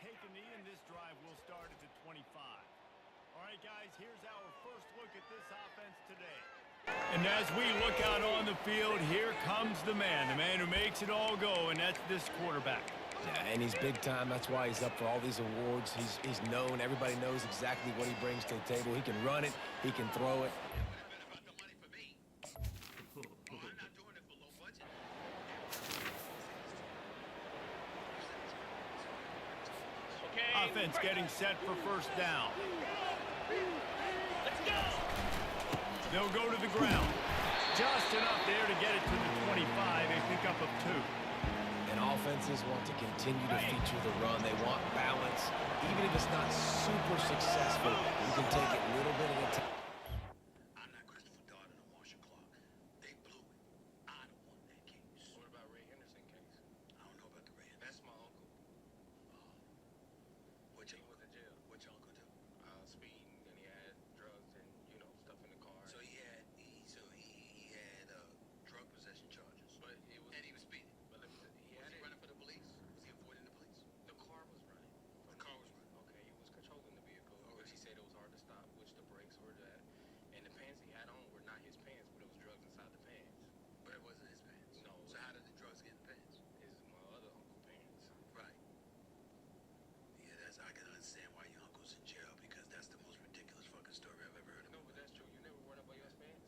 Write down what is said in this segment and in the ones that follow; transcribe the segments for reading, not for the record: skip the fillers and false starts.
take a knee, and this drive will start at the 25. All right, guys, here's our first look at this offense today. And as we look out on the field, here comes the man who makes it all go, and that's this quarterback. Yeah, and he's big time. That's why he's up for all these awards. He's known. Everybody knows exactly what he brings to the table. He can run it. He can throw it. Offense getting set for first down. Let's go. They'll go to the ground. Just enough there to get it to the 25, a pickup of 2. And offenses want to continue to feature the run. They want balance. Even if it's not super successful, you can take it a little bit at a time. I'm not Christopher Darden or Marshall Clark. They blew it. I don't want that case. What about Ray Henderson case? I don't know about the Rams. That's my uncle. What He your was in jail. what your uncle do? Speeding, and he had drugs and, you know, stuff in the car. So he had drug possession charges. But it was... And he was speeding. But he Was had he it. running for the police? Was he avoiding the police? The car was running. The car was running. Okay, he was controlling the vehicle. Okay. Which he said it was hard to stop, which the brakes were that. And the pants he had on were not his pants, but it was drugs inside the pants. But it wasn't his pants. No. So how did the drugs get in the pants? His my other uncle pants. Right. Yeah, I can understand why your uncle's in jail, because that's the most ridiculous fucking story I've ever heard of. No, but that's true. You never worried about your pants?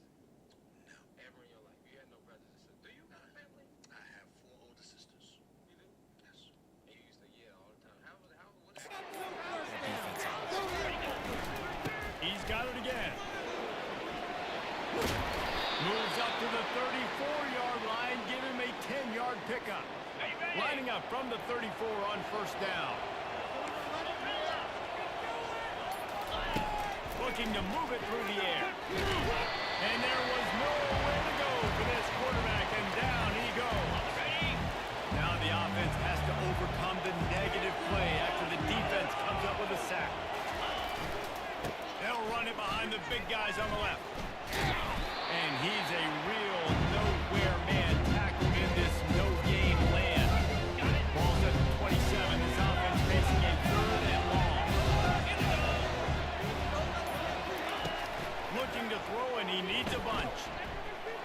No. Ever in your life? You had no brothers and sisters. Do you got a family? I have 4 older sisters. You do? Yes. And you used to all the time. What is He's got it again. Moves up to the 34-yard line, give him a 10-yard pickup. Lining up from the 34 on first down. Looking to move it through the air. And there was nowhere to go for this quarterback, and down he goes. Now the offense has to overcome the negative play after the defense comes up with a sack. They'll run it behind the big guys on the left. And he's a real nowhere man tackle in this no-game land. Ball's at the 27. This offense facing a 3rd and long. Looking to throw, and he needs a bunch.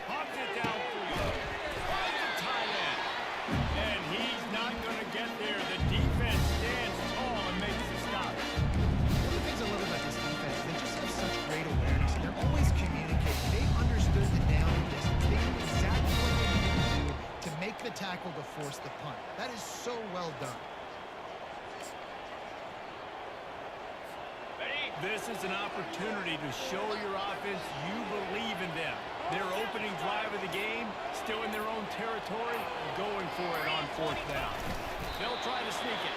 Pops it downfield. Finds a tight end. And he's not going to get there. The defense stands tall and makes the stop. One of the things I love about this defense, they just have such great awareness, and they're always communicating. They understood the down and distance. They knew exactly what they needed to do to make the tackle to force the punt. That is so well done. This is an opportunity to show your offense you believe in them. Their opening drive of the game, still in their own territory, going for it on 4th down. They'll try to sneak it.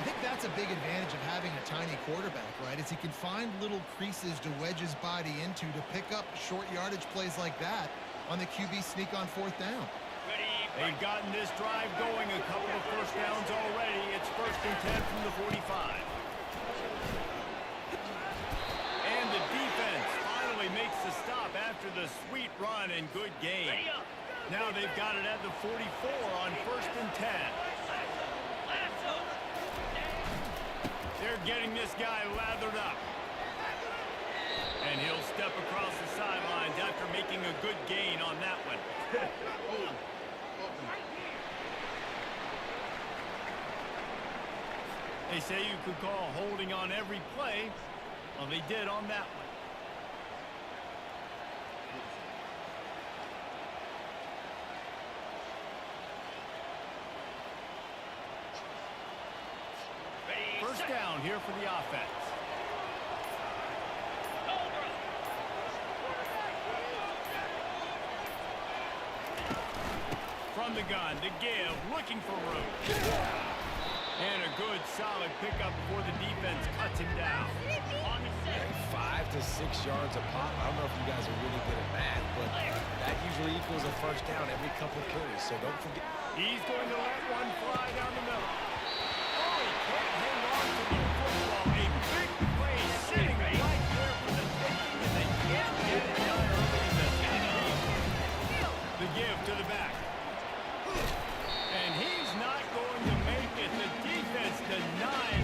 I think that's a big advantage of having a tiny quarterback, right? Is he can find little creases to wedge his body into to pick up short yardage plays like that on the QB sneak on 4th down. They've gotten this drive going, a couple of first downs already. It's 1st and 10 from the 45. And the defense finally makes the stop after the sweet run and good game. Now they've got it at the 44 on 1st and 10. They're getting this guy lathered up. And he'll step across the sidelines after making a good gain on that one. They say you could call holding on every play. Well, they did on that one. First down here for the offense. From the gun, to give, looking for room. And a good, solid pickup before the defense cuts him down. 5 to 6 yards a pop. I don't know if you guys are really good at math, but that usually equals a first down every couple carries, so don't forget. He's going to let one fly down the middle. Oh, he can't hang on to the football. A big play sitting right there for the taking, and they can't get it done early in this game. The give to the back. And he's not going to make it. The defense denies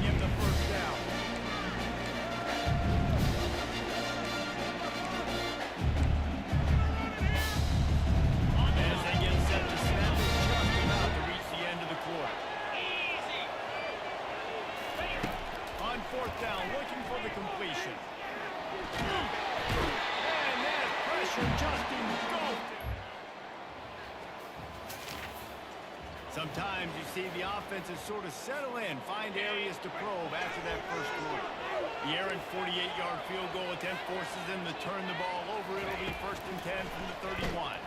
fourth down, looking for the completion. And that pressure just engulfed him. Sometimes you see the offenses sort of settle in, find areas to probe after that first quarter. The errant 48-yard field goal attempt forces them to turn the ball over. It'll be 1st and 10 from the 31.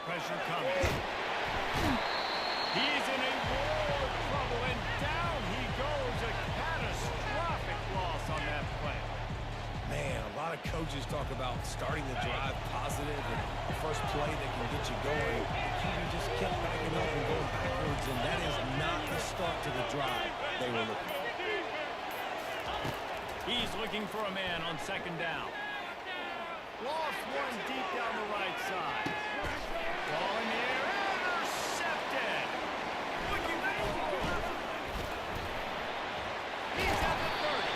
Pressure coming. He's in a world of trouble, and down he goes. A catastrophic loss on that play. Man, a lot of coaches talk about starting the drive positive and the first play that can get you going. The QB just kept backing up and going backwards, and that is not the start to the drive they were looking for. He's looking for a man on 2nd down. Lost one deep down the right side. Ball in the air, intercepted. He's at the 30.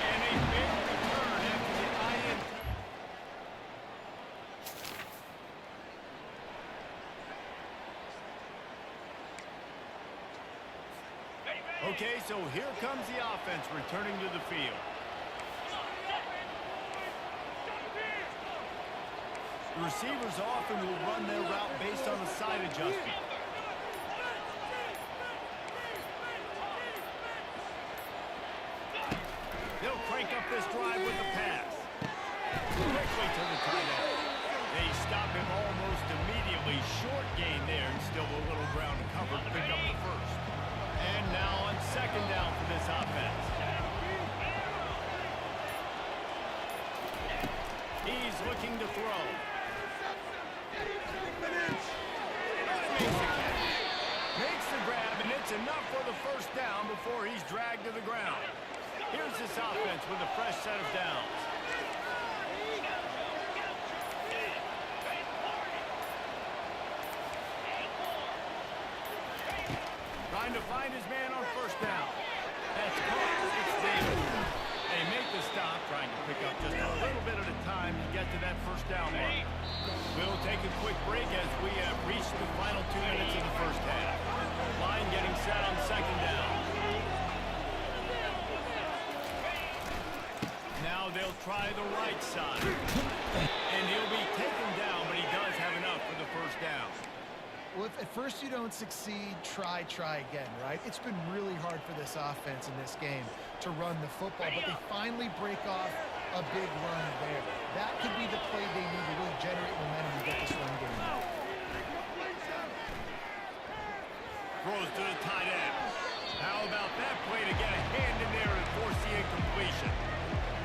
And a big return after the INT. Okay, so here comes the offense returning to the field. The receivers often will run their route based on a side adjustment. They'll crank up this drive with the pass. Quickly to the tight end. They stop him almost immediately. Short gain there, and still a little ground to cover to pick up the first. And now on 2nd down for this offense. He's looking to throw. Makes the grab, and it's enough for the 1st down before he's dragged to the ground. Here's this offense with a fresh set of downs. Trying to find his man on 1st down. That's caught. It's Davis. They make the stop, trying to pick up just a little bit at a time to get to that 1st down mark. We'll take a quick break as we have reached the final 2 minutes of the 1st half. Line getting set on 2nd down. Now they'll try the right side. And he'll be taken down, but he does have enough for the 1st down. Well, if at first you don't succeed, try again, right? It's been really hard for this offense in this game to run the football, but they finally break off a big run there. That could be the play they need to really generate momentum to get this run game. Throws to the tight end. How about that play to get a hand in there and force the incompletion?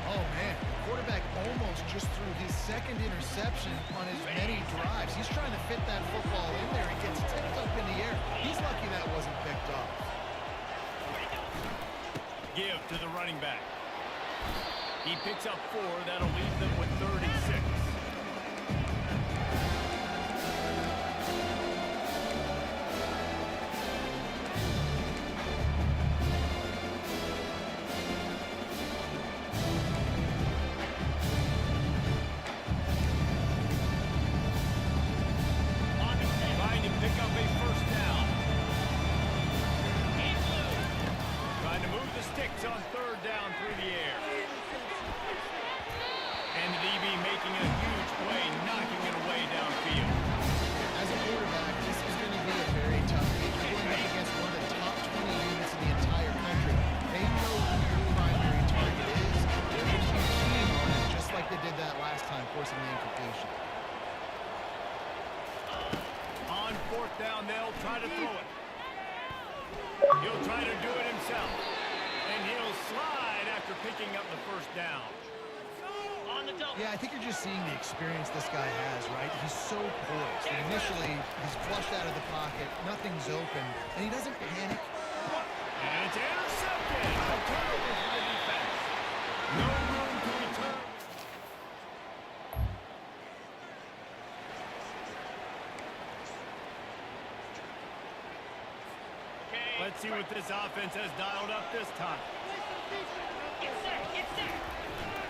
Oh, man. The quarterback almost just threw his 2nd interception on his many drives. He's trying to fit that football in there. It gets tipped up in the air. He's lucky that wasn't picked off. Give to the running back. He picks up 4. That'll leave them with 36. Trying to pick up a 1st down. Trying to move the sticks on 3rd down through the air. And the DB making a huge play, knocking it away downfield. As a quarterback, this is going to be a very tough game. You're going up against one of the top 20 units in the entire country. They know who your primary target is. They're going to be keen on it, just like they did that last time, forcing the incompletion. On 4th down, they'll try to throw it. He'll try to do it himself. And he'll slide after picking up the 1st down. Yeah, I think you're just seeing the experience this guy has, right? He's so poised. And initially, he's flushed out of the pocket, nothing's open, and he doesn't panic. And it's intercepted. A turnover for the defense. No room to return. Let's see what this offense has dialed up this time.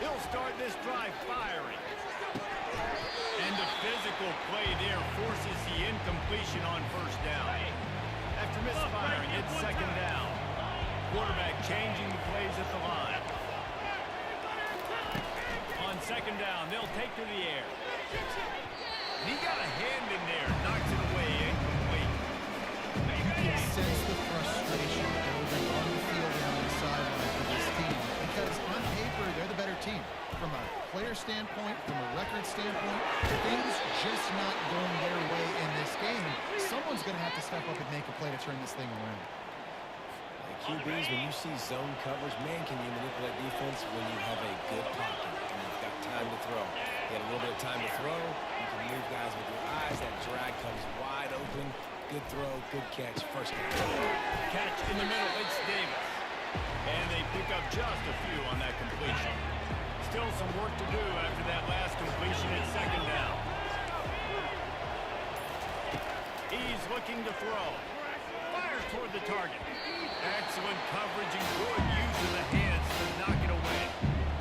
He'll start this drive firing. And the physical play there forces the incompletion on 1st down. After misfiring, it's 2nd down. Quarterback changing the plays at the line. On second down, they'll take to the air. He got a hand in there, knocks it away, incomplete. You can sense the frustration building on the field and on the sideline for this team because on paper, they're the better team. From a player standpoint, from a record standpoint, things just not going their way in this game. Someone's going to have to step up and make a play to turn this thing around. QBs, when you see zone coverage, man, can you manipulate defense when you have a good pocket and you've got time to throw. You have a little bit of time to throw. You can move guys with your eyes. That drag comes wide open. Good throw, good catch, first down. Catch in the middle, it's Davis. And they pick up just a few on that completion. Still some work to do after that last completion at second down. He's looking to throw. Fires toward the target. Excellent coverage and good use of the hands to knock it away.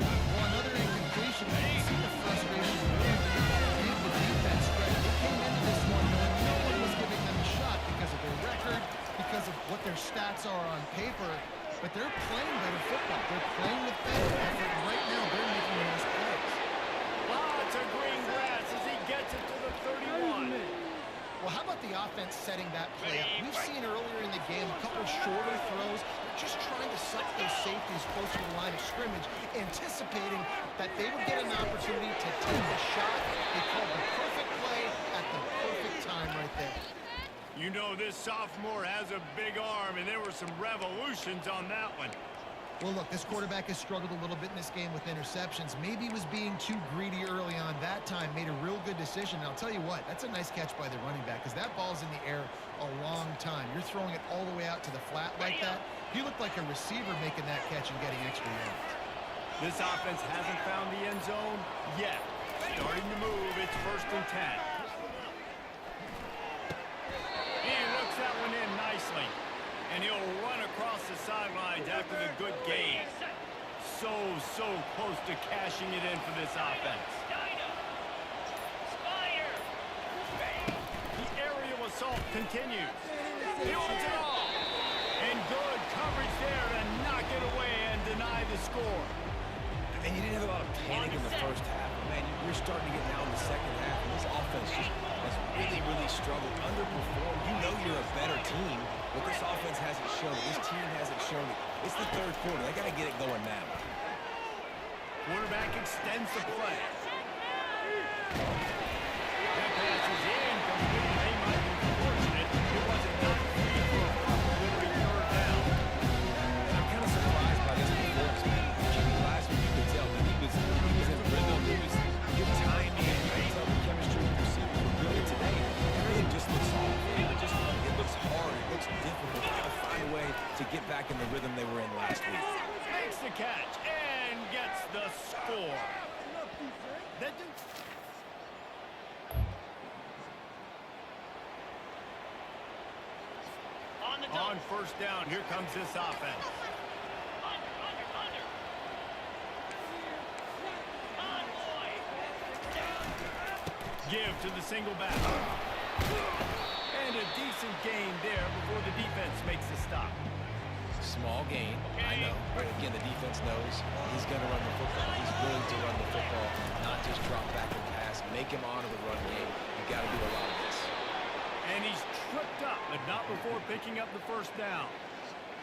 Well, another incompletion. You can see the frustration and the defense. They came into this one knowing no one was giving them a shot because of their record, because of what their stats are on paper. But they're playing better football. They're playing with better effort. Right now, they're making the most plays. Lots of green grass as he gets it to the 31. Well, how about the offense setting that play up? We've seen earlier in the game a couple shorter throws, just trying to suck those safeties closer to the line of scrimmage, anticipating that they would get an opportunity to take a shot. They called the perfect play at the perfect time right there. You know this sophomore has a big arm, and there were some revolutions on that one. Well, look, this quarterback has struggled a little bit in this game with interceptions. Maybe he was being too greedy early on that time, made a real good decision. And I'll tell you what, that's a nice catch by the running back because that ball's in the air a long time. You're throwing it all the way out to the flat like that. He looked like a receiver making that catch and getting extra yards. This offense hasn't found the end zone yet. Starting to move, it's 1st and 10. He looks that one in nicely. And he'll run across the sidelines after the good gain. So close to cashing it in for this offense. The aerial assault continues. He wants it all. And good coverage there to knock it away and deny the score. And you didn't have a lot of panic in the first half. Man, you're starting to get now in the second half, and this offense just has really struggled, underperformed. You know you're a better team, but this offense hasn't shown it. This team hasn't shown it. It's the third quarter. They got to get it going now. Quarterback extends the play. That pass is incomplete. They might be fortunate. It wasn't not free for a probably third down. And I'm kind of surprised by this performance. Jimmy last week, you could tell that he was in rhythm. He was good timing. You could tell the chemistry with the receivers were good. And today, everything just looks off. It looks hard. It looks difficult. They got to find a way to get back in the rhythm they were in last week. Makes the catch and gets the score. On 1st down, here comes this offense. Give to the single back. And a decent gain there before the defense makes a stop. Small gain, I know. But again, the defense knows he's going to run the football. He's willing to run the football, not just drop back and pass. Make him honor the run game. You got to do a lot of this. And he's tripped up, but not before picking up the 1st down.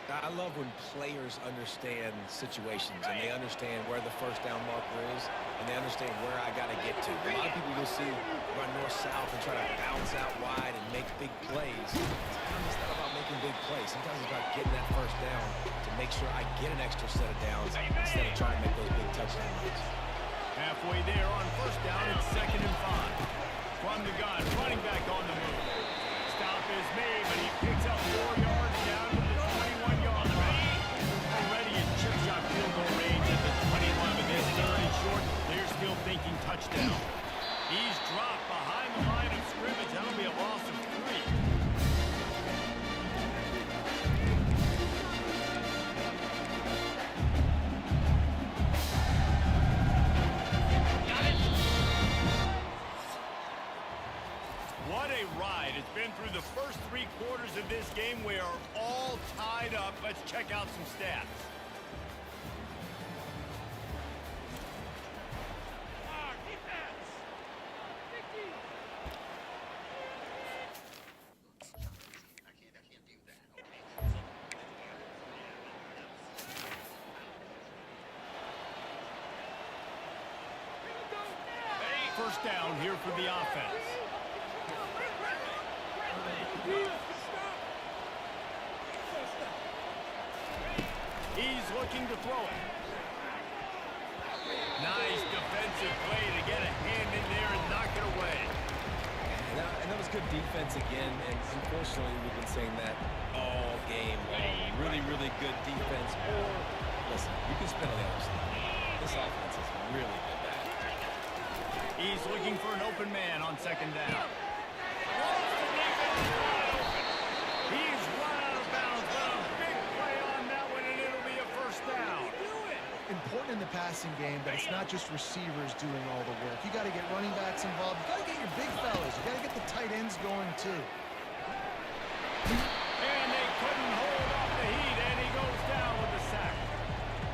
I love when players understand situations and they understand where the 1st down marker is and they understand where I got to get to. A lot of people you'll see run north-south and try to bounce out wide and make big plays. Sometimes it's not about making big plays. Sometimes it's about getting that 1st down to make sure I get an extra set of downs instead of trying to make those big touchdown runs. Halfway there on 1st down, it's 2nd and 5. From the gun, running back on the move. Stop is made, but he picks up 4 yards down to the 21-yard line. Already in chip shot field goal range at the 21, but this 3rd and short, they're still thinking touchdown. He's dropped behind the line of scrimmage. That'll be a loss of 3. What a ride. It's been through the first 3 quarters of this game. We are stats. First down here for the offense. He's looking to throw it. Nice defensive play to get a hand in there and knock it away. And that was good defense again, and unfortunately we've been saying that all game long. Really, really good defense. Or, listen, you can spin on the other side. This offense is really good. He's looking for an open man on second down. He's run out of bounds, but a big play on that one, and it'll be a first down. Important in the passing game that it's not just receivers doing all the work. You got to get running backs involved. You got to get your big fellas. You got to get the tight ends going too. And they couldn't hold off the heat, and he goes down with the sack.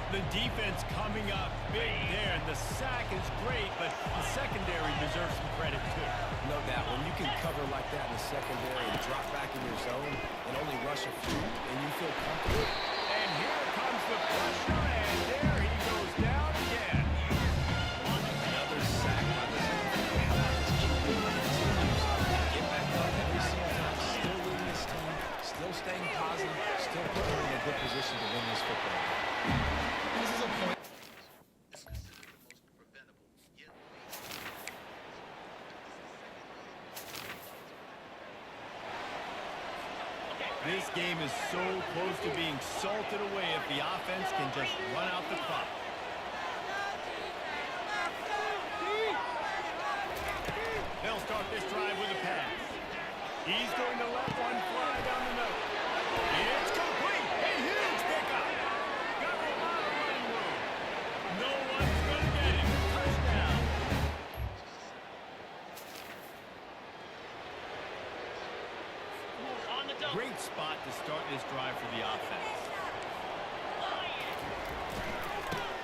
The defense coming up big there. The sack is great, but the secondary deserves some credit too. No doubt. When you can cover like that in the secondary and drop back in your zone and only rush a few, and you feel comfortable. And here comes the pressure, and there he goes down again. Another sack by the get back up every single time. Still leading this team, still staying positive, still putting them in a good position to win this football game. This is a point. It's considered the most preventable, yet least. This game is so close to being salted away if the offense can just run out the clock. They'll start this drive with a pass. He's going to let one fly down the middle. It's complete. A huge pickup. Got a lot of running room. No one's going to get him. Touchdown. Great spot to start this drive for the offense.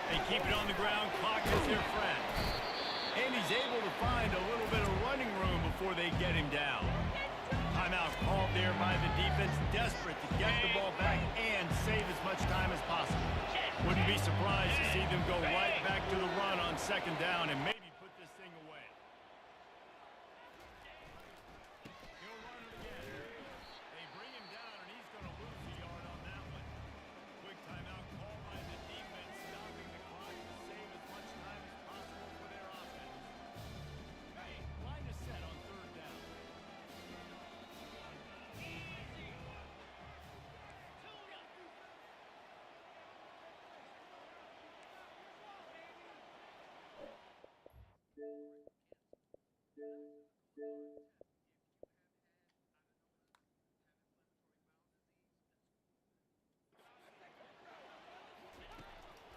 They keep it on the ground. Clock is their friend. And he's able to find a little bit of running room before they get him down. Timeout called there by the defense, desperate to get the ball back and save as much time as possible. Wouldn't be surprised to see them go right back to the run on second down and maybe put this thing away. He'll run it again. They bring him down, and he's going to lose a yard on that one. Quick timeout called by the defense, stopping the clock to save as much time as possible for their offense. Line is set on third down.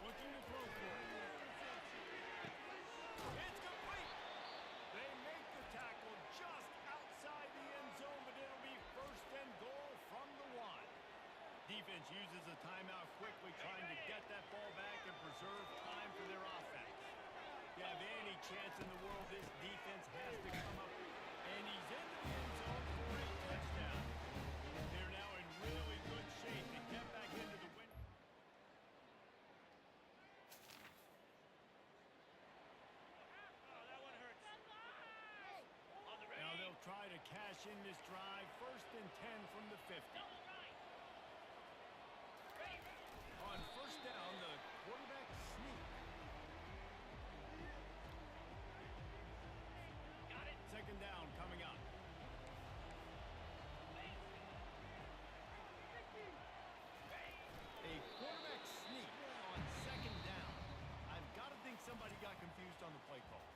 Looking to throw for it. It's complete. They make the tackle just outside the end zone, but it'll be first and goal from the one. Defense uses a timeout quickly, trying to get that ball back and preserve time for their offense. If you have any chance in the world, this defense has to come up, and he's into the end zone for a touchdown. They're now in really good shape to get back into the win. Now they'll try to cash in this drive. First and 10 from the 50. On first down, the quarterback sneak. Second down coming up. A quarterback sneak on second down. I've got to think somebody got confused on the play call.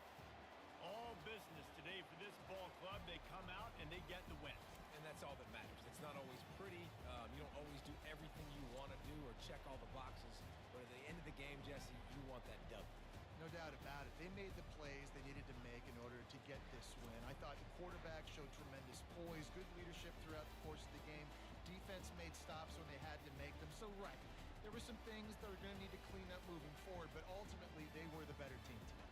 All business today for this ball club. They come out and they get the win. And that's all that matters. It's not always pretty. You don't always do everything you want to do or check all the boxes. But at the end of the game, Jesse, you want that W. No doubt about it. They made the plays they needed to make in order to get this win. I thought the quarterback showed tremendous poise, good leadership throughout the course of the game. Defense made stops when they had to make them. So, right, There were some things that were going to need to clean up moving forward, but ultimately they were the better team today.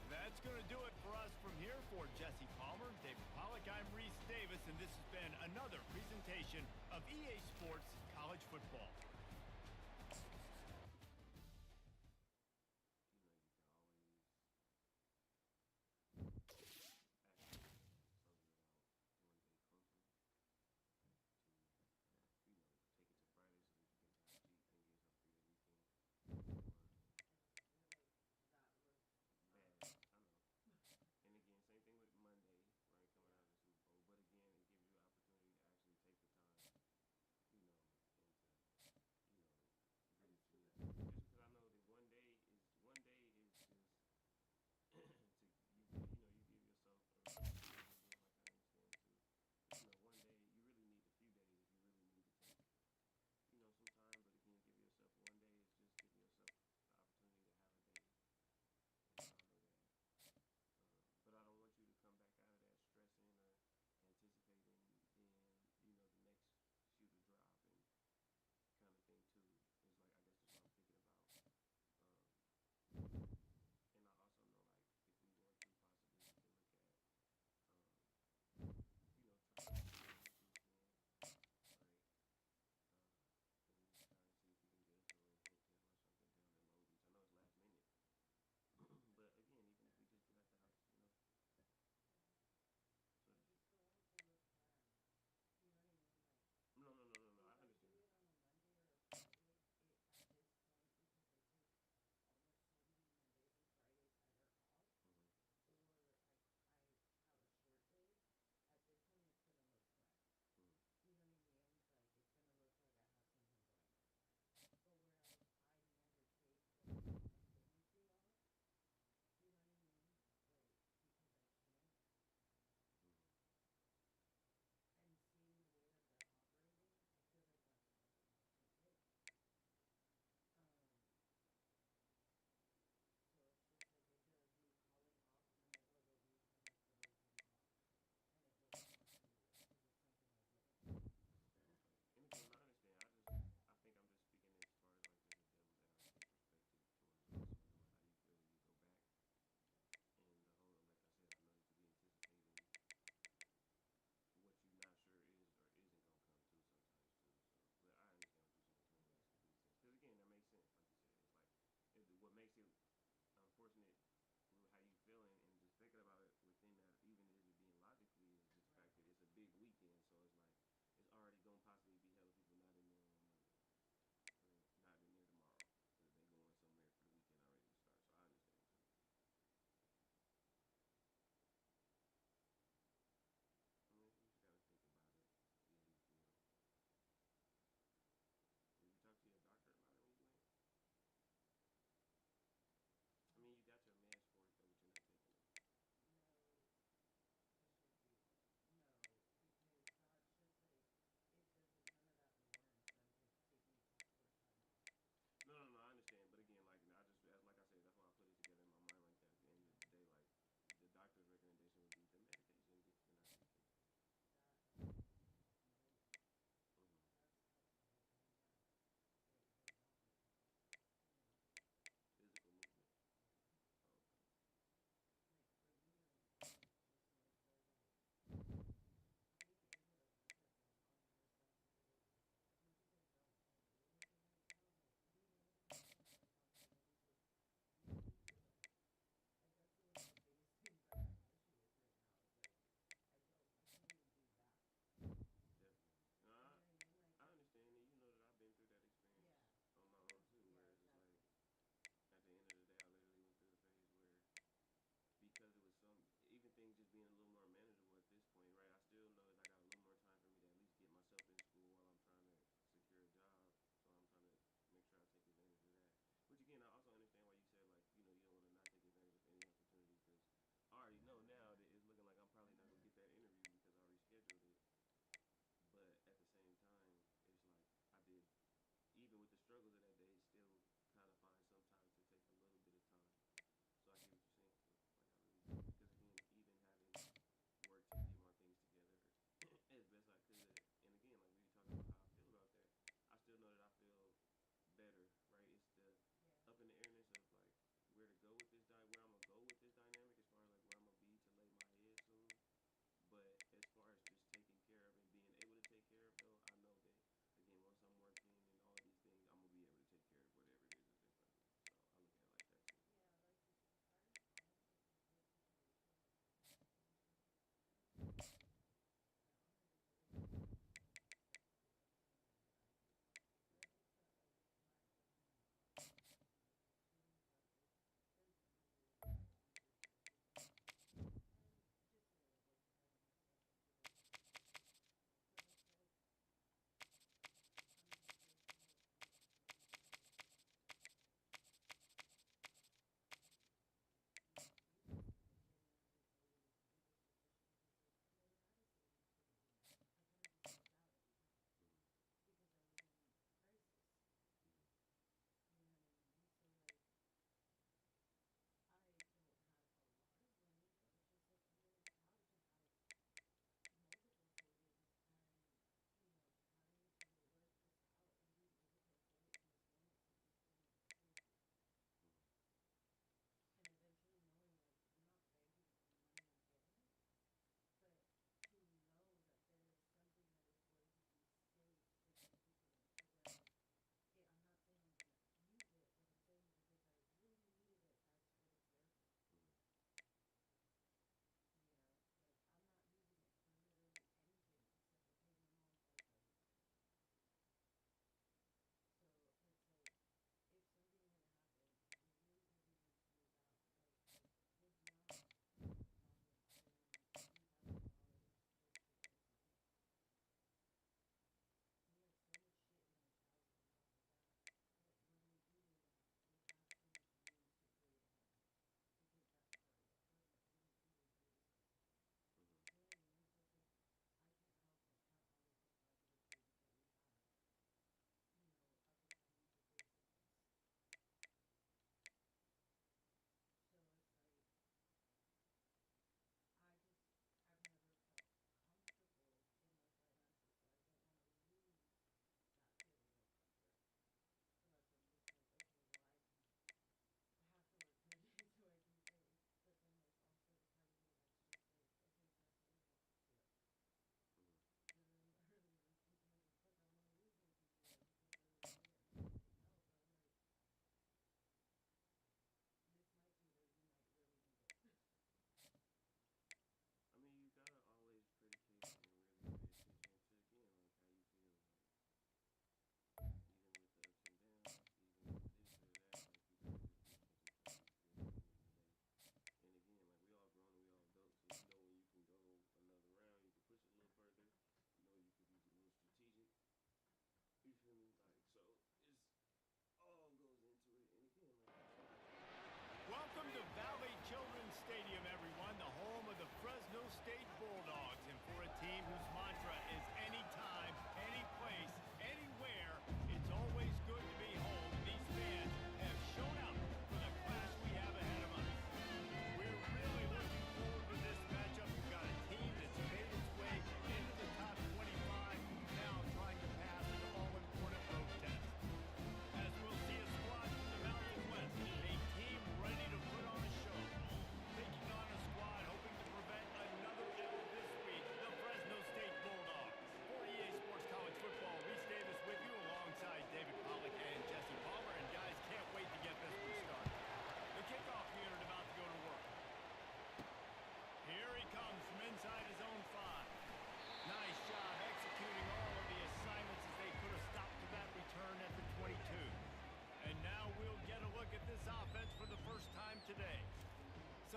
That's going to do it for us from here. For Jesse Palmer, David Pollack, I'm Reese Davis, and this has been another presentation of EA Sports College Football. Take it to Friday so that you can have cheat and get up for your weekend. Bad, I know. And again, same thing with Monday, right, coming out of the Super Bowl. But again, it gives you an opportunity to actually take the time, and to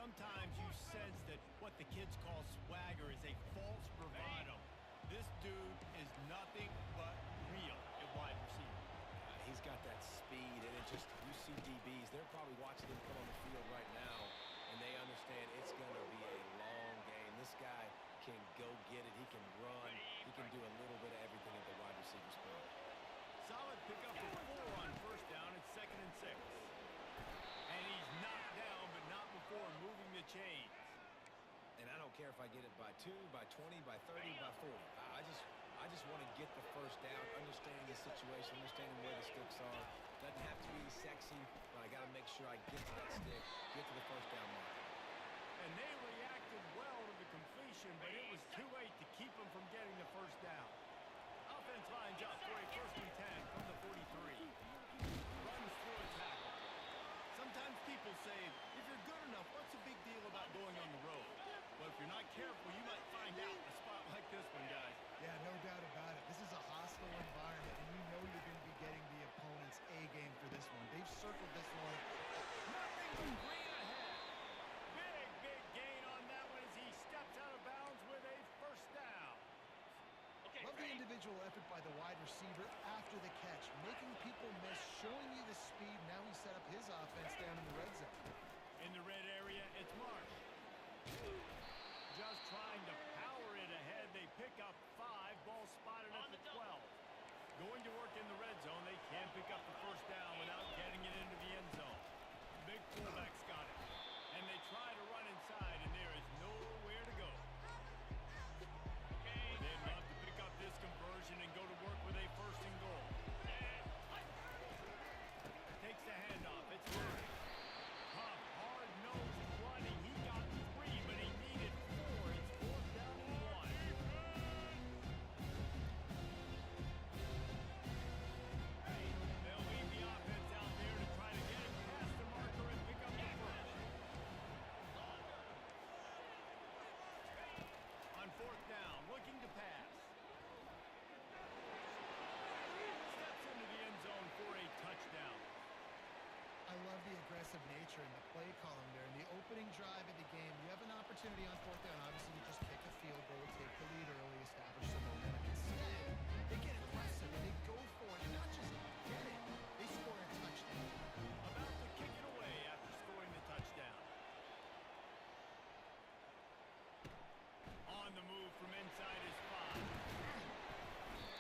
Sometimes you sense that what the kids call swagger is a false bravado. This dude is nothing but real at wide receiver. He's got that speed, and it just, you see DBs, they're probably watching him come on the field right now, and they understand it's going to be a long game. This guy can go get it. He can run. He can do a little bit of everything at the wide receiver spot. Solid pickup for 4 on first down and 2nd and 6. And he's knocked down, but not before moving the chains. And I don't care if I get it by 2, by 20, by 30, by 40. I just want to get the first down, understanding the situation, understanding where the sticks are. Doesn't have to be sexy, but I got to make sure I get to that stick, get to the first down mark. And they reacted well to the completion, but it was too late to keep them from getting the first down. Offense lines up for a 1st and 10 from the 43. Runs through a tackle. Sometimes people say, if you're good enough, what's the big deal about going on the road? Well, if you're not careful, you might find out in a spot like this one, guys. Yeah, no doubt about it. This is a hostile environment, and you know you're going to be getting the opponent's A game for this one. They've circled this one. Nothing but green ahead. Big gain on that one as he steps out of bounds with a 1st down. Love the individual effort by the wide receiver after the catch, making people miss, showing you the speed. Now he set up his offense down in the red zone. In the red area, it's Marsh. Just trying to power it ahead. They pick up 5. Ball spotted at the 12. Going to work in the red zone. They can't pick up the 1st down without getting it into the end zone. Big fullback's got it. And they try to run inside, and there is nowhere to go. They'd love to pick up this conversion and go to work with a 1st and goal. Takes the handoff. It's Murray. Tough, hard-nosed running. He got 3, but he needed 4. It's 4th down and 1. They'll leave the offense out there to try to get it past the marker and pick up the 1st. On 4th down, looking to pass. Steps into the end zone for a touchdown. I love the aggressive nature in the play column there. In the opening drive of the game, you have an opportunity on 4th down. Obviously, you just kick a field goal, take the lead early, establish some momentum. Instead, they get aggressive and they go for it. And not just get it, they score a touchdown. About to kick it away after scoring the touchdown. On the move from inside his 5.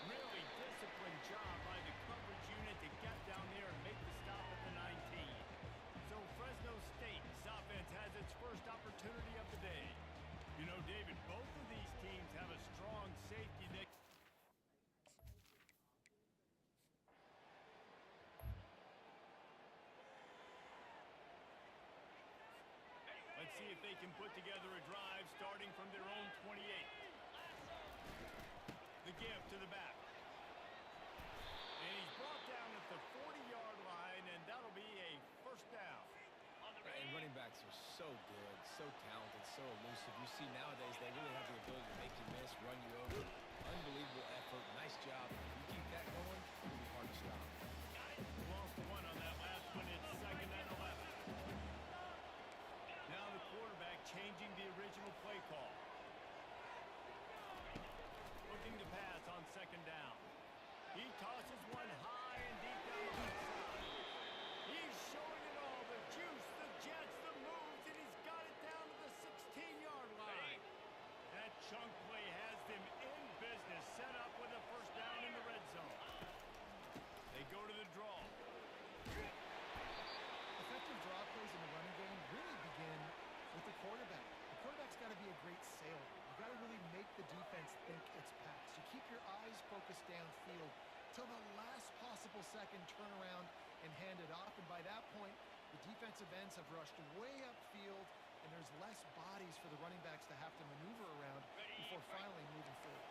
Really disciplined job by the coverage unit to get down there and make the stop at the 19. So Fresno State's offense has its first opportunity of the day. You know, David, both of these teams have a strong safety net. Let's see if they can put together a drive starting from their own 28. The give to the back. And he's brought down at the 40-yard line, and that'll be a 1st down. And running backs are so good, so talented, so elusive. You see nowadays they really have the ability to make you miss, run you over. Unbelievable effort. Nice job. You keep that going, it'll be hard to stop. Lost 1 on that last one. It's 2nd and 11. Now the quarterback changing the original play call. Looking to pass on 2nd down. He tosses one high and deep down the left side. He's showing it all, the juice, the jets, the moves, and he's got it down to the 16-yard line. That chunk play has them in business, set up with a 1st down in the red zone. They go to the draw. Effective draw plays in the running game really begin with the quarterback. The quarterback's got to be a great sailor. You've got to really make the defense think it's pass. You keep your eyes focused downfield till the last possible second, turn around and hand it off. And by that point, the defensive ends have rushed way upfield, and there's less bodies for the running backs to have to maneuver around before finally moving forward.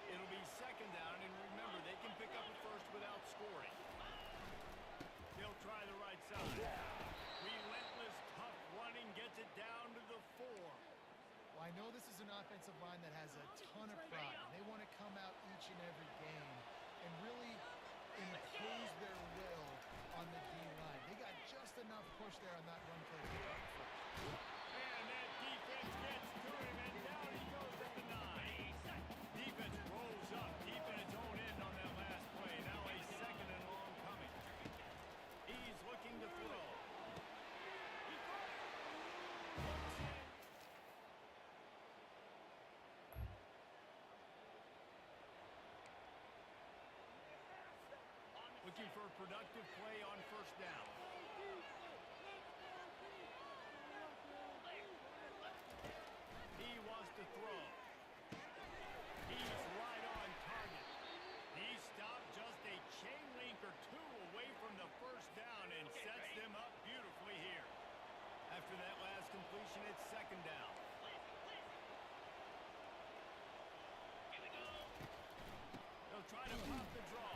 It'll be 2nd down, and remember, they can pick up a 1st without scoring. He'll try the right side. Relentless, tough running, gets it down to the 4. Well, I know this is an offensive line that has a ton of pride, and they want to come out each and every game and really impose their will on the D-line. They got just enough push there on that run play to get up first. And productive play on first down. He wants to throw. He's right on target. He stopped just a chain link or two away from the first down and sets them up beautifully here. After that last completion, it's second down. They'll try to pop the draw.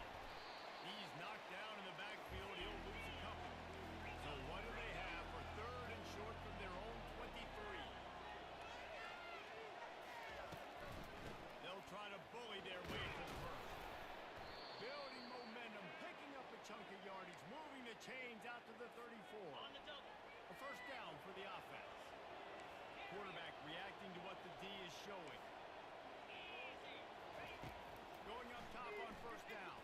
He's knocked down in the backfield. He'll lose a couple. So what do they have for third and short from their own 23? They'll try to bully their way to the first. Building momentum, picking up a chunk of yardage, moving the chains out to the 34. On the double. A first down for the offense. Quarterback reacting to what the D is showing. Going up top on first down.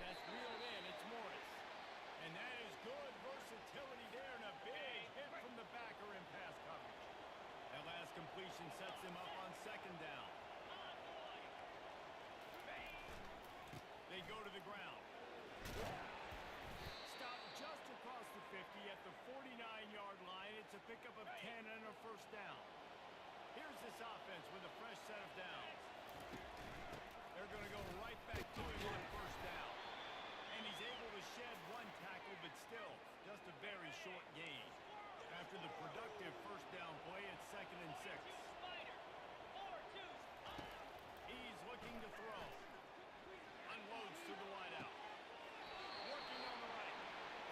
That's reeled in. It's Morris. And that is good versatility there and a big hit from the backer in pass coverage. That last completion sets him up on second down. They go to the ground. Stop just across the 50 at the 49-yard line. It's a pickup of 10 and a first down. Here's this offense with a fresh set of downs. They're going to go right back to him on first down. And he's able to shed one tackle, but still just a very short gain. After the productive first down play, it's second and 6. He's looking to throw. Unloads to the wideout. Working on the right.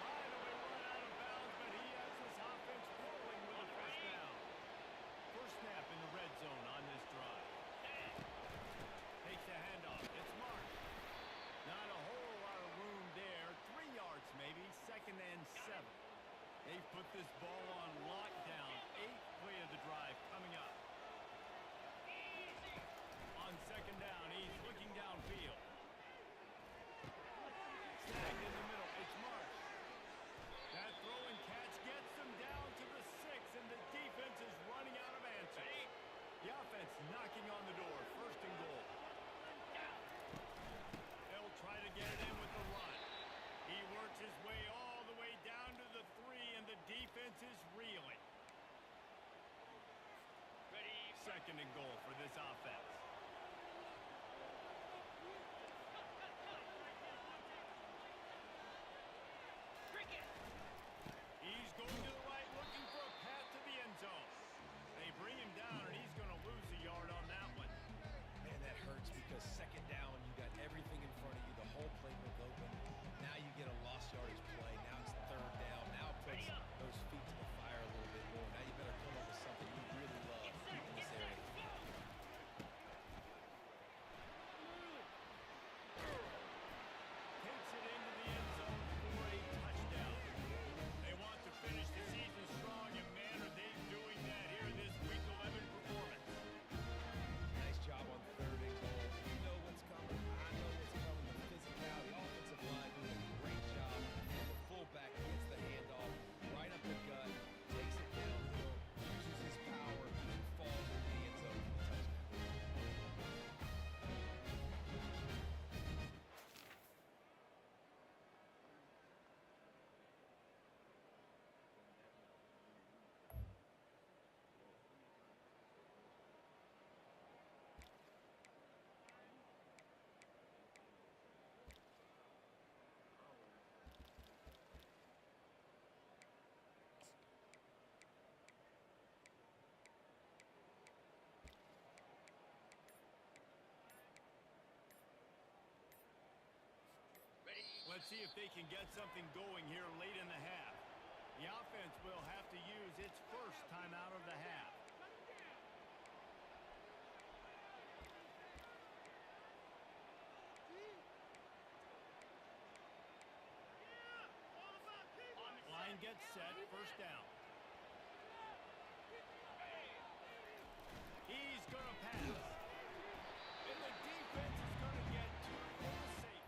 Right away, run out of bounds, but he has his offense rolling with a first down. First snap in the red zone on this drive. Takes the handoff. It's Mark. Not a whole lot of room there. 3 yards maybe. Second and 7. They've put this ball on lockdown. 8th play of the drive coming up. On second down, he's looking downfield. Snagged in the middle. It's Marsh. That throw and catch gets them down to the 6, and the defense is running out of answers. The offense knocking on the door. First and goal. They'll try to get it in with the run. He works his way all the way down to the 3, and the defense is reeling. Second and goal for this offense. He's going to the right, looking for a path to the end zone. They bring him down, and he's going to lose a yard on that one. Man, that hurts because second down, you got everything in front of you, the whole playbook open. Now you get a lost yardage play. Now it's third down. Now it puts those feet to the fire a little bit more. Now you better come up with something you really love in this area. Takes it into the end zone for a touchdown. They want to finish the season strong, and man, are they doing that here in this Week 11 performance. Nice job on third and goal. You know what's coming. I know what's coming. The physicality, offensive line doing a great job. And the fullback gets the handoff right up the gut, takes it downhill, uses his power, and falls into the end zone for the touchdown. Let's see if they can get something going here late in the half. The offense will have to use its first timeout of the half. Line gets set, first down. He's going to pass. And the defense is going to get 2 for the safety.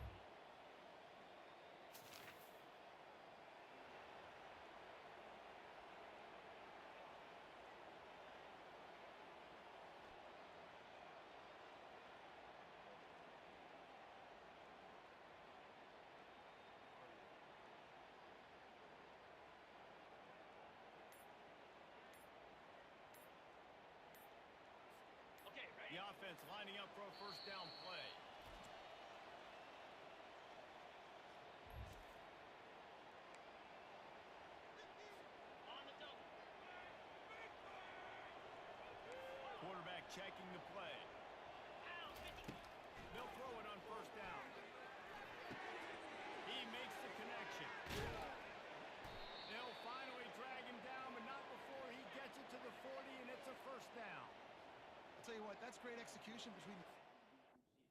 first down play. Quarterback checking the play. They'll throw it on first down. He makes the connection. They'll finally drag him down, but not before he gets it to the 40, and it's a first down. I'll tell you what, that's great execution between Shit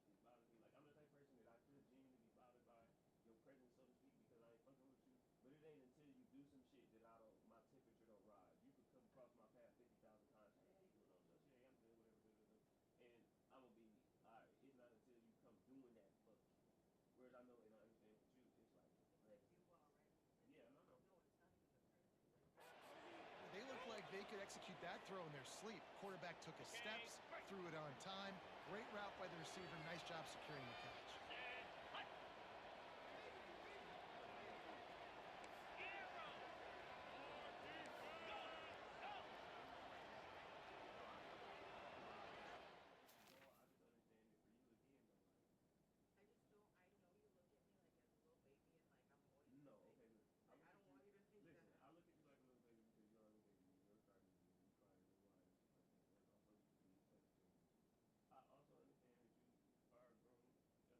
that bothers me. Like, I'm the type of person that I could genuinely be bothered by your presence, so to speak, because I ain't fucking with you. But it ain't until you do some shit that my temperature don't rise. You could come across my path 50,000 times. Hey, how you doing on such? Hey, I'm good, whatever. And I'm gonna be alright. It's not until you come doing that fuck shit. Whereas I know and I understand with you, it's like, man, yeah, no. They looked like they could execute that throw in their sleep. Quarterback took his steps, threw it on time. Great route by the receiver. Nice job securing the catch. No, okay, listen. Listen, I look at you like a little baby because you are a little baby. You're crying and you cry and you whine and shit like that. That's also you to be touched and shit. I also understand that you are a grown adult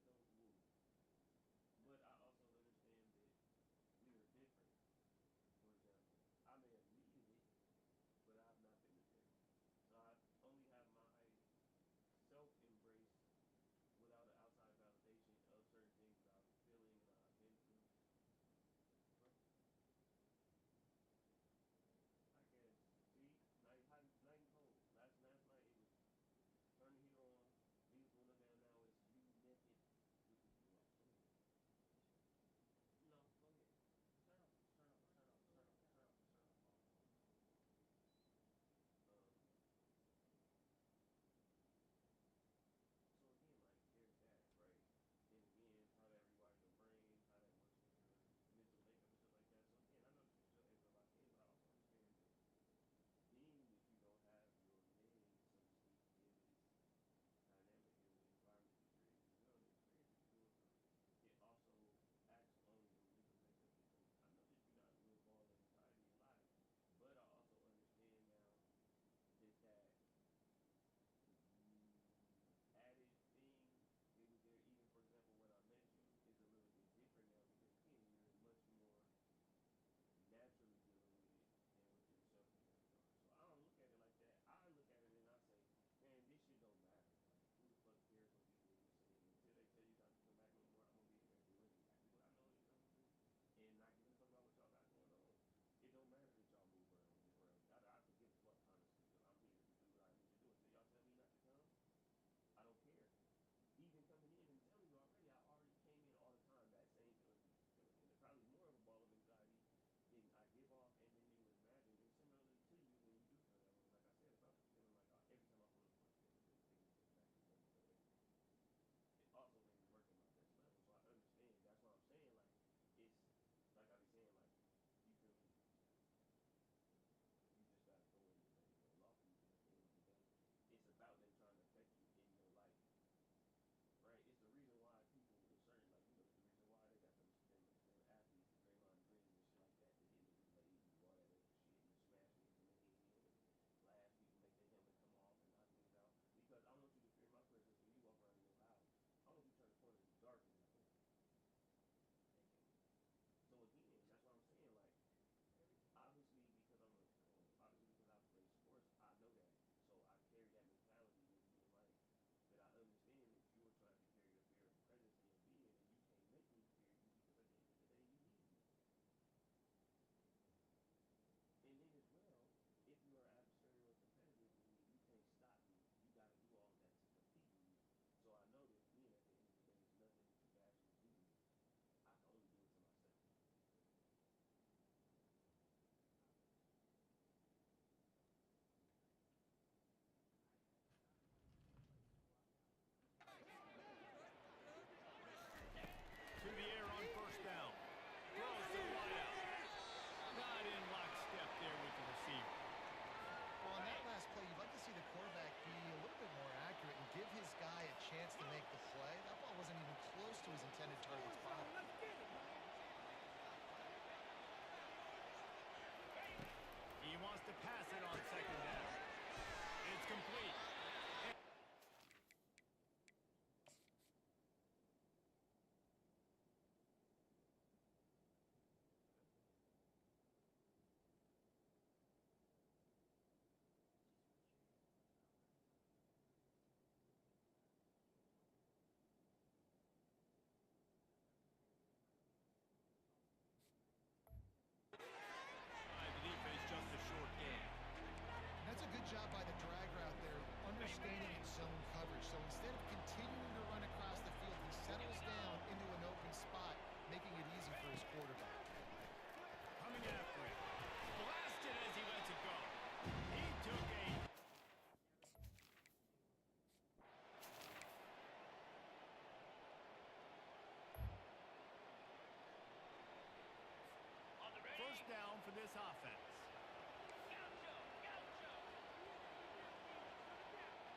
this offense.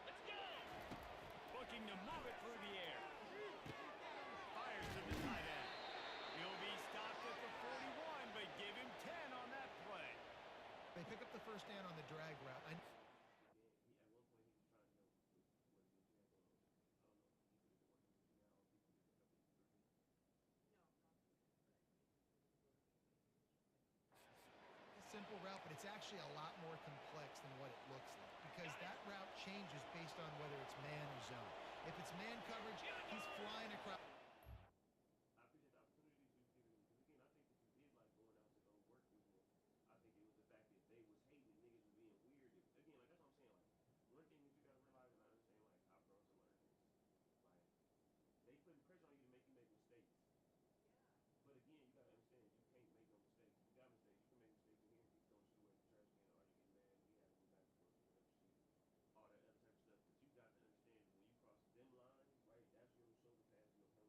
Let's go! Looking to move it through the air. Fires to the tight end. He'll be stopped at the 41, but give him 10 on that play. They pick up the first down on the drag route. At one point, he was trying to go with what you had going on. I don't know. He could have been working with you now. He could have picked up the three. A simple route, but it's actually a lot more complex than what it looks like because that route changes based on whether it's man or zone. If it's man coverage, he's flying across. I appreciate the opportunity to give him. Because again, I think that you did like going out to go work with him. I think it was the fact that they was hating and niggas was being weird. Again, like that's what I'm saying. Like one thing that you gotta realize, and I understand, like I've grown to learn this. Like they putting pressure on you to make you make mistakes. But again, you gotta understand you can't make no mistakes. You got mistakes. You can make mistakes in here. You can shoot away the trash can, or you get mad. We have to go back and forth, whatever shit, all that other type of stuff. But you got to understand that when you cross them lines, right? That's your shoulder pads and your helmet.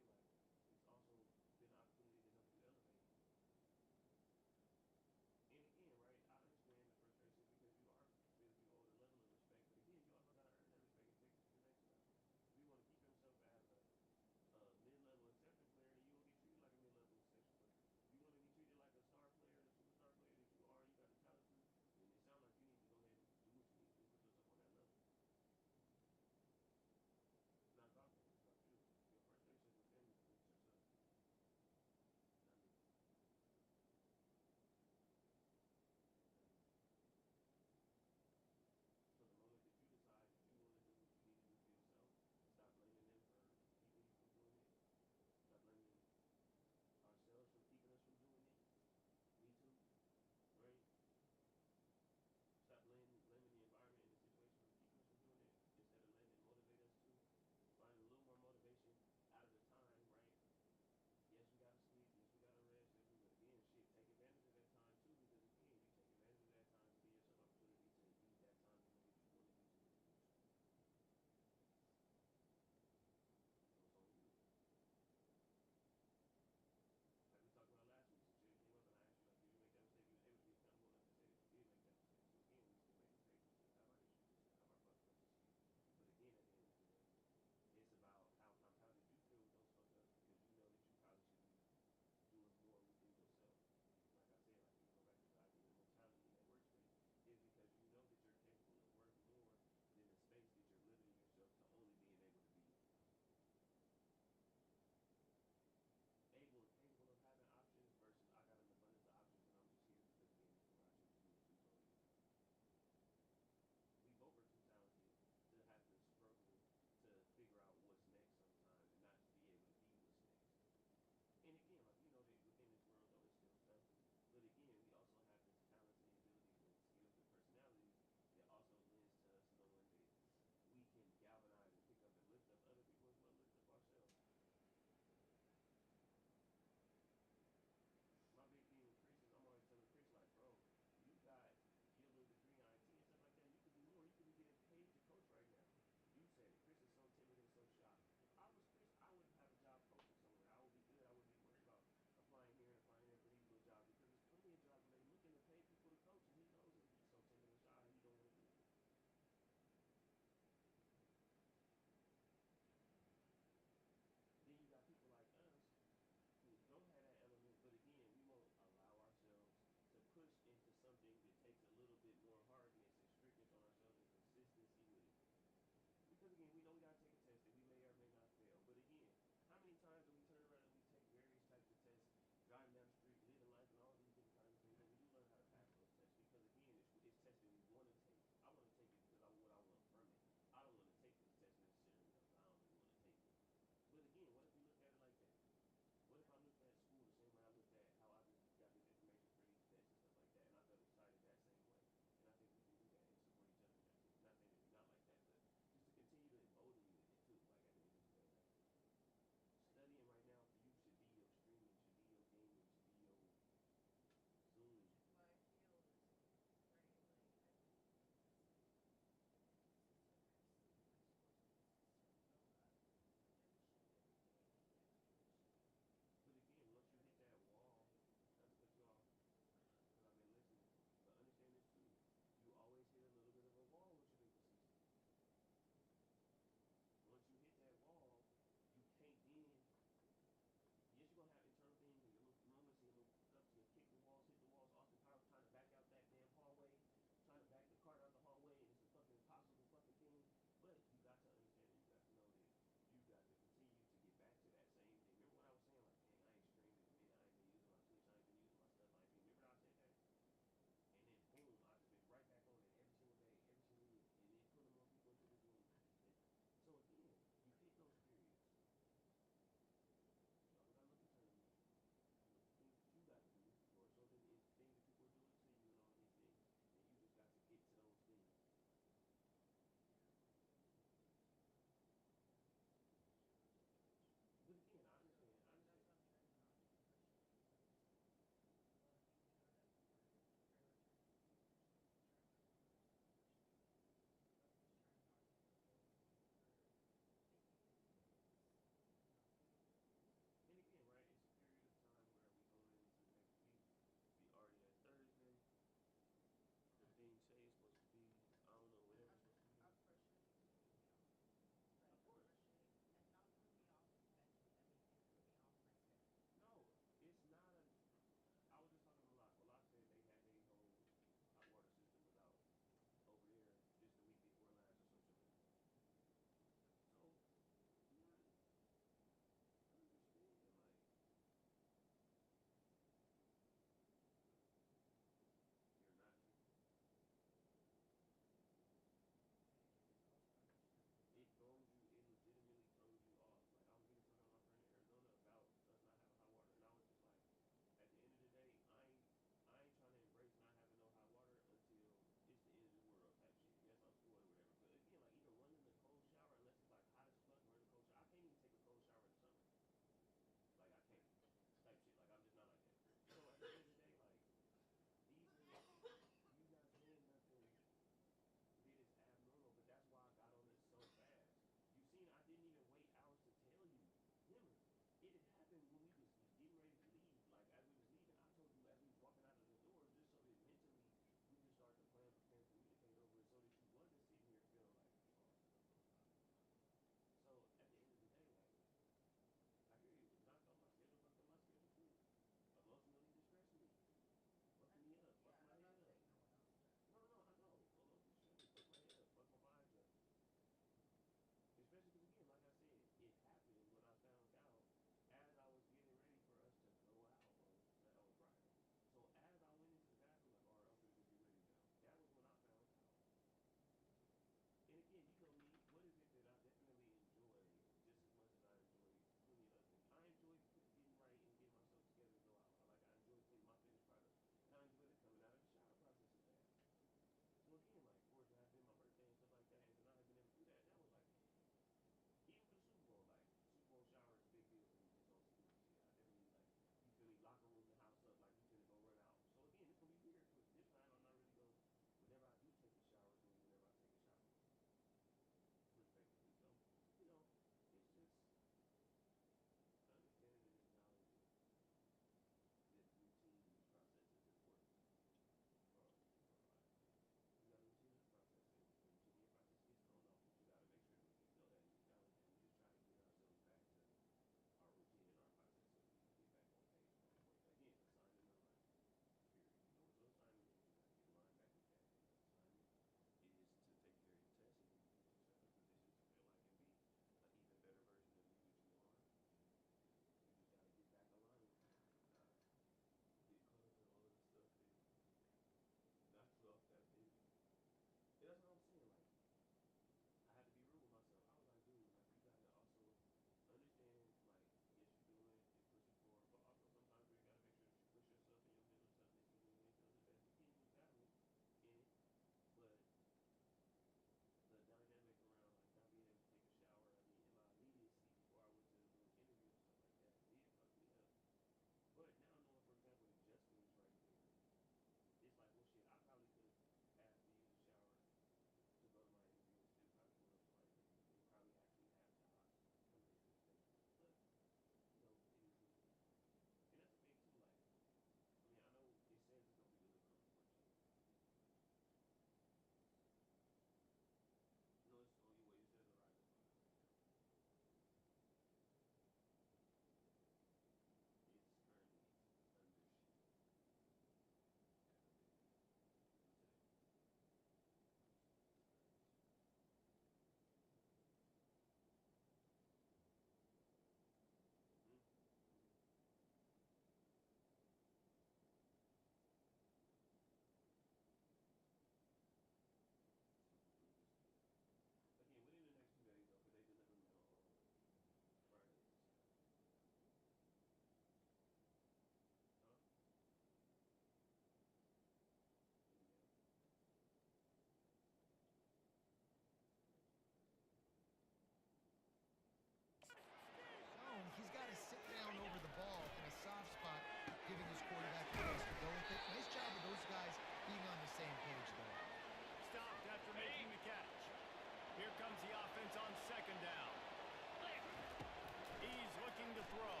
throw.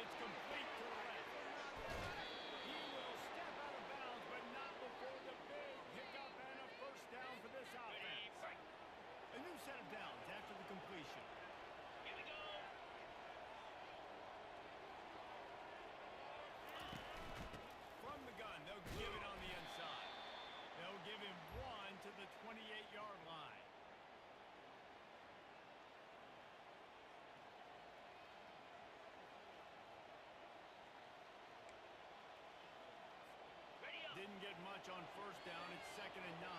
It's complete to the left. He will step out of bounds, but not before the big pickup and a first down for this offense. A new set of downs after the completion. Here we go. From the gun, they'll give it on the inside. They'll give him one to the 28-yard line. Ready up. Didn't get much on first down. It's 2nd and 9.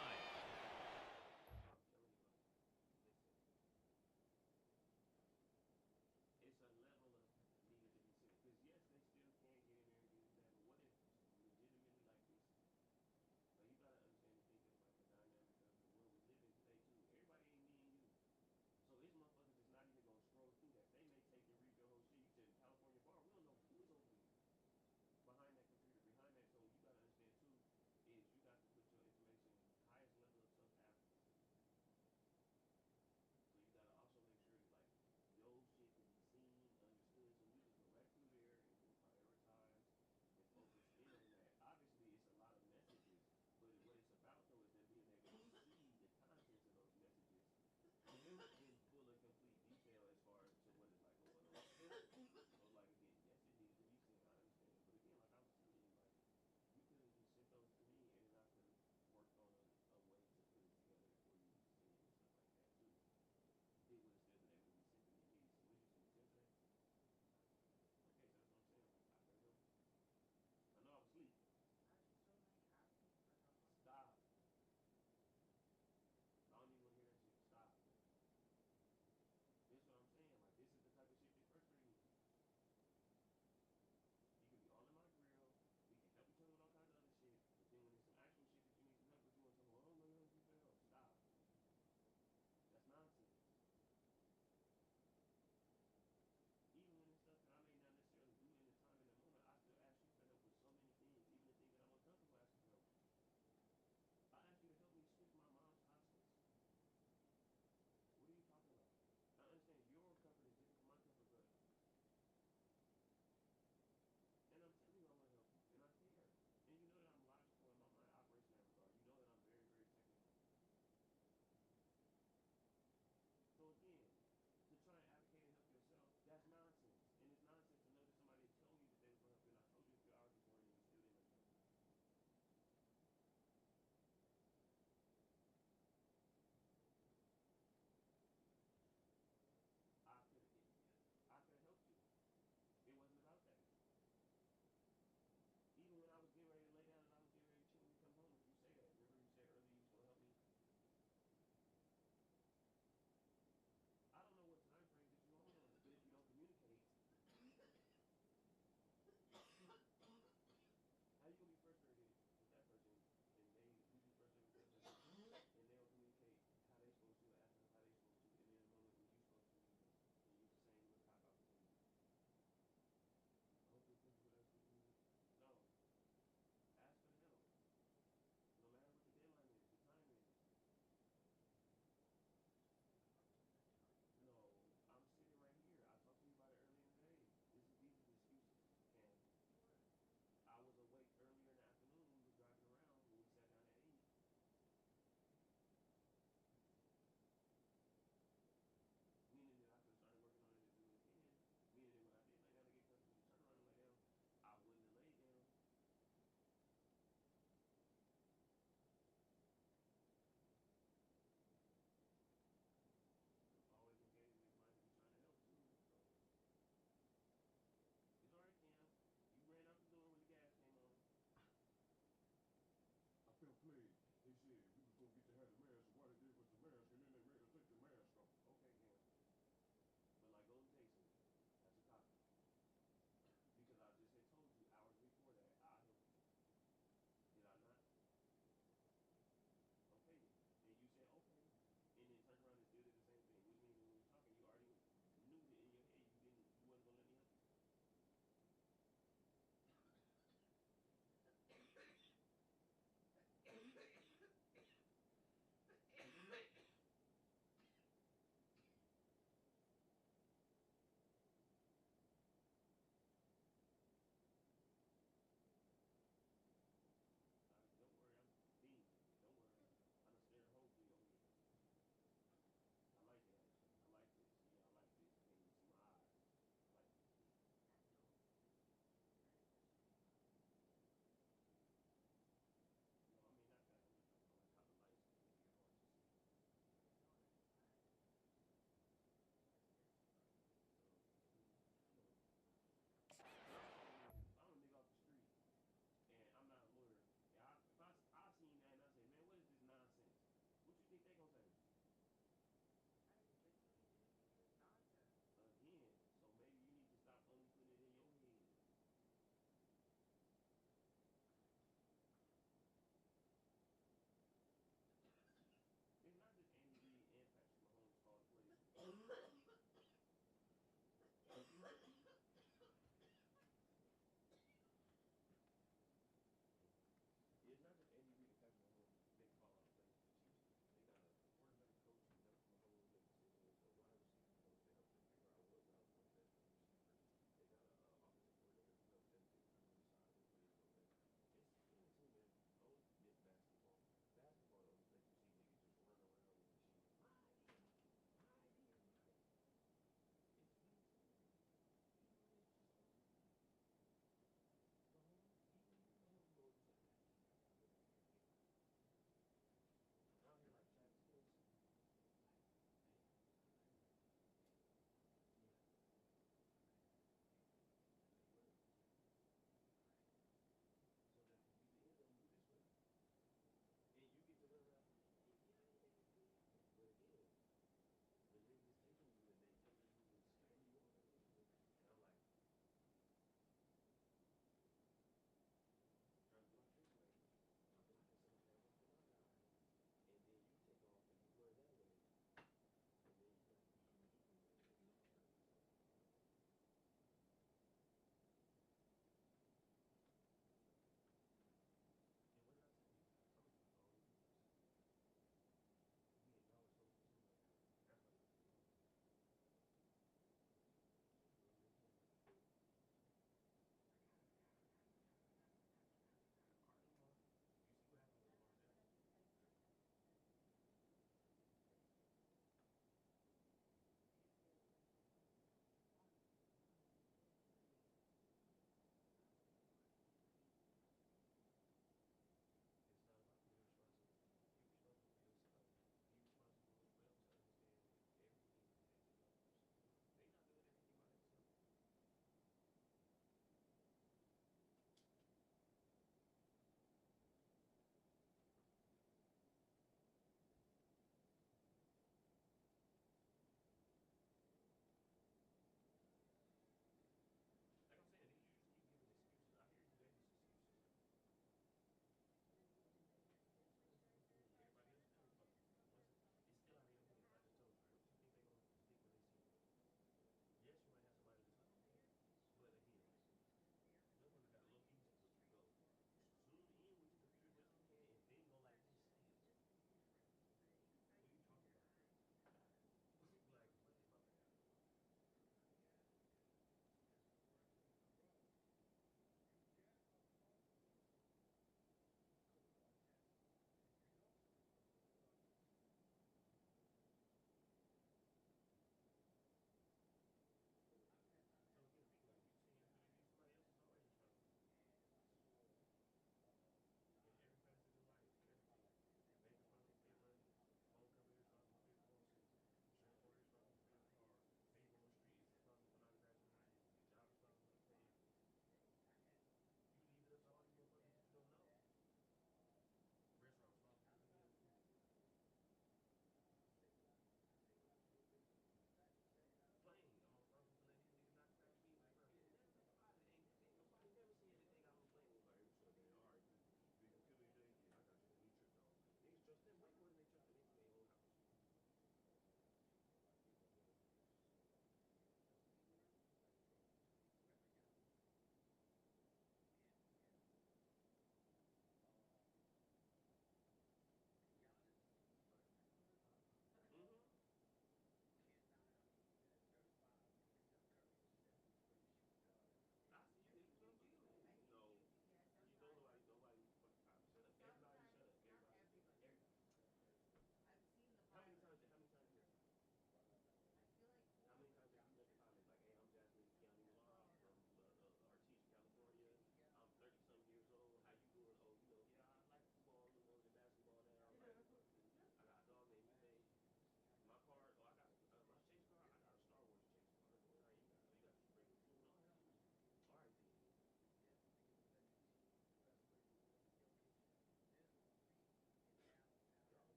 It's a level of needed to be said. Because yes, they still can get in there and get in that. But what if legitimately like this? Like you gotta understand and think of like the dynamic of the world we live in today too. Everybody ain't me and you. So these motherfuckers is not even gonna scroll through that. They may take and read your whole shit. You said California bar. We don't know who is over here behind that computer, behind that. So you gotta understand too is you got to put your information highest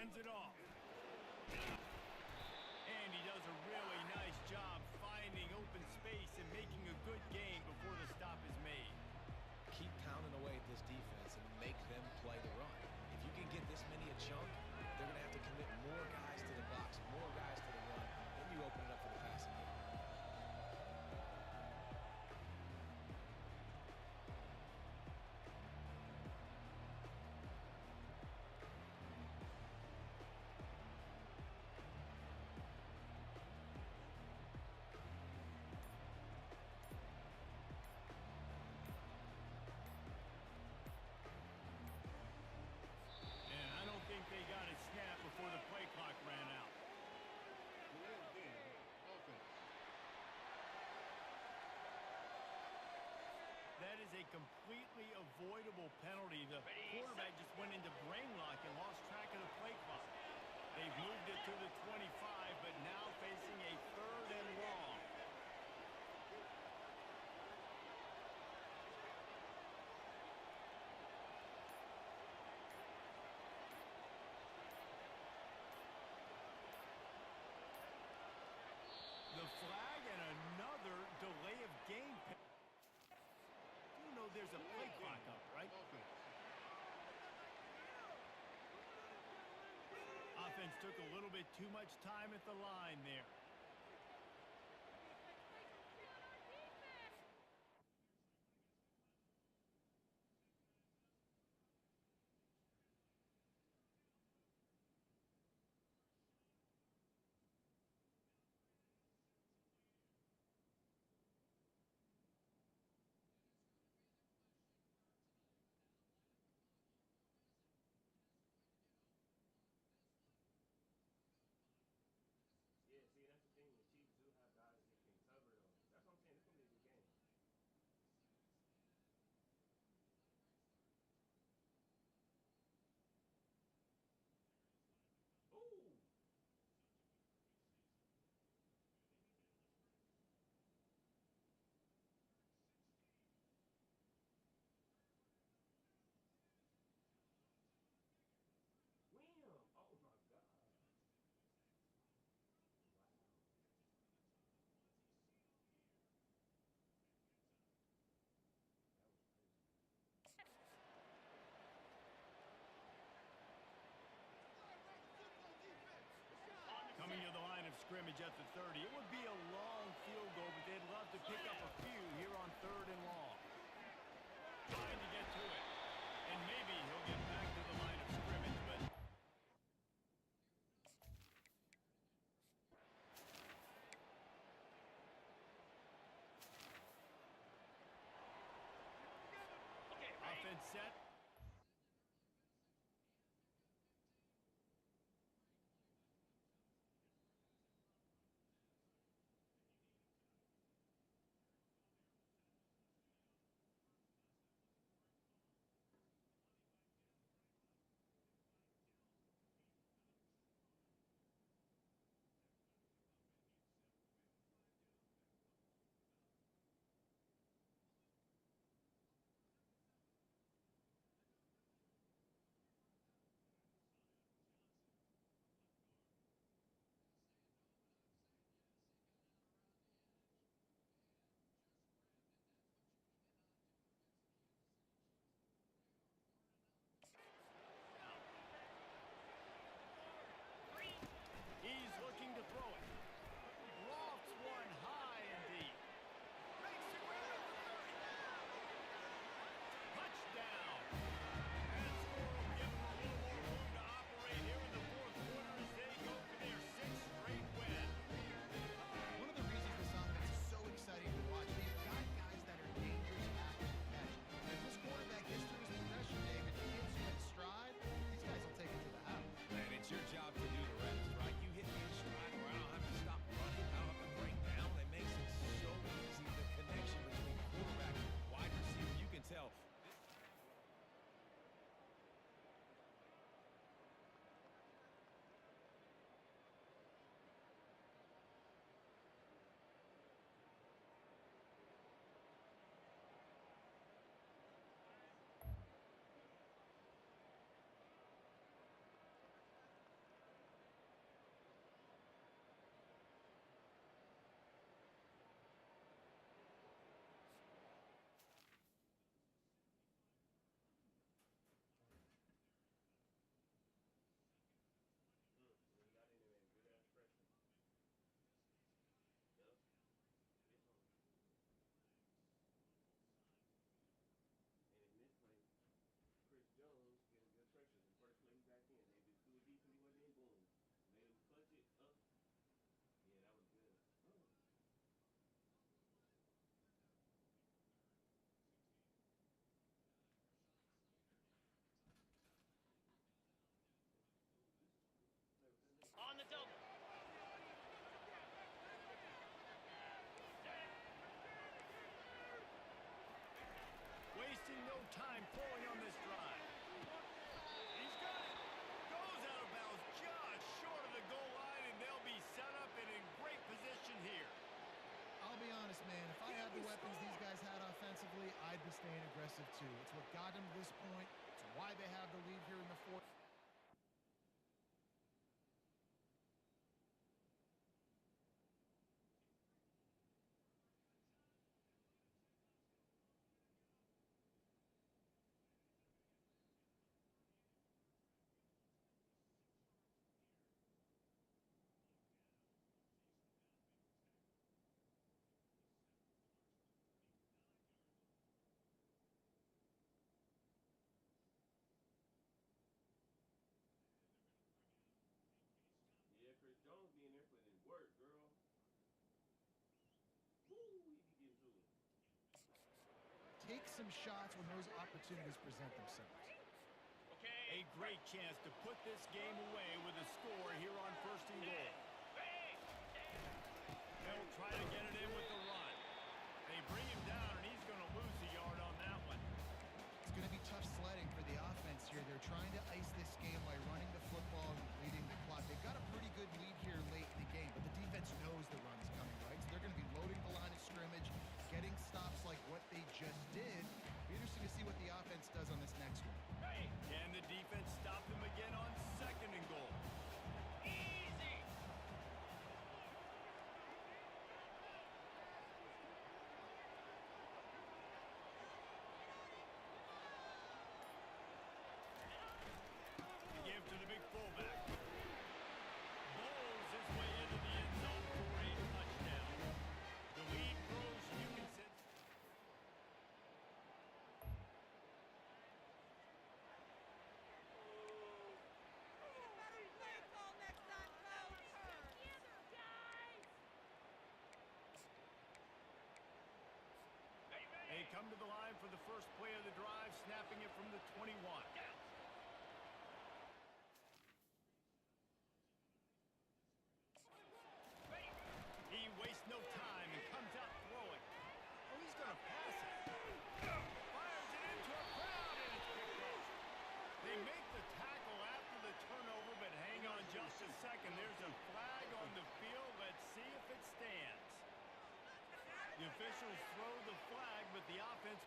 hands it off. And he does a really nice job finding open space and making a good gain before the stop is made. Keep pounding away at this defense and make them play the run. If you can get this many a chunk, they're going to have to commit more guys to the box, more guys to the run. Then you open it up for the passing game. And I don't think they got a snap before the play clock ran out. That is a completely avoidable penalty. The quarterback just went into brain lock and lost track of the play clock. They've moved it to the 25, but now facing a 3rd and long. The flag and another delay of game. You know there's a play clock up, right? Offense took a little bit too much time at the line there. Yeah, see, that's the thing. The Chiefs do have guys that can cover them. That's what I'm saying. It's going to be a good game. Ooh! Wham! Oh, my God. Wow. That was crazy. Coming to the line of scrimmage at the 30. It would be a long field goal, but they'd love to pick up a few here on 3rd and long. Trying to get to it. And maybe he'll get back to the line of scrimmage, but offense set. on the double. Wasting no time throwing on this drive. He's got it. Goes out of bounds just short of the goal line, and they'll be set up and in great position here. I'll be honest, man. If I had the weapons these guys had offensively, I'd be staying aggressive too. It's what got them to this point. It's why they have the lead here in the fourth. Yeah, Chris Jones being there putting in work, girl. Woo, he be getting to it. Take some shots when those opportunities present themselves. A great chance to put this game away with a score here on first and goal. They'll try to get it in with the run. They bring him down, and he's going to lose a yard on that one. It's going to be tough sledding for the offense here. They're trying to ice this game by running the football and leading the clock. They've got a pretty good lead here late in the game, but the defense knows the run's coming, right? So they're going to be loading the line of scrimmage, getting stops like what they just did. It'll be interesting to see what the offense does on this next one. And the defense stopped him again on second and goal. Easy. Give to the big fullback. Bowls his way into the end zone for a touchdown. The lead grows, you can sense. They come to the line for the first play of the drive, snapping it from the 21. He wastes no time and comes out throwing. Oh, he's going to pass it. Fires it into a crowd, and it's picked off. They make the tackle after the turnover, but hang on just a second. There's a flag on the field. Let's see if it stands. The officials throw the flag, but the offense...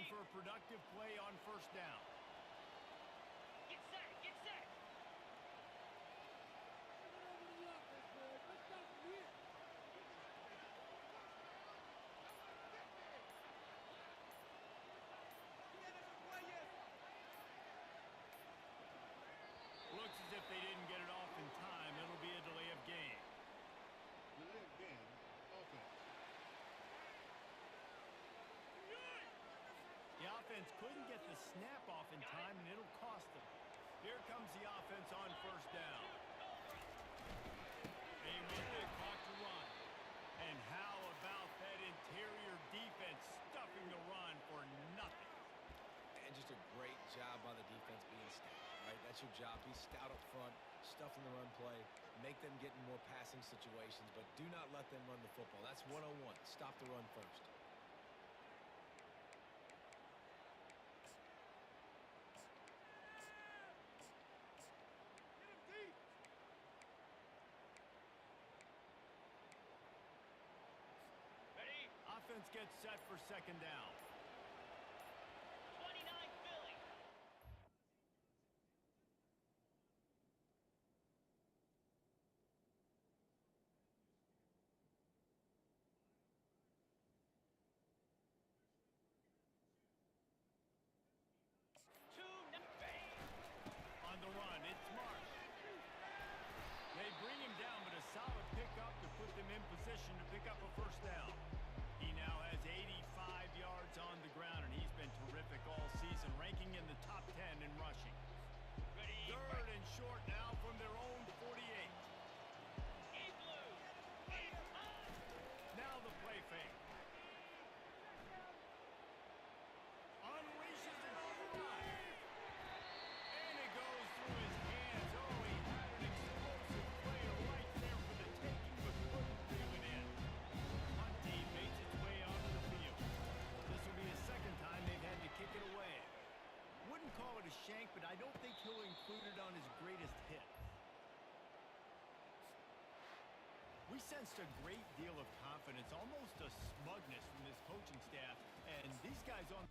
looking for a productive play on first down. Get set, get set. Looks as if they didn't get it off in time. It'll be a delay of game. Delay of game. Offense. The offense couldn't get the snap off in time, and it'll cost them. Here comes the offense on first down. They want the clock to run. And how about that interior defense stuffing the run for nothing? And just a great job by the defense being stout, right? That's your job. Be stout up front, stuff in the run play, make them get in more passing situations, but do not let them run the football. That's 101. Stop the run first. Ready? Offense gets set for second down. 29 Philly. On the run, it's Marsh. They bring him down, but a solid pickup to put them in position to pick up a first down. He now has 85 yards on the ground, and he's been terrific all season, ranking in the top 10 in rushing. Ready? Third and short now from their own 48. Igloo. It's on. Now the play fake. Unleashes it on the run. And it goes through his hands. Oh, he had an explosive player right there for the taking, but couldn't reel it in. Punt team makes its way onto the field. This will be the second time they've had to kick it away. Wouldn't call it a shank, but I don't think he'll include it on his greatest hit. We sensed a great deal of confidence, almost a smugness from this coaching staff, and these guys on...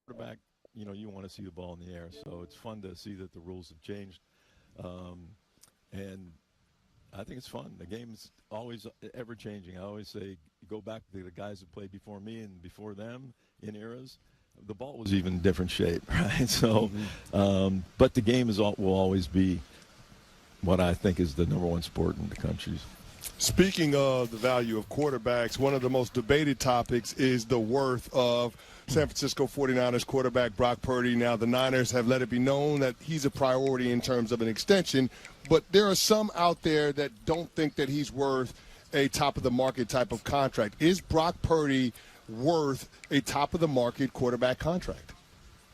Quarterback, you want to see the ball in the air, so it's fun to see that the rules have changed, and I think it's fun. The game's always ever changing. I always say, go back to the guys that played before me and before them in eras. The ball was even different shape, right? So, but the game will always be what I think is the number one sport in the country. Speaking of the value of quarterbacks, one of the most debated topics is the worth of San Francisco 49ers quarterback Brock Purdy. Now, the Niners have let it be known that he's a priority in terms of an extension, but there are some out there that don't think that he's worth a top-of-the-market type of contract. Is Brock Purdy worth a top-of-the-market quarterback contract?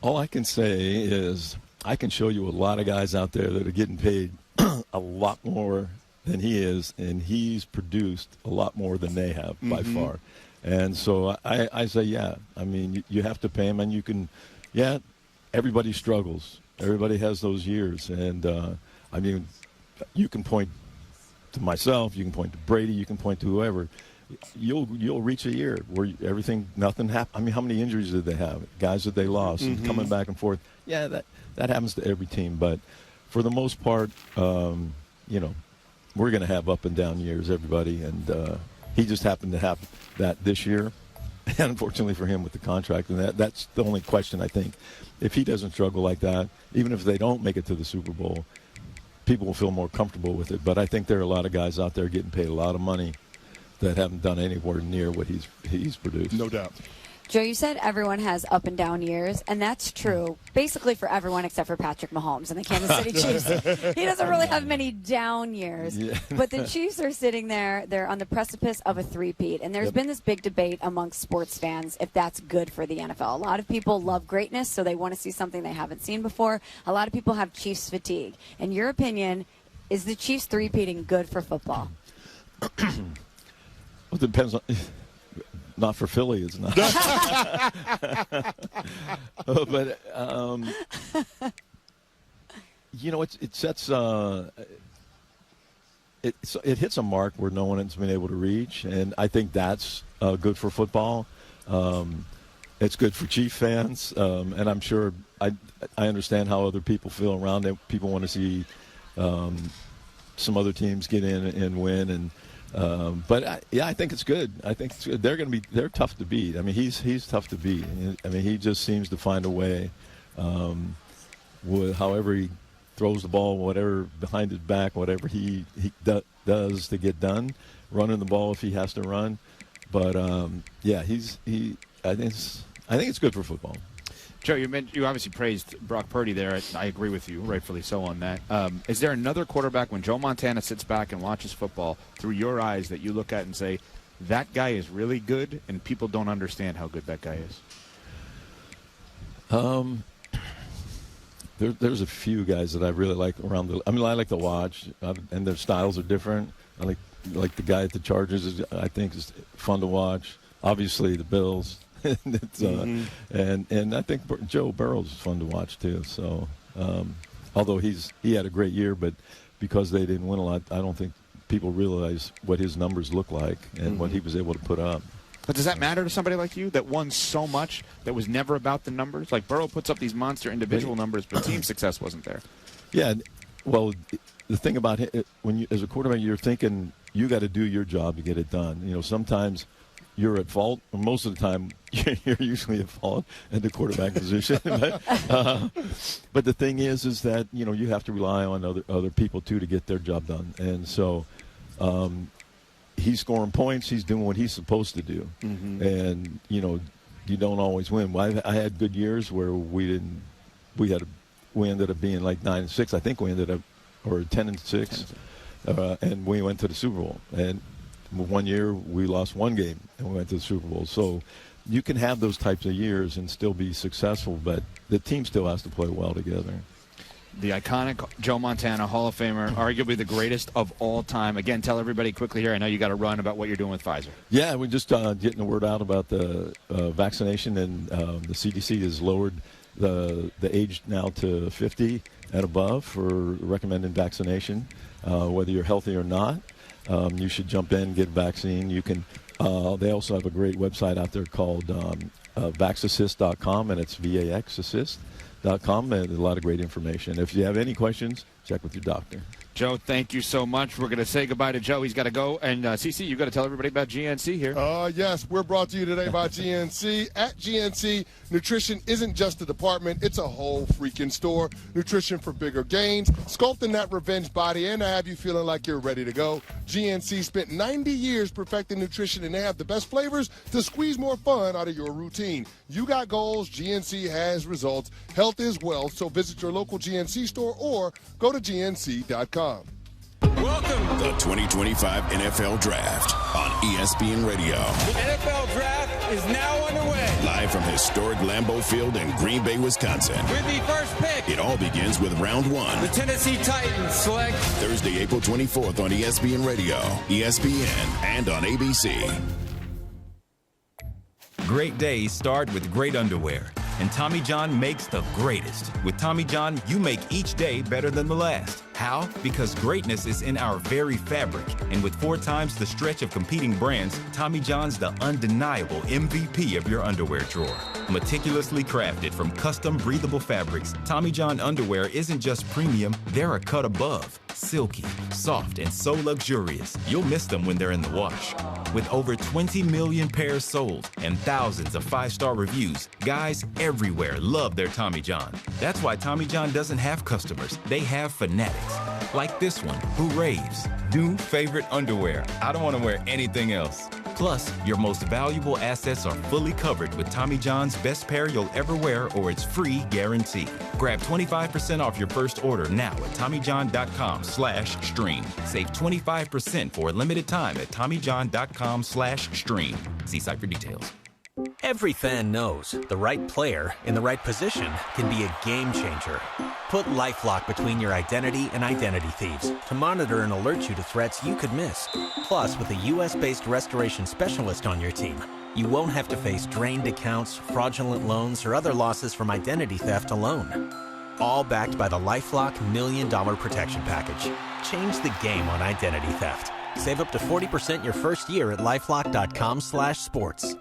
All I can say is I can show you a lot of guys out there that are getting paid a lot more than he is, and he's produced a lot more than they have by far. And so I say, yeah, I mean, you have to pay him, and you can, yeah, everybody struggles. Everybody has those years. And, I mean, you can point to myself, you can point to Brady, you can point to whoever. You'll reach a year where nothing happened. I mean, how many injuries did they have? Guys that they lost, and coming back and forth. Yeah, that happens to every team. But for the most part, we're going to have up and down years, everybody. And he just happened to have that this year. And unfortunately for him with the contract, and that's the only question, I think. If he doesn't struggle like that, even if they don't make it to the Super Bowl, people will feel more comfortable with it. But I think there are a lot of guys out there getting paid a lot of money that haven't done anywhere near what he's produced. No doubt. Joe, you said everyone has up and down years, and that's true basically for everyone except for Patrick Mahomes and the Kansas City Chiefs. He doesn't really have many down years. Yeah. But the Chiefs are sitting there. They're on the precipice of a three-peat, and there's been this big debate amongst sports fans if that's good for the NFL. A lot of people love greatness, so they want to see something they haven't seen before. A lot of people have Chiefs fatigue. In your opinion, is the Chiefs three-peating good for football? Well, it depends on – not for Philly, it's not. But, it sets it hits a mark where no one has been able to reach, and I think that's good for football. It's good for Chief fans, and I'm sure I understand how other people feel around it. People want to see some other teams get in and win, and but I think it's good. I think it's good. They're tough to beat. I mean, he's tough to beat. I mean, he just seems to find a way, however he throws the ball, whatever behind his back, whatever he does to get done, running the ball if he has to run. But I think it's good for football. Joe, you obviously praised Brock Purdy there. I agree with you, rightfully so, on that. Is there another quarterback, when Joe Montana sits back and watches football through your eyes, that you look at and say, that guy is really good, and people don't understand how good that guy is? There's a few guys that I really like around I like to watch, and their styles are different. I like the guy at the Chargers. I think is fun to watch. Obviously, the Bills. And I think Joe Burrow's is fun to watch too. So, although he had a great year, but because they didn't win a lot, I don't think people realize what his numbers look like and what he was able to put up. But does that matter to somebody like you that won so much that was never about the numbers? Like Burrow puts up these monster individual numbers, but team success wasn't there. Yeah, well, the thing about it, as a quarterback, you're thinking you got to do your job to get it done. Sometimes you're at fault. Most of the time, you're usually at fault in the quarterback position. But the thing is that you have to rely on other people too to get their job done. And so he's scoring points. He's doing what he's supposed to do. And you don't always win. I had good years where we ended up being like 9-6. I think we ended up or 10-6, and we went to the Super Bowl. And one year we lost one game and we went to the Super Bowl. So you can have those types of years and still be successful, but the team still has to play well together. The iconic Joe Montana, Hall of Famer, arguably the greatest of all time. Again, tell everybody quickly here. I know you got to run about what you're doing with Pfizer. Yeah, we're just getting the word out about the vaccination, and the CDC has lowered the age now to 50 and above for recommended vaccination. Whether you're healthy or not, you should jump in, get a vaccine. You can. They also have a great website out there called vaxassist.com, and it's vaxassist.com, and a lot of great information. If you have any questions, check with your doctor. Joe, thank you so much. We're going to say goodbye to Joe. He's got to go. And, CC, you got to tell everybody about GNC here. Yes, we're brought to you today by GNC. At GNC, nutrition isn't just a department. It's a whole freaking store. Nutrition for bigger gains, sculpting that revenge body, and to have you feeling like you're ready to go. GNC spent 90 years perfecting nutrition, and they have the best flavors to squeeze more fun out of your routine. You got goals, GNC has results. Health is wealth, so visit your local GNC store or go to GNC.com. Welcome to the 2025 NFL Draft on ESPN Radio. The NFL Draft is now underway. Live from historic Lambeau Field in Green Bay, Wisconsin. With the first pick, It all begins with round one. the Tennessee Titans select Thursday, April 24th on ESPN Radio, ESPN, and on ABC. Great days start with great underwear, and Tommy John makes the greatest. With Tommy John, you make each day better than the last. How? Because greatness is in our very fabric, and with 4 times the stretch of competing brands, Tommy John's the undeniable MVP of your underwear drawer. Meticulously crafted from custom breathable fabrics, Tommy John underwear isn't just premium, they're a cut above. Silky, soft, and so luxurious, you'll miss them when they're in the wash. With over 20 million pairs sold and thousands of 5-star reviews, guys everywhere love their Tommy John. That's why Tommy John doesn't have customers, they have fanatics. Like this one, who raves, "New favorite underwear. I don't want to wear anything else." Plus, your most valuable assets are fully covered with Tommy John's best pair you'll ever wear, or it's free guarantee. Grab 25% off your first order now at TommyJohn.com/stream. Save 25% for a limited time at TommyJohn.com/stream. See site for details. Every fan knows the right player in the right position can be a game changer. Put LifeLock between your identity and identity thieves to monitor and alert you to threats you could miss. Plus, with a U.S.-based restoration specialist on your team, you won't have to face drained accounts, fraudulent loans, or other losses from identity theft alone. All backed by the LifeLock $1 Million Protection Package. Change the game on identity theft. Save up to 40% your first year at LifeLock.com/sports.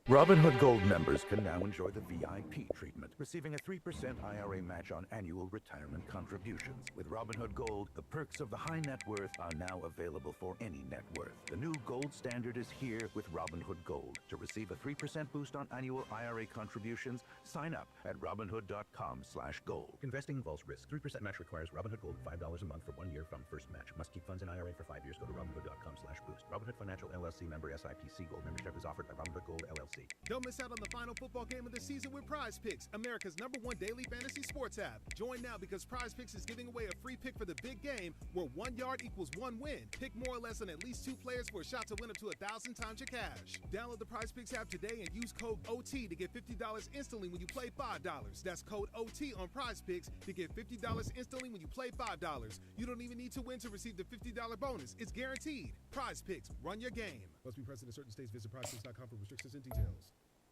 Robinhood Gold members can now enjoy the VIP treatment, receiving a 3% IRA match on annual retirement contributions. With Robinhood Gold, the perks of the high net worth are now available for any net worth. The new gold standard is here with Robinhood Gold. To receive a 3% boost on annual IRA contributions, sign up at Robinhood.com/gold. Investing involves risk. 3% match requires Robinhood Gold $5 a month for 1 year from first match. Must keep funds in IRA for 5 years. Go to Robinhood.com/boost. Robinhood Financial LLC member SIPC. Gold membership is offered by Robinhood Gold LLC. Don't miss out on the final football game of the season with Prize Picks, America's #1 daily fantasy sports app. Join now because Prize Picks is giving away a free pick for the big game where 1 yard equals 1 win. Pick more or less on at least 2 players for a shot to win up to 1,000 times your cash. Download the Prize Picks app today and use code OT to get $50 instantly when you play $5. That's code OT on Prize Picks to get $50 instantly when you play $5. You don't even need to win to receive the $50 bonus. It's guaranteed. Prize Picks, run your game. Must be present in certain states. Visit prizepicks.com for restrictions and details.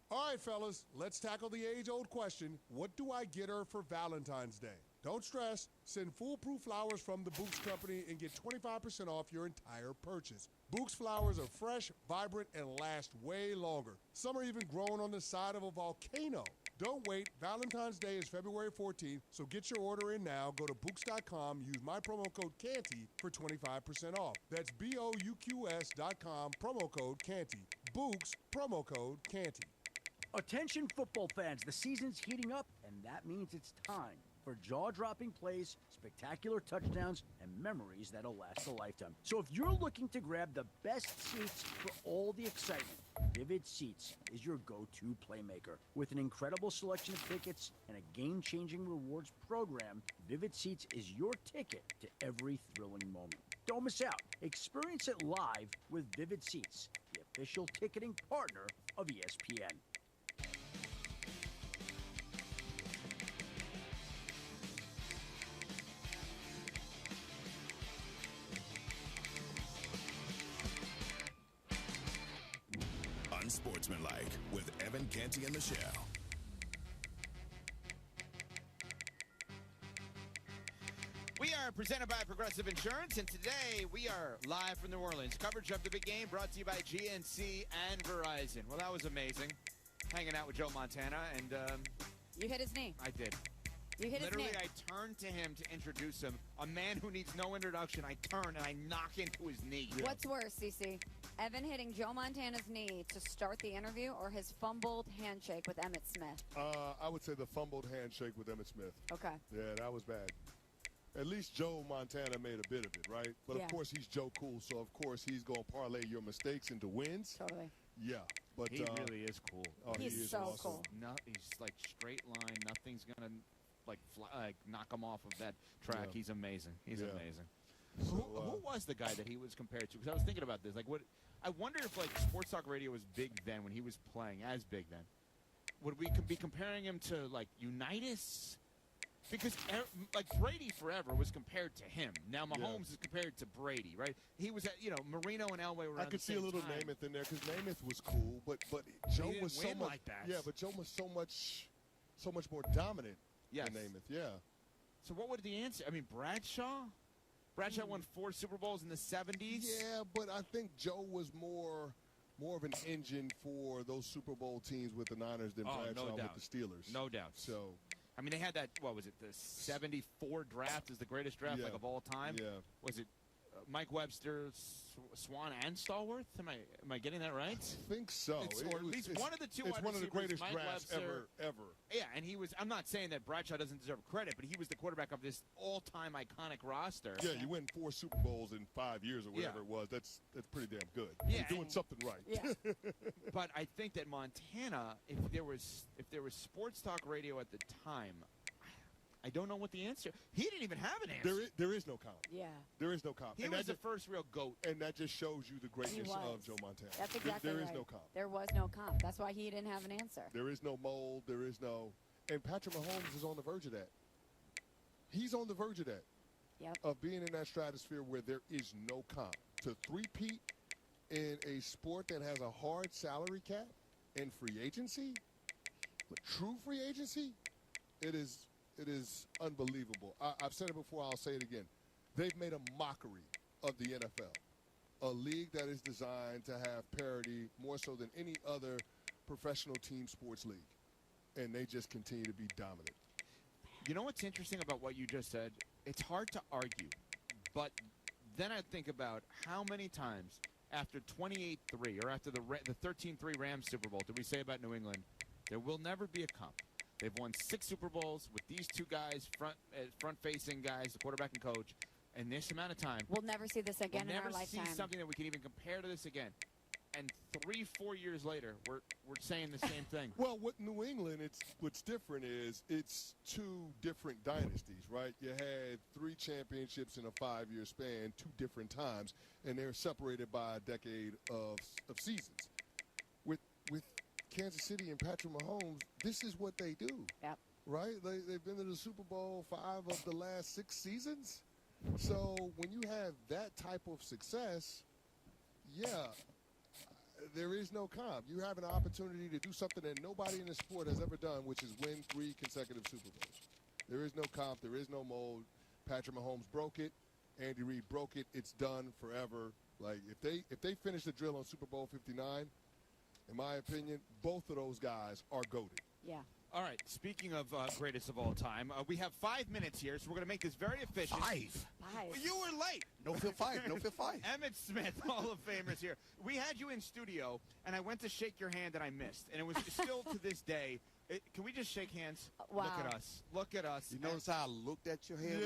All right, fellas, let's tackle the age-old question. What do I get her for Valentine's Day? Don't stress. Send foolproof flowers from the Books Company and get 25% off your entire purchase. Books flowers are fresh, vibrant, and last way longer. Some are even grown on the side of a volcano. Don't wait. Valentine's Day is February 14th, so get your order in now. Go to Books.com. Use my promo code CANTY for 25% off. That's BOUQS.com, promo code CANTY. Books, promo code CANTY. Attention football fans, the season's heating up, and that means it's time for jaw-dropping plays, spectacular touchdowns, and memories that'll last a lifetime. So if you're looking to grab the best seats for all the excitement, Vivid Seats is your go-to playmaker. With an incredible selection of tickets and a game-changing rewards program, Vivid Seats is your ticket to every thrilling moment. Don't miss out. Experience it live with Vivid Seats, the official ticketing partner of ESPN. Unsportsmanlike with Evan Canty and Michelle. We are presented by Progressive Insurance, and today we are live from New Orleans. Coverage of the big game brought to you by GNC and Verizon. Well, that was amazing. Hanging out with Joe Montana, and you hit his knee. I did. You hit Literally, his knee. I turned to him to introduce him. A man who needs no introduction. I turn and I knock into his knee. What's worse, CC? Evan hitting Joe Montana's knee to start the interview, or his fumbled handshake with Emmitt Smith? I would say the fumbled handshake with Emmitt Smith. Okay. Yeah, that was bad. At least Joe Montana made a bit of it, right? But Yeah. of course, he's Joe Cool, so of course he's going to parlay your mistakes into wins. Totally. Yeah, but He really is cool. Oh, He's he is so awesome. cool. No, he's like straight line. Nothing's gonna knock him off of that track. Yeah. He's amazing. He's Yeah. amazing. So, who was the guy that he was compared to? Because I was thinking about this. Like, what? I wonder if like sports talk radio was big then when he was playing, as big then. Would we be comparing him to like Unitas? Because like Brady forever was compared to him. Now Mahomes is compared to Brady, right? He was at Marino and Elway were. I could see a little Namath in there because Namath was cool, but Joe didn't was so win much like that. Yeah, but Joe was so much more dominant Yes. than Namath. Yeah. So what would the answer? I mean, Bradshaw. Bradshaw won 4 Super Bowls in the 70s. Yeah, but I think Joe was more of an engine for those Super Bowl teams with the Niners than Bradshaw no doubt. with the Steelers. No doubt. So, I mean, they had that. What was it? The '74 draft is the greatest draft Yeah. like of all time. Yeah. Was it Mike Webster, Swan, and Stallworth? Am I getting that right? I think so. Or at least one of the two. It's wide one of the receivers, greatest Mike drafts Webster. ever. Yeah, and he was. I'm not saying that Bradshaw doesn't deserve credit, but he was the quarterback of this all-time iconic roster. Yeah, you win 4 Super Bowls in 5 years or whatever Yeah. it was. That's pretty damn good. Yeah, You're doing and- something right. Yeah. But I think that Montana, if there was sports talk radio at the time, I don't know what the answer. He didn't even have an answer. There is no comp. Yeah. There is no comp. He And was that the first real GOAT. And that just shows you the He greatness was. of Joe Montana. That's exactly There right. is no comp. There was no comp. That's why he didn't have an answer. There is no mold. There is no. And Patrick Mahomes is on the verge of that. He's on the verge of that. Yep. Of being in that stratosphere where there is no comp. To three-peat in a sport that has a hard salary cap and free agency, but true free agency, it is unbelievable. I've said it before. I'll say it again. They've made a mockery of the NFL, a league that is designed to have parity more so than any other professional team sports league, and they just continue to be dominant. You know what's interesting about what you just said? It's hard to argue, but then I think about how many times after 28-3 or after the 13-3 Rams Super Bowl did we say about New England, there will never be a comp. They've won 6 Super Bowls with these two guys, front-facing guys, the quarterback and coach, in this amount of time. We'll never see this again we'll in our never lifetime. see something that we can even compare to this again. And 3-4 years later, we're saying the same thing. Well, with New England, what's different is it's 2 different dynasties, right? You had 3 championships in a 5-year span, 2 different times, and they're separated by a decade of seasons. With Kansas City and Patrick Mahomes, this is what they do. Yep. Right? They've been to the Super Bowl 5 of the last 6 seasons. So when you have that type of success, yeah, there is no comp. You have an opportunity to do something that nobody in the sport has ever done, which is win 3 consecutive Super Bowls. There is no comp. There is no mold. Patrick Mahomes broke it. Andy Reid broke it. It's done forever. Like, if they finish the drill on Super Bowl 59, in my opinion, both of those guys are GOATed. Yeah. All right, speaking of greatest of all time, we have 5 minutes here, so we're going to make this very efficient. 5. You were late. No feel 5. No feel 5. Emmitt Smith, Hall of Famers here. We had you in studio, and I went to shake your hand, and I missed. And it was still to this day. Can we just shake hands? Wow. Look at us. Look at us. You notice how I looked at your hand?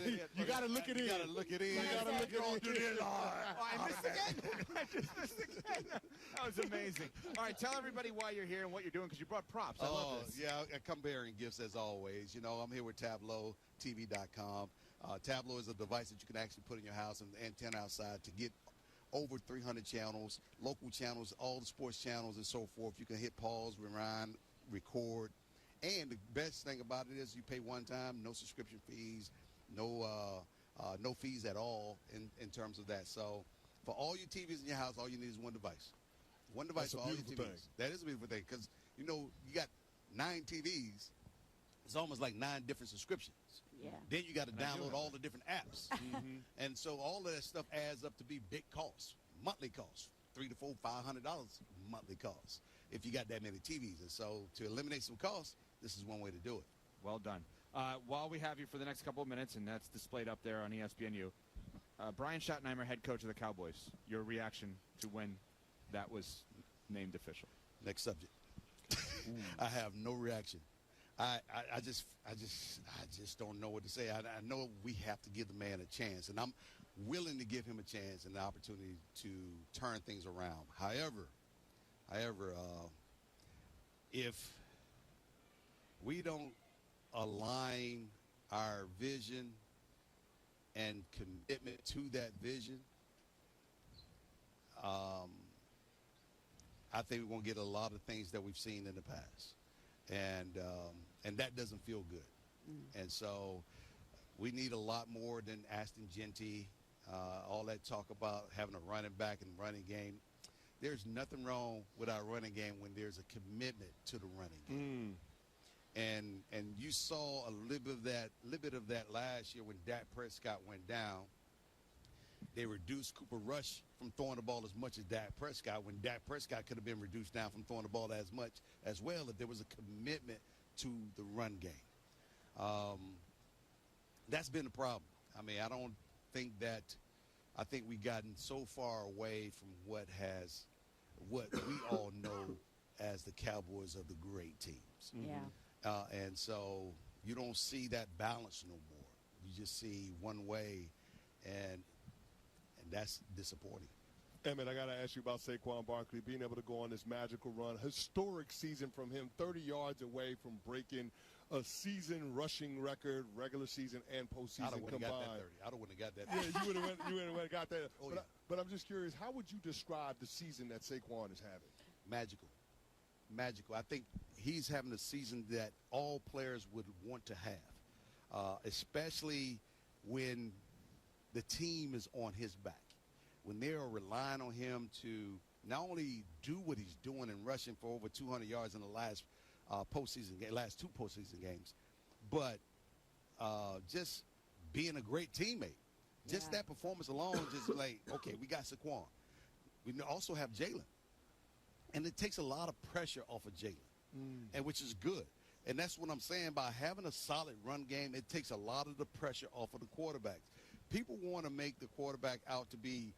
Yeah. You got to look it in. You got to look it in. You got to look it in. I missed again. I just missed again. That was amazing. All right, tell everybody why you're here and what you're doing, because you brought props. I love this. Yeah, I come bearing gifts as always. You know, I'm here with Tableau, TV.com. Tableau is a device that you can actually put in your house and antenna outside to get over 300 channels, local channels, all the sports channels and so forth. You can hit pause, rewind, record. And the best thing about it is you pay one time, no subscription fees, no fees at all in terms of that. So for all your TVs in your house, all you need is one device. One device That's a for all your beautiful TVs. thing. That is a beautiful thing because, you know, you got 9 TVs. It's almost like 9 different subscriptions. Yeah. Then you got to And I do download have all that. the different apps. And so all of that stuff adds up to be big costs, monthly costs, $300 to $500 monthly costs if you got that many TVs. And so to eliminate some costs, this is one way to do it. Well done. While we have you for the next couple of minutes, and that's displayed up there on ESPNU, Brian Schottenheimer, head coach of the Cowboys, your reaction to when that was named official. Next subject. I have no reaction. I just don't know what to say. I know we have to give the man a chance, and I'm willing to give him a chance and the opportunity to turn things around. However, if we don't align our vision and commitment to that vision, I think we're going to get a lot of things that we've seen in the past, and that doesn't feel good. And so we need a lot more than Aston Genty, all that talk about having a running back and running game. There's nothing wrong with our running game when there's a commitment to the running game. And you saw a little bit of that last year when Dak Prescott went down. They reduced Cooper Rush from throwing the ball as much as Dak Prescott, when Dak Prescott could have been reduced down from throwing the ball as much as well if there was a commitment to the run game. That's been the problem. I mean, I think we've gotten so far away from what we all know as the Cowboys of the great teams. Yeah. And so you don't see that balance no more. You just see one way, and that's disappointing. Emmett, I got to ask you about Saquon Barkley being able to go on this magical run. Historic season from him, 30 yards away from breaking a season rushing record, regular season and postseason combined. I don't want to got that 30. Yeah, you would have got that. Oh, but, yeah. but I'm just curious, how would you describe the season that Saquon is having? Magical. I think he's having a season that all players would want to have, especially when the team is on his back, when they are relying on him to not only do what he's doing and rushing for over 200 yards in the last last 2 postseason games, but just being a great teammate. Just that performance alone, just like, okay, we got Saquon. We also have Jalen. And it takes a lot of pressure off of Jalen, and which is good. And that's what I'm saying. By having a solid run game, it takes a lot of the pressure off of the quarterbacks. People want to make the quarterback out to be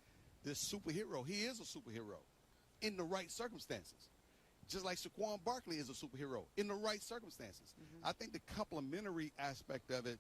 this superhero. He is a superhero in the right circumstances, just like Saquon Barkley is a superhero in the right circumstances. I think the complementary aspect of it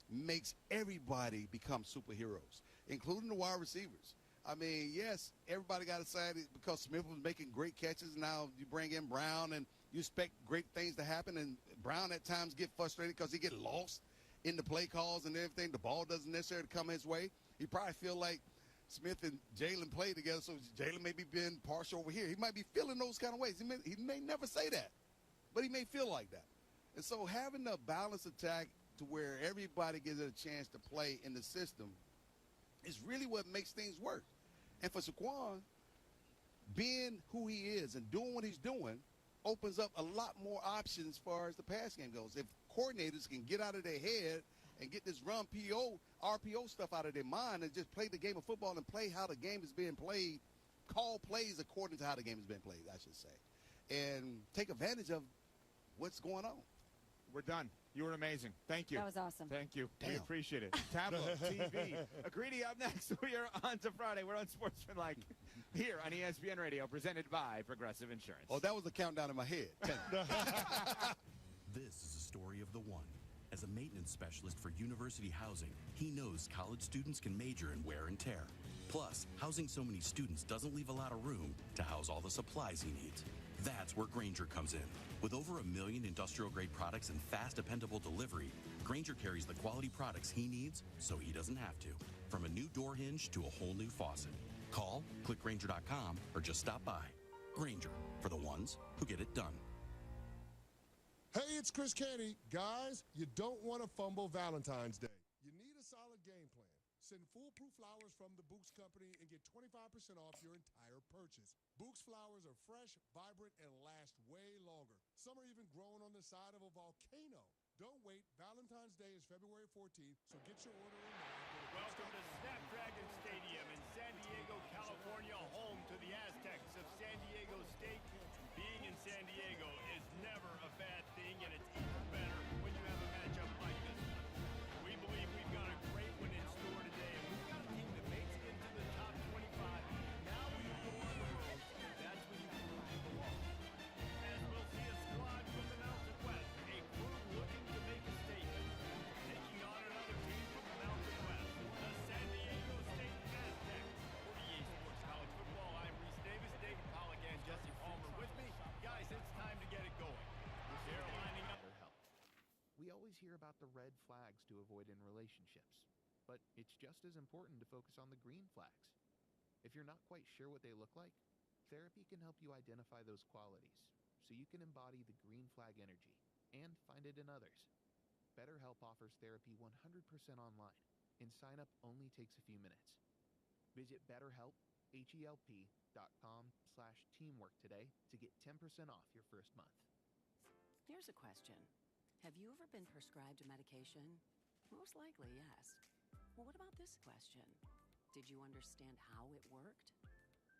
makes everybody become superheroes, including the wide receivers. I mean, yes, everybody got excited because Smith was making great catches. Now you bring in Brown, and you expect great things to happen. And Brown at times get frustrated because he get lost in the play calls and everything. The ball doesn't necessarily come his way. He probably feel like Smith and Jalen play together, so Jalen may be being partial over here. He might be feeling those kind of ways. He may never say that, but he may feel like that. And so having a balanced attack to where everybody gets a chance to play in the system is really what makes things work. And for Saquon, being who he is and doing what he's doing opens up a lot more options as far as the pass game goes. If coordinators can get out of their head and get this RPO stuff out of their mind and just play the game of football and play how the game is being played, call plays according to how the game is being played, I should say, and take advantage of what's going on. We're done. You were amazing. Thank you. That was awesome. Thank you. We Damn. appreciate it. Tableau TV. Greedy up next. We are on to Friday. We're on Sportsmanlike here on ESPN Radio, presented by Progressive Insurance. Oh, that was the countdown in my head. 10. This is a story of the one. As a maintenance specialist for university housing, he knows college students can major in wear and tear. Plus, housing so many students doesn't leave a lot of room to house all the supplies he needs. That's where Grainger comes in. With over 1 million industrial-grade products and fast, dependable delivery, Grainger carries the quality products he needs so he doesn't have to. From a new door hinge to a whole new faucet. Call, click Grainger.com, or just stop by. Grainger, for the ones who get it done. Hey, it's Chris Canty. Guys, you don't want to fumble Valentine's Day. You need a solid game plan. Send foolproof flowers from the Books Company and get 25% off your entire purchase. Books flowers are fresh, vibrant, and last way longer. Some are even grown on the side of a volcano. Don't wait. Valentine's Day is February 14th, so get your order in now. Welcome to Snapdragon Stadium in San Diego, California, home to the Aztecs of San Diego State. Being in San Diego is never a bad thing, and it's even better when you have a matchup like this one. We believe we've got a great one in store today, and we've got a team that makes it into the top 25. Now when you go on the road, that's when you prove you belong. As we'll see a squad from the Mountain West, a crew looking to make a statement, taking on another team from the Mountain West, the San Diego State Aztecs. For EA Sports College Football, I'm Reese Davis, David Pollack, and Jesse Palmer with me. Guys, it's time to get it going. They're lining up. We always hear about the red flags to avoid in relationships, but it's just as important to focus on the green flags. If you're not quite sure what they look like, therapy can help you identify those qualities so you can embody the green flag energy and find it in others. BetterHelp offers therapy 100% online, and sign up only takes a few minutes. Visit BetterHelp.com/teamwork today to get 10% off your first month. Here's a question. Have you ever been prescribed a medication? Most likely, yes. Well, what about this question? Did you understand how it worked?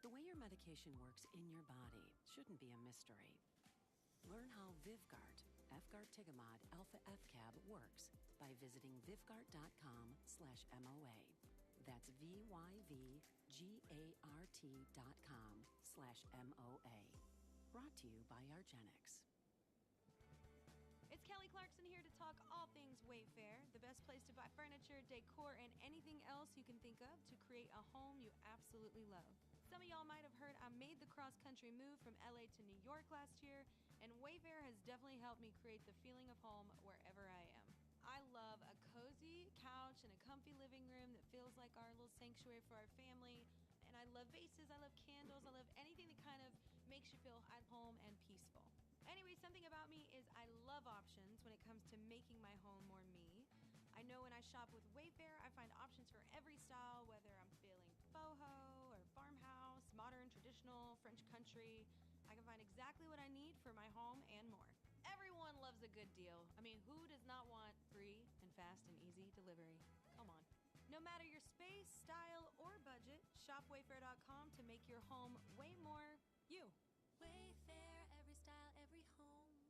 The way your medication works in your body shouldn't be a mystery. Learn how Vyvgart, Efgartigimod Alpha FCAB works by visiting vyvgart.com/MOA. That's VYVGART.com/MOA. Brought to you by Argenx. It's Kelly Clarkson here to talk all things Wayfair, the best place to buy furniture, decor, and anything else you can think of to create a home you absolutely love. Some of y'all might have heard I made the cross-country move from LA to New York last year, and Wayfair has definitely helped me create the feeling of home wherever I am. I love a cozy couch and a comfy living room that feels like our little sanctuary for our family. And I love vases, I love candles, I love anything that kind of makes you feel at home and peaceful. Anyway, something about me is I love options when it comes to making my home more me. I know when I shop with Wayfair, I find options for every style, whether I'm feeling boho or farmhouse, modern, traditional, French country. I can find exactly what I need for my home and more. Everyone loves a good deal. I mean, who does not want free and fast and easy delivery? Come on. No matter your space, style, or budget, shop Wayfair.com to make your home way more you. Wayfair, every style, every home.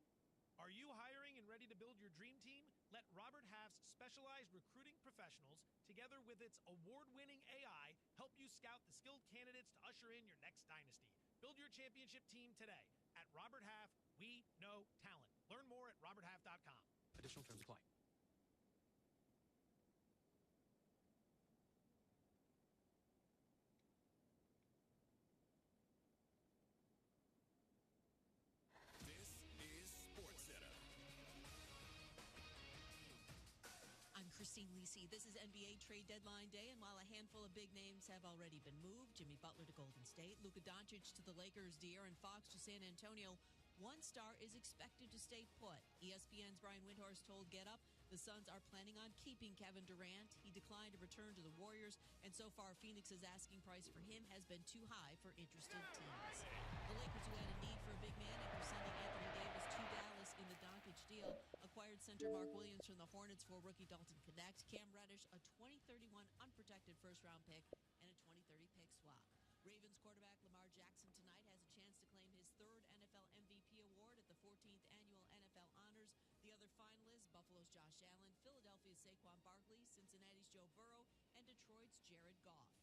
Are you hiring and ready to build your dream team? Let Robert Half's specialized recruiting professionals, together with its award-winning AI, help you scout the skilled candidates to usher in your next dynasty. Build your championship team today. At Robert Half, we know talent. Learn more at roberthalf.com. Additional terms apply. This is SportsCenter. I'm Christine Lisi. This is NBA trade deadline day, and while a handful of big names have already been moved, Jimmy Butler to Golden State, Luka Doncic to the Lakers, De'Aaron Fox to San Antonio, one star is expected to stay put. ESPN's Brian Windhorst told Get Up the Suns are planning on keeping Kevin Durant. He declined to return to the Warriors, and so far Phoenix's asking price for him has been too high for interested teams. The Lakers, who had a need for a big man after sending Anthony Davis to Dallas in the Doncic deal, acquired center Mark Williams from the Hornets for rookie Dalton Knecht, Cam Reddish, a 2031 unprotected first-round pick, and a 2030 pick swap. Ravens quarterback Lamar Jackson tonight has a chance to claim his third NFL MVP award at the 14th Annual NFL Honors. The other finalists, Buffalo's Josh Allen, Philadelphia's Saquon Barkley, Cincinnati's Joe Burrow, and Detroit's Jared Goff.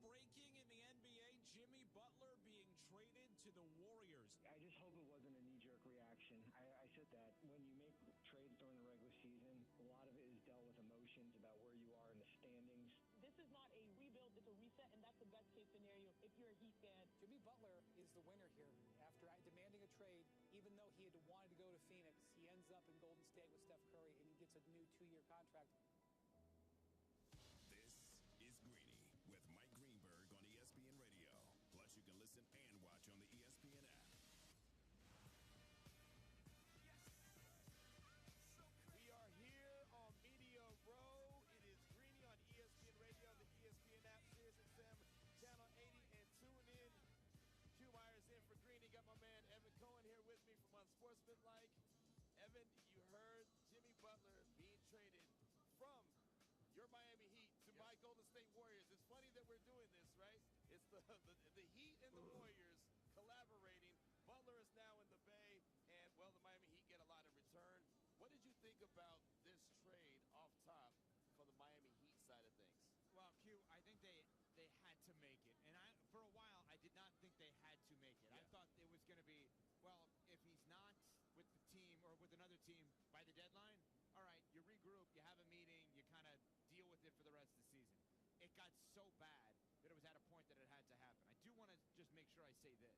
Breaking in the NBA, Jimmy Butler being traded to the Warriors. I just hope it wasn't a knee-jerk reaction. I said that when you make trades during the regular season, a lot of it is dealt with emotions about where you are in the standings. This is not a rebuild, it's a reset, and that's the best-case scenario if you're a Heat fan. Jimmy Butler is the winner here. After demanding a trade, even though he had wanted to go to Phoenix, he ends up in Golden State with Steph Curry, and he gets a new 2-year contract. This is Greeny with Mike Greenberg on ESPN Radio. Plus, you can listen and watch on the ESPN app. Yes! your Miami Heat to my Golden State Warriors. It's funny that we're doing this, right? It's the Heat and the Warriors collaborating. Butler is now in the Bay, and, well, the Miami Heat get a lot in return. What did you think about this trade off top from the Miami Heat side of things? Well, Q, I think they had to make it. And for a while, I did not think they had to make it. Yeah. I thought it was going to be, well, if he's not with the team or with another team by the deadline, all right, you regroup, you have a meeting, you kind of deal with it for the rest of the season. It got so bad that it was at a point that it had to happen. I do want to just make sure I say this.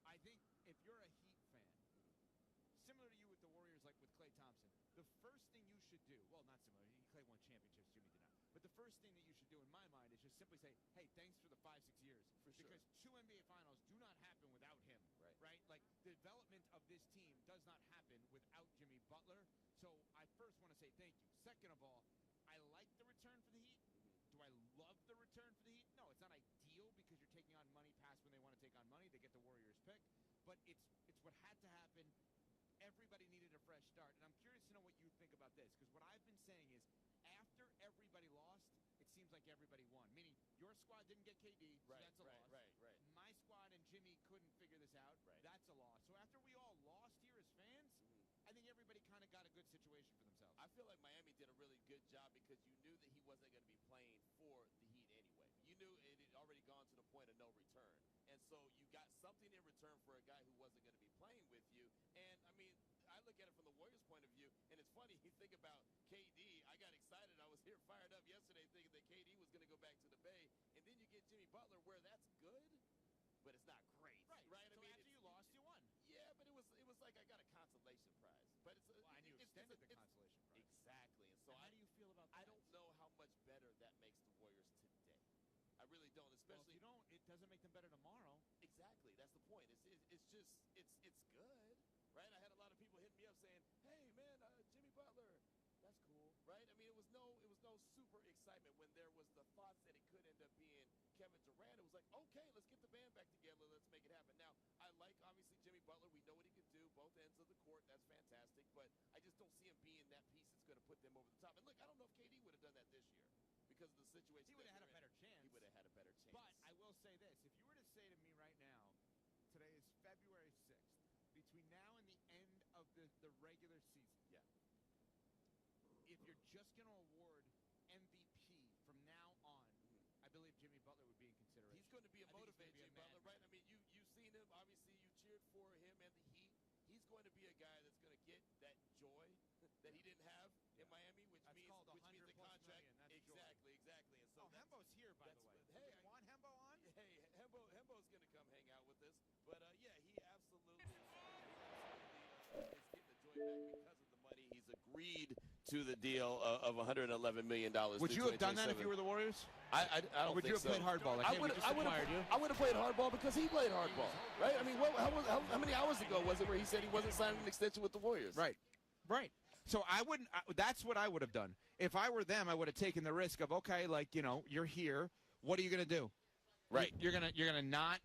I think if you're a Heat fan, similar to you with the Warriors, like with Klay Thompson, the first thing you should do, well, not similar, Klay won championships, Jimmy did not, but the first thing that you should do in my mind is just simply say, hey, thanks for the 5-6 years. For sure. Because 2 NBA Finals do not happen without him, right? Like, the development of this team does not happen without Jimmy Butler. So I first want to say thank you. Second of all, I like the return for the Heat. Do I love the return for the Heat? No, it's not ideal because you're taking on money past when they want to take on money. They get the Warriors pick. But it's what had to happen. Everybody needed a fresh start. And I'm curious to know what you think about this, because what I've been saying is after everybody lost, it seems like everybody won. Meaning your squad didn't get KD, so that's a loss. Right. My squad and Jimmy couldn't figure this out. Right. That's a loss. So after we all lost here as fans, I think everybody kind of got a good situation for themselves. I feel like Miami did a really good job because you knew that he wasn't going to be playing for the Heat anyway. You knew it had already gone to the point of no return. And so you got something in return for a guy who wasn't going to be playing with you. And, I mean, I look at it from the Warriors' point of view, and it's funny, you think about KD. I got excited. I was here fired up yesterday thinking that KD was going to go back to the Bay. And then you get Jimmy Butler, where that's good, but it's not great. Right. I So mean, after you lost, you won. Yeah, but it was like I got a consolation prize. But it's and you extended the consolation prize. Exactly. And so how do you feel about that? I don't know how much better that makes the Warriors today. I really don't, especially if you don't, it doesn't make them better tomorrow. Exactly. That's the point. It's just it's good, right? I had a lot of people hitting me up saying, "Hey, man, Jimmy Butler, that's cool," right? I mean, it was no super excitement when there was the thoughts that it could end up being Kevin Durant. It was like, okay, let's get the band back together. Let's make it happen. Now, I like, obviously, Jimmy Butler. We know what he can do, both ends of the court. That's fantastic. But I just don't see him being that piece that's going to put them over the top. And look, I don't know if KD would have done that this year because of the situation. He would have had a better chance. He would have had a better chance. But I will say this. If you were to say to me right now, today is February 6th, between now and the end of the regular season, if you're just going to award MVP from now on, I believe Jimmy Butler would be in consideration. He's going to be a motivator, Jimmy Butler, right? I mean, you've seen him. Obviously, you cheered for him and the Heat. He's going to be a guy that's going to get that joy that he didn't have in Miami, which means the contract. Exactly. And so Hembo's here, by the way. Hey, do we want Hembo on? Hey, Hembo's going to come hang out with us. But he absolutely is getting the joy back because of the money. He's agreed to the deal of $111 million. Would you have done that if you were the Warriors? I don't or would think you have played hardball? Like, I would have played hardball because he played hardball, right? I mean, how many hours ago was it where he said he wasn't signing an extension with the Warriors? Right. So I wouldn't. That's what I would have done. If I were them, I would have taken the risk of, okay, like, you're here. What are you going to do? Right. You're gonna not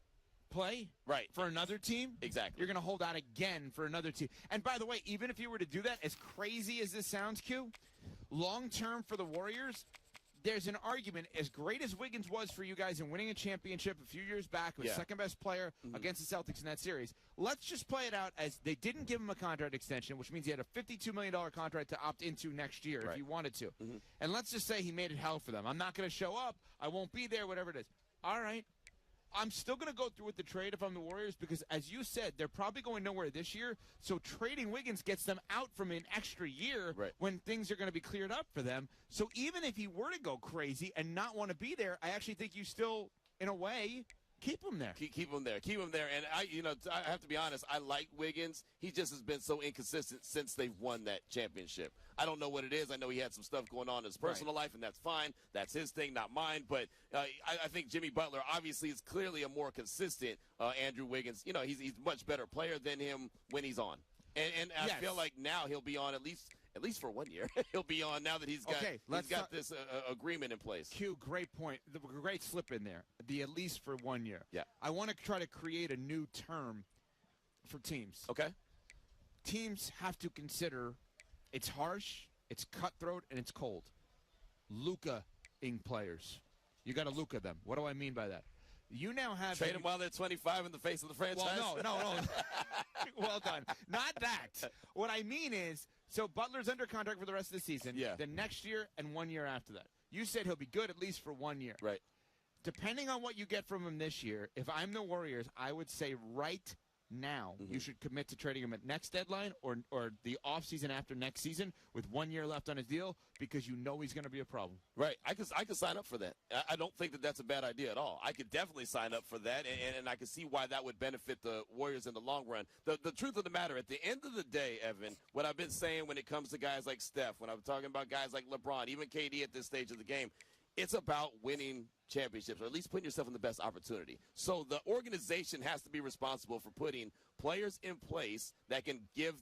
play for another team. Exactly. You're going to hold out again for another team. And by the way, even if you were to do that, as crazy as this sounds, Q, long term for the Warriors, there's an argument, as great as Wiggins was for you guys in winning a championship a few years back, was second best player against the Celtics in that series. Let's just play it out as they didn't give him a contract extension, which means he had a $52 million contract to opt into next year if he wanted to. And let's just say he made it hell for them. I'm not going to show up. I won't be there, whatever it is. All right. I'm still going to go through with the trade if I'm the Warriors because, as you said, they're probably going nowhere this year. So trading Wiggins gets them out from an extra year when things are going to be cleared up for them. So even if he were to go crazy and not want to be there, I actually think you still, in a way, keep him there. Keep him there. And I have to be honest. I like Wiggins. He just has been so inconsistent since they've won that championship. I don't know what it is. I know he had some stuff going on in his personal life, and that's fine. That's his thing, not mine. But I think Jimmy Butler obviously is clearly a more consistent Andrew Wiggins. He's a much better player than him when he's on. And I feel like now he'll be on at least for 1 year. He'll be on now that he's got this agreement in place. Q, great point. The great slip in there. The at least for 1 year. Yeah. I want to try to create a new term for teams. Okay. Teams have to consider it's harsh, it's cutthroat, and it's cold. Luka-ing players. You got to Luka them. What do I mean by that? You now have Trade them while they're 25 in the face of the franchise? Well, no. Well done. Not that. What I mean is, so Butler's under contract for the rest of the season. Yeah. Then next year and 1 year after that. You said he'll be good at least for 1 year. Right. Depending on what you get from him this year, if I'm the Warriors, I would say right now you should commit to trading him at next deadline or the offseason after next season with 1 year left on his deal because you know he's going to be a problem. Right. I could sign up for that. I don't think that that's a bad idea at all. I could definitely sign up for that, and I can see why that would benefit the Warriors in the long run. The truth of the matter, at the end of the day, Evan, what I've been saying when it comes to guys like Steph, when I'm talking about guys like LeBron, even KD at this stage of the game, it's about winning championships, or at least putting yourself in the best opportunity. So the organization has to be responsible for putting players in place that can give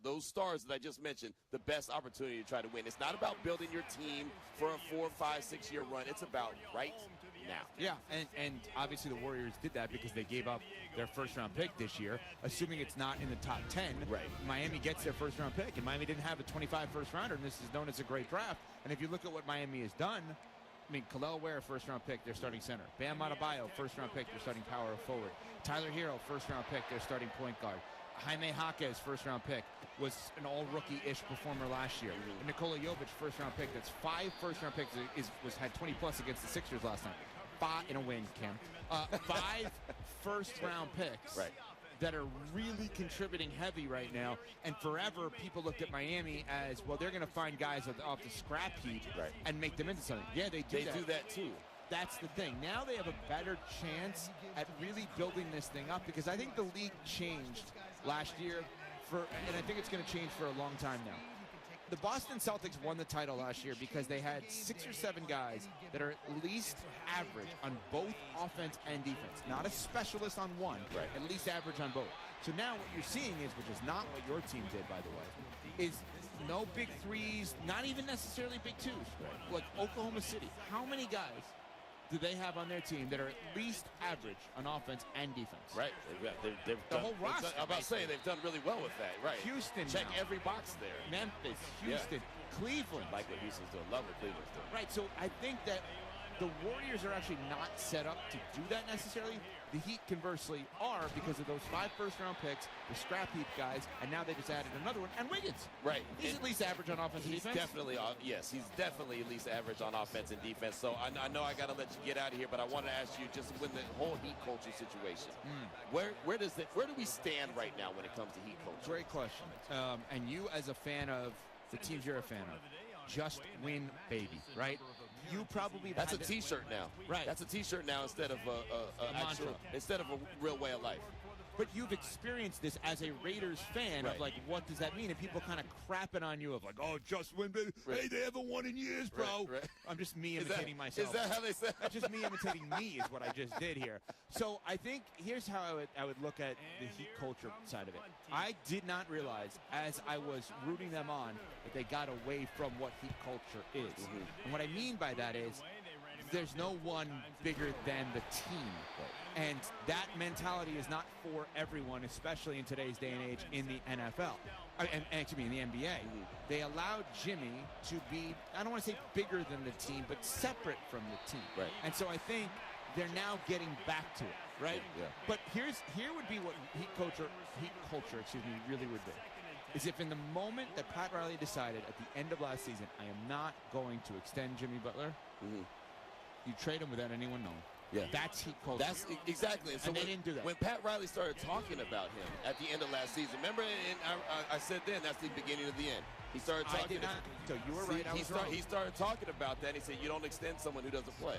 those stars that I just mentioned the best opportunity to try to win. It's not about building your team for a 4, 5, 6 year run. It's about right now. Yeah, and obviously the Warriors did that because they gave up their first-round pick this year, assuming it's not in the top 10. Right. Miami gets their first-round pick, and Miami didn't have a 25 first-rounder, and this is known as a great draft. And if you look at what Miami has done, I mean, Khalil Ware, first-round pick, their starting center. Bam Adebayo, first-round pick, their starting power forward. Tyler Hero, first-round pick, their starting point guard. Jaime Jaquez, first-round pick, was an all-rookie-ish performer last year. And Nikola Jovic, first-round pick, that's 5 first-round picks, had 20-plus against the Sixers last night. 5 in a win, Cam. 5 first-round picks. Right. That are really contributing heavy right now. And forever, people looked at Miami as, well, they're going to find guys off the scrap heap and make them into something. Yeah, they do that too. That's the thing. Now they have a better chance at really building this thing up because I think the league changed last year, and I think it's going to change for a long time now. The Boston Celtics won the title last year because they had 6 or 7 guys that are at least average on both offense and defense. Not a specialist on one, at least average on both. So now what you're seeing is, which is not what your team did, by the way, is no big threes, not even necessarily big twos. Like Oklahoma City, how many guys do they have on their team that are at least average on offense and defense? Right. They've the done, whole roster. I'm about to say they've done really well with that. Right. Houston. Check now. every box there. Memphis, Houston, Cleveland. Like what Houston's doing. Love what Cleveland's doing. Right. So I think that the Warriors are actually not set up to do that necessarily. The Heat, conversely, are because of those 5 first-round picks, the scrap heap guys, and now they just added another one, and Wiggins. Right. He's at least average on offense and defense. Definitely, yes, he's definitely at least average on offense and defense. So I know I got to let you get out of here, but I want to ask you just when the whole Heat culture situation, where do we stand right now when it comes to Heat culture? Great question. And you, as a fan of the teams you're a fan of, just win, baby, right? You probably that's a T-shirt now, right? That's a T-shirt now instead of a mantra, instead of a real way of life. But you've experienced this as a Raiders fan of like, what does that mean? And people kind of crapping on you of like, oh, just win, baby. Hey, they haven't won in years, bro. Right. I'm just me imitating myself. Is that how they say? That's just me imitating me is what I just did here. So I think here's how I would look at the Heat culture side of it. I did not realize as I was rooting them on that they got away from what Heat culture is. And what I mean by that is there's no one bigger than the team. And that mentality is not for everyone, especially in today's day and age in the NFL. In the NBA. They allowed Jimmy to be, I don't want to say bigger than the team, but separate from the team. Right. And so I think they're now getting back to it, right? Yeah. But here would be what Heat culture, really would be. Is if in the moment that Pat Riley decided at the end of last season, I am not going to extend Jimmy Butler, you trade him without anyone knowing. Yeah. That's Heat culture. That's exactly. So and they didn't do that. When Pat Riley started talking about him at the end of last season, remember, and I said then that's the beginning of the end. He started talking. So you were right. He started talking about that. He said, "You don't extend someone who doesn't play."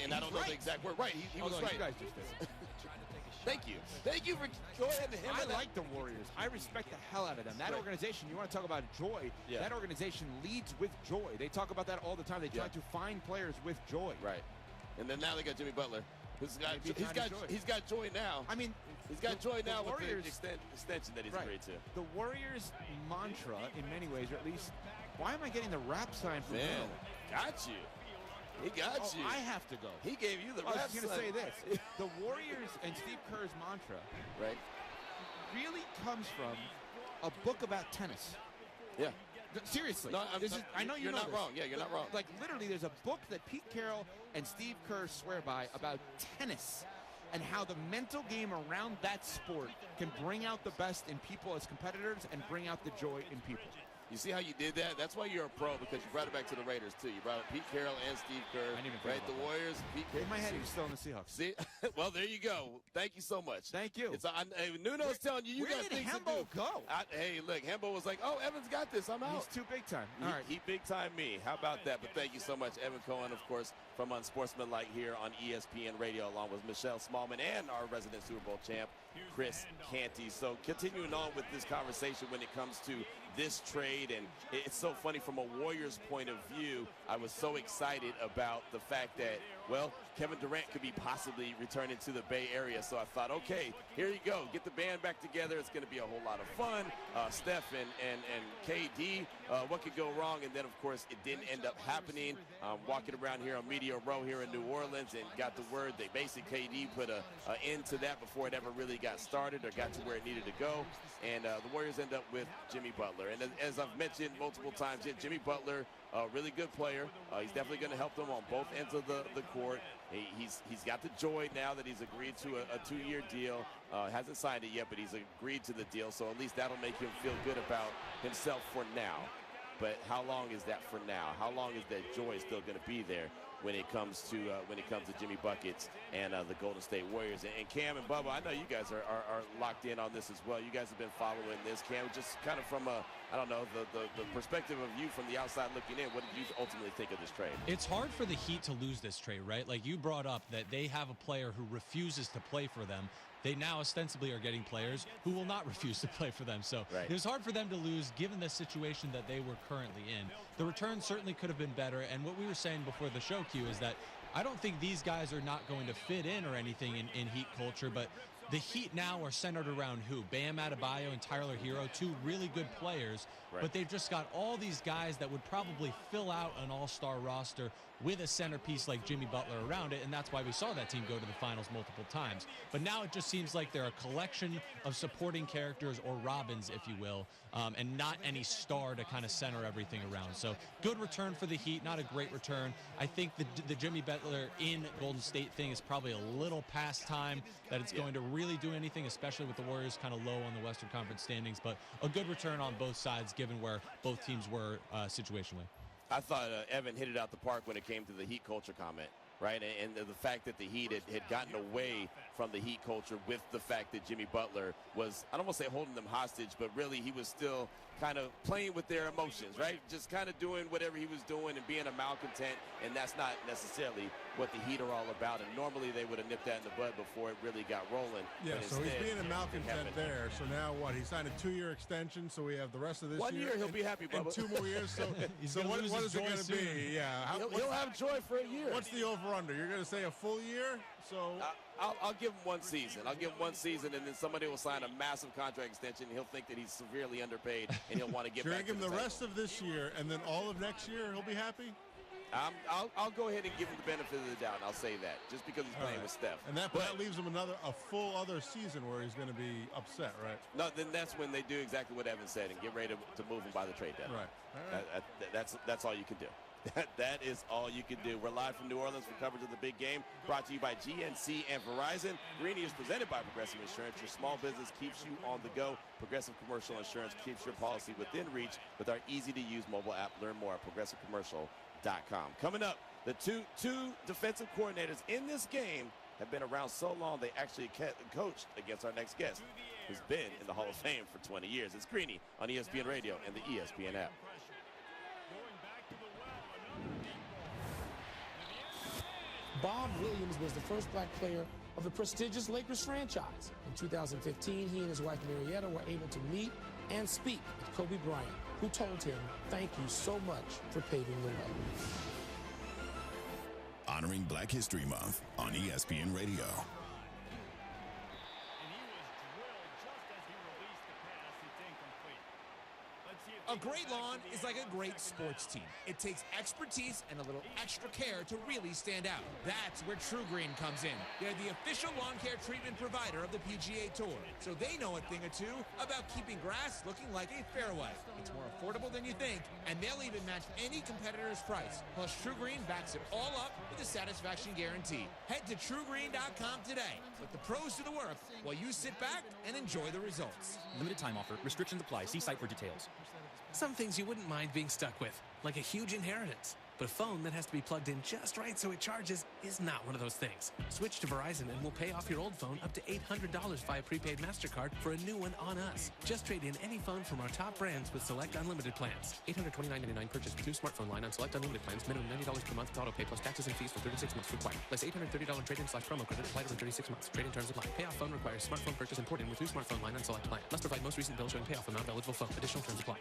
And I don't know the exact word. Right. He was right. You guys just did. Thank you. Thank you for go ahead and I like the Warriors. I respect the hell out of them. That organization, you want to talk about joy, that organization leads with joy. They talk about that all the time. They try to find players with joy. Right. And then now they got Jimmy Butler. He's got joy now. I mean, he's got joy now with the extension that he's agreed to. The Warriors' mantra, in many ways, or at least, why am I getting the rap sign from Bill? Got you. He got you. I have to go. He gave you the rap sign. I was going to say this. The Warriors and Steve Kerr's mantra really comes from a book about tennis. Yeah. Seriously. No, I know you're know not this. wrong. Yeah, you're not wrong. Like, literally, there's a book that Pete Carroll and Steve Kerr swear by about tennis and how the mental game around that sport can bring out the best in people as competitors and bring out the joy in people. You see how you did that? That's why you're a pro, because you brought it back to the Raiders, too. You brought up Pete Carroll and Steve Kerr. I didn't even think right? about The that. Warriors, Pete Carroll. In my head, he was still in the Seahawks. See? Well, there you go. Thank you so much. Thank you. Nuno's telling you, where got did things Hembo to do. go? Hey, look, Hembo was like, oh, Evan's got this. I'm out. He's too big time. All right. He big time me. How about that? But thank you so much, Evan Cohen, of course, from Unsportsmanlike here on ESPN Radio, along with Michelle Smallman and our resident Super Bowl champ, Chris Canty. So continuing on with this conversation when it comes to this trade, and it's so funny from a Warriors point of view. I was so excited about the fact that, well, Kevin Durant could be possibly returning to the Bay Area. So I thought, okay, here you go. Get the band back together. It's going to be a whole lot of fun. Steph and KD, what could go wrong? And then, of course, it didn't end up happening. Walking around here on Media Row here in New Orleans and got the word that basically KD put an end to that before it ever really got started or got to where it needed to go. And the Warriors end up with Jimmy Butler. And as I've mentioned multiple times, Jimmy Butler, a really good player. He's definitely going to help them on both ends of the court. He's got the joy now that he's agreed to a 2-year deal. Hasn't signed it yet, but he's agreed to the deal. So at least that'll make him feel good about himself for now. But how long is that for now? How long is that joy still going to be there when it comes to Jimmy Buckets and the Golden State Warriors? And Cam and Bubba, I know you guys are locked in on this as well. You guys have been following this. Cam, just kind of from the perspective of you from the outside looking in, what did you ultimately think of this trade? It's hard for the Heat to lose this trade, right? Like you brought up that they have a player who refuses to play for them. They now ostensibly are getting players who will not refuse to play for them. So It was hard for them to lose given the situation that they were currently in. The return certainly could have been better. And what we were saying before the show, Q, is that I don't think these guys are not going to fit in or anything in Heat culture, but the Heat now are centered around who? Bam Adebayo and Tyler Hero, two really good players, but they've just got all these guys that would probably fill out an all-star roster with a centerpiece like Jimmy Butler around it, and that's why we saw that team go to the finals multiple times. But now it just seems like they're a collection of supporting characters, or Robins, if you will, and not any star to kind of center everything around. So good return for the Heat, not a great return. I think the Jimmy Butler in Golden State thing is probably a little past time that it's going to really do anything, especially with the Warriors kind of low on the Western Conference standings. But a good return on both sides, given where both teams were situationally. I thought Evan hit it out the park when it came to the Heat culture comment, right? And the fact that the Heat had gotten away from the Heat culture with the fact that Jimmy Butler was, I don't want to say holding them hostage, but really he was still kind of playing with their emotions, right? Just kind of doing whatever he was doing and being a malcontent, and that's not necessarily what the Heat are all about. And normally they would have nipped that in the bud before it really got rolling. Yeah, but so he's instead, being a malcontent there. So now what? He signed a 2-year extension, so we have the rest of this 1 year he'll and, be happy, and Bubba. 2 more years. So what is it going to be? Yeah, he'll have joy for a year. What's the over/under? You're going to say a full year? So I'll give him 1 season. I'll give him 1 season, and then somebody will sign a massive contract extension. He'll think that he's severely underpaid, and he'll want to get you're back going to to give him the rest of this year, and then all of next year he'll be happy? I'll go ahead and give him the benefit of the doubt, and I'll say that, just because he's playing with Steph. And that leaves him a full other season where he's going to be upset, right? No, then that's when they do exactly what Evan said and get ready to move him by the trade deadline. Right. All right. That's all you can do. That is all you can do. We're live from New Orleans for coverage of the big game, brought to you by GNC and Verizon. Greeny is presented by Progressive Insurance. Your small business keeps you on the go. Progressive Commercial Insurance keeps your policy within reach with our easy-to-use mobile app. Learn more at progressivecommercial.com. Coming up, the two defensive coordinators in this game have been around so long they actually coached against our next guest, who's been in the Hall of Fame for 20 years. It's Greeny on ESPN Radio and the ESPN app. Bob Williams was the first black player of the prestigious Lakers franchise. In 2015, he and his wife Marietta were able to meet and speak with Kobe Bryant, who told him, "Thank you so much for paving the way." Honoring Black History Month on ESPN Radio. Let's A great lawn is like a great sports team. It takes expertise and a little extra care to really stand out. That's where True Green comes in. They're the official lawn care treatment provider of the PGA Tour, so they know a thing or two about keeping grass looking like a fairway. It's more affordable than you think, and they'll even match any competitor's price. Plus, True Green backs it all up with a satisfaction guarantee. Head to TrueGreen.com today. Let the pros do the work while you sit back and enjoy the results. Limited time offer. Restrictions apply. See site for details. Some things you wouldn't mind being stuck with, like a huge inheritance. But a phone that has to be plugged in just right so it charges is not one of those things. Switch to Verizon and we'll pay off your old phone up to $800 via prepaid MasterCard for a new one on us. Just trade in any phone from our top brands with select unlimited plans. $829.99 purchase with new smartphone line on select unlimited plans. Minimum $90 per month with auto pay plus taxes and fees for 36 months required. Less $830 trade-in/promo credit applied over 36 months. Trade-in terms apply. Payoff phone requires smartphone purchase and port in with new smartphone line on select plan. Must provide most recent bill showing payoff amount of eligible phone. Additional terms apply.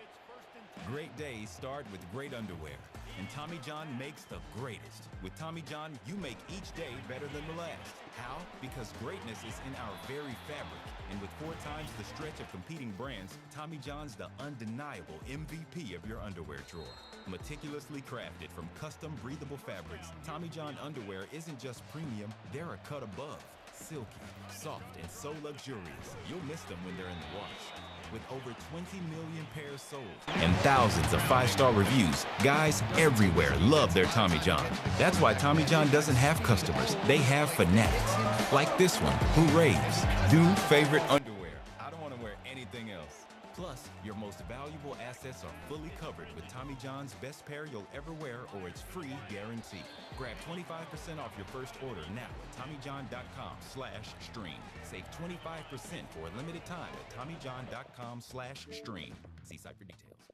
Great days start with great underwear, and Tommy John makes the greatest. With Tommy John, you make each day better than the last. How? Because greatness is in our very fabric, and with 4 times the stretch of competing brands, Tommy John's the undeniable MVP of your underwear drawer. Meticulously crafted from custom breathable fabrics, Tommy John underwear isn't just premium, they're a cut above. Silky, soft, and so luxurious, you'll miss them when they're in the wash. With over 20 million pairs sold and thousands of 5-star reviews, guys everywhere love their Tommy John. That's why Tommy John doesn't have customers. They have fanatics. Like this one, who raves, "New favorite underwear. I don't want to wear anything else." Plus, your most valuable assets are fully covered with Tommy John's best pair you'll ever wear or its free guarantee. Grab 25% off your first order now at TommyJohn.com/stream. Save 25% for a limited time at TommyJohn.com/stream. See site for details.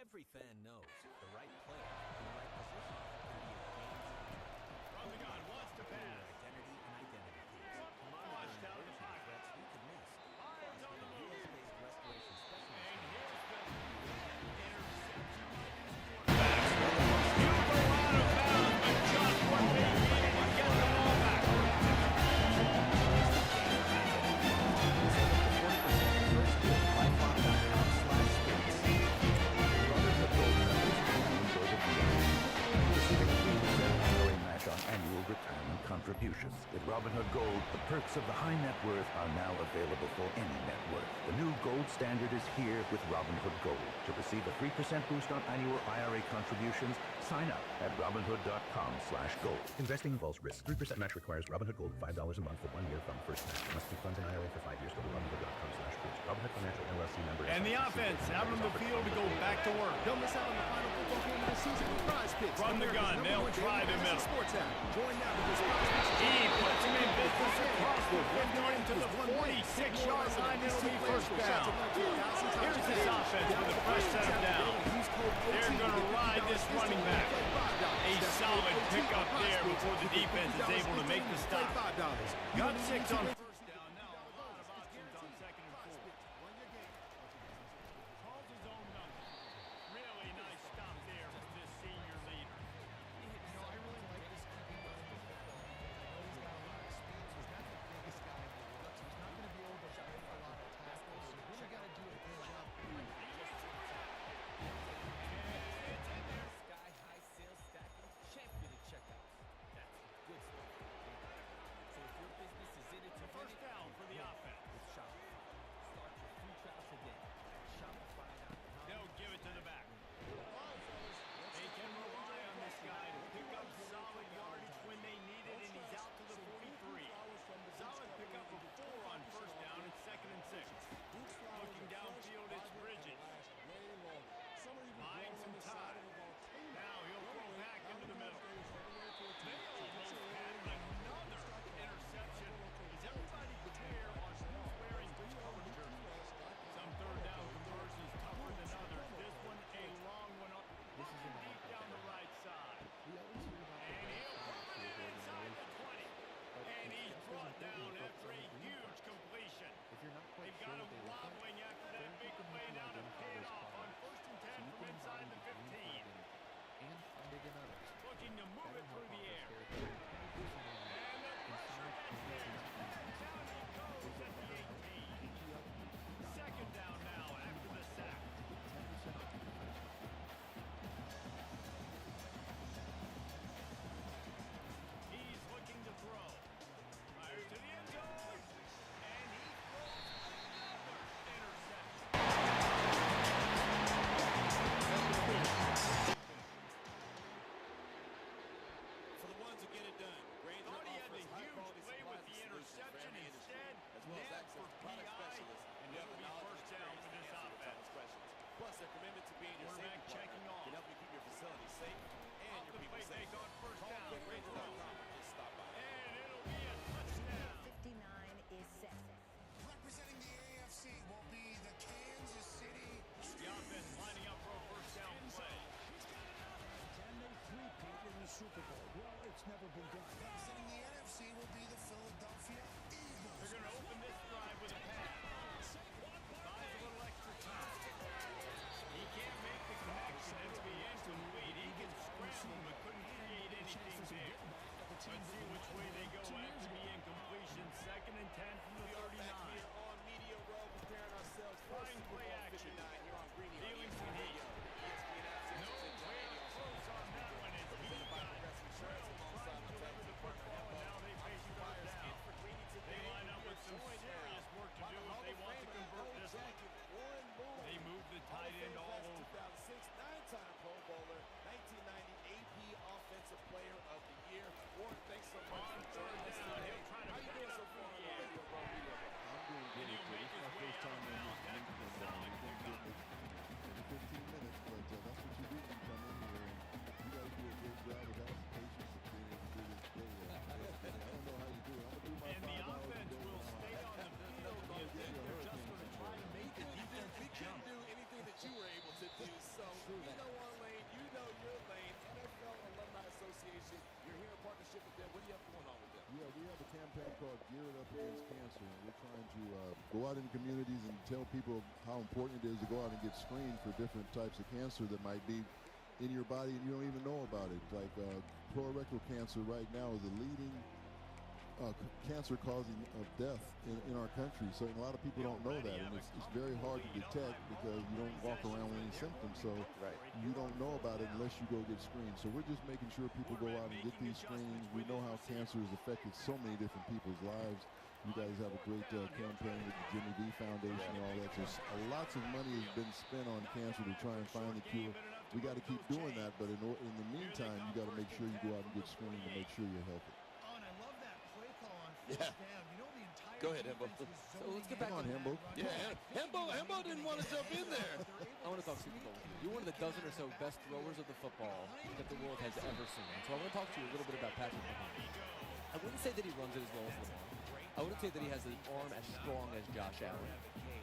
Every fan knows the right player in the right position can be a game From the gun, wants to pass. identity and identity keys. Flushed out the pocket. Threats you could miss. Fires on the move. US-based restoration specialist. And here's the contributions. With Robinhood Gold, the perks of the high net worth are now available for any net worth. The new Gold Standard is here with Robinhood Gold. To receive a 3% boost on annual IRA contributions, sign up at Robinhood.com/gold. Investing involves risk. 3% match requires Robinhood Gold $5 a month for 1 year from first match. Must be funds in IRA for 5 years. Go to Robinhood.com/boost. Robinhood Financial LLC member. And the offense out on the field to go back to work. Don't miss out on the final football game of the season with Prize Picks. From the gun, they'll try the middle. Sports app. Join now because Prize Picks is He puts him in business across the 59 to the 46-yard line. It'll be first down. Here's this offense with a fresh set of down. They're going to ride this running back. A solid pickup there before the defense is able to make the stop. Got 6 on first down. Now a lot of options on 2nd and 4. Calls his own number. Really nice stop there from this senior leader. I really like this keeping running the football. He's got a lot of speed, so he's not the biggest guy in the world, so he's not going to be able to break a lot of tackles. So you really got to do a good job. Sky-high sales stacking, champion at checkout. That's good stuff. So if your business is in it to You know one lane, you know your lane. NFL Alumni Association, you're here in partnership with them. What do you have going on with them? Yeah, we have a campaign called Gear It Up Against Cancer, and we're trying to go out into communities and tell people how important it is to go out and get screened for different types of cancer that might be in your body and you don't even know about it. Like colorectal cancer right now is the leading cancer causing of death in our country. So a lot of people don't know that, and it's very hard to detect because you don't walk around with any symptoms. So you don't know about it unless you go get screened. So we're just making sure people go out and get these screenings. We know how cancer has affected so many different people's lives. You guys have a great campaign with the Jimmy D Foundation and all that. So lots of money has been spent on cancer to try and find the cure. We got to keep doing that, but in the meantime, you got to make sure you go out and get screened to make sure you're healthy. Yeah. Go ahead, Hembo. So let's get back on Hembo. Yeah, Hembo didn't want to jump in there. I want to talk Super Bowl with you. You're one of the dozen or so best throwers of the football that the world has ever seen. So I want to talk to you a little bit about Patrick Mahomes. I wouldn't say that he runs it as well as Lamar. I wouldn't say that he has an arm as strong as Josh Allen.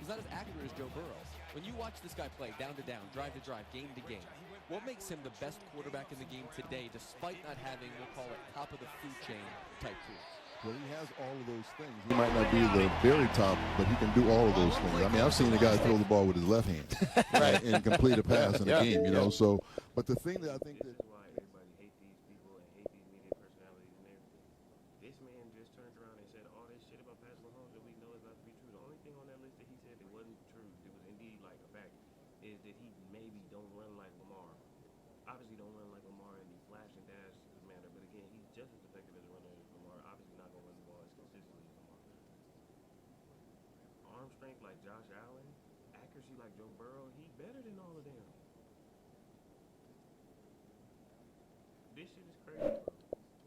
He's not as accurate as Joe Burrow. When you watch this guy play down to down, drive to drive, game to game, what makes him the best quarterback in the game today, despite not having, we'll call it, top of the food chain type tools? Well, he has all of those things. He might not be the very top, but he can do all of those things. I mean, I've seen a guy throw the ball with his left hand and complete a pass in a game, you know. So, but the thing that I think that this man just turned around and said all this shit about Patrick Mahomes that we know is not to be true. The only thing on that list that he said that wasn't true, it was indeed like a fact, is that he maybe don't run like Lamar. Obviously don't run like Lamar in the flash and dash manner, but again, he's just as effective as a runner as Lamar. Obviously not going to run the ball as consistently as Lamar. Arm strength like Josh Allen, accuracy like Joe Burrow, he better than all of them. This shit is crazy, bro.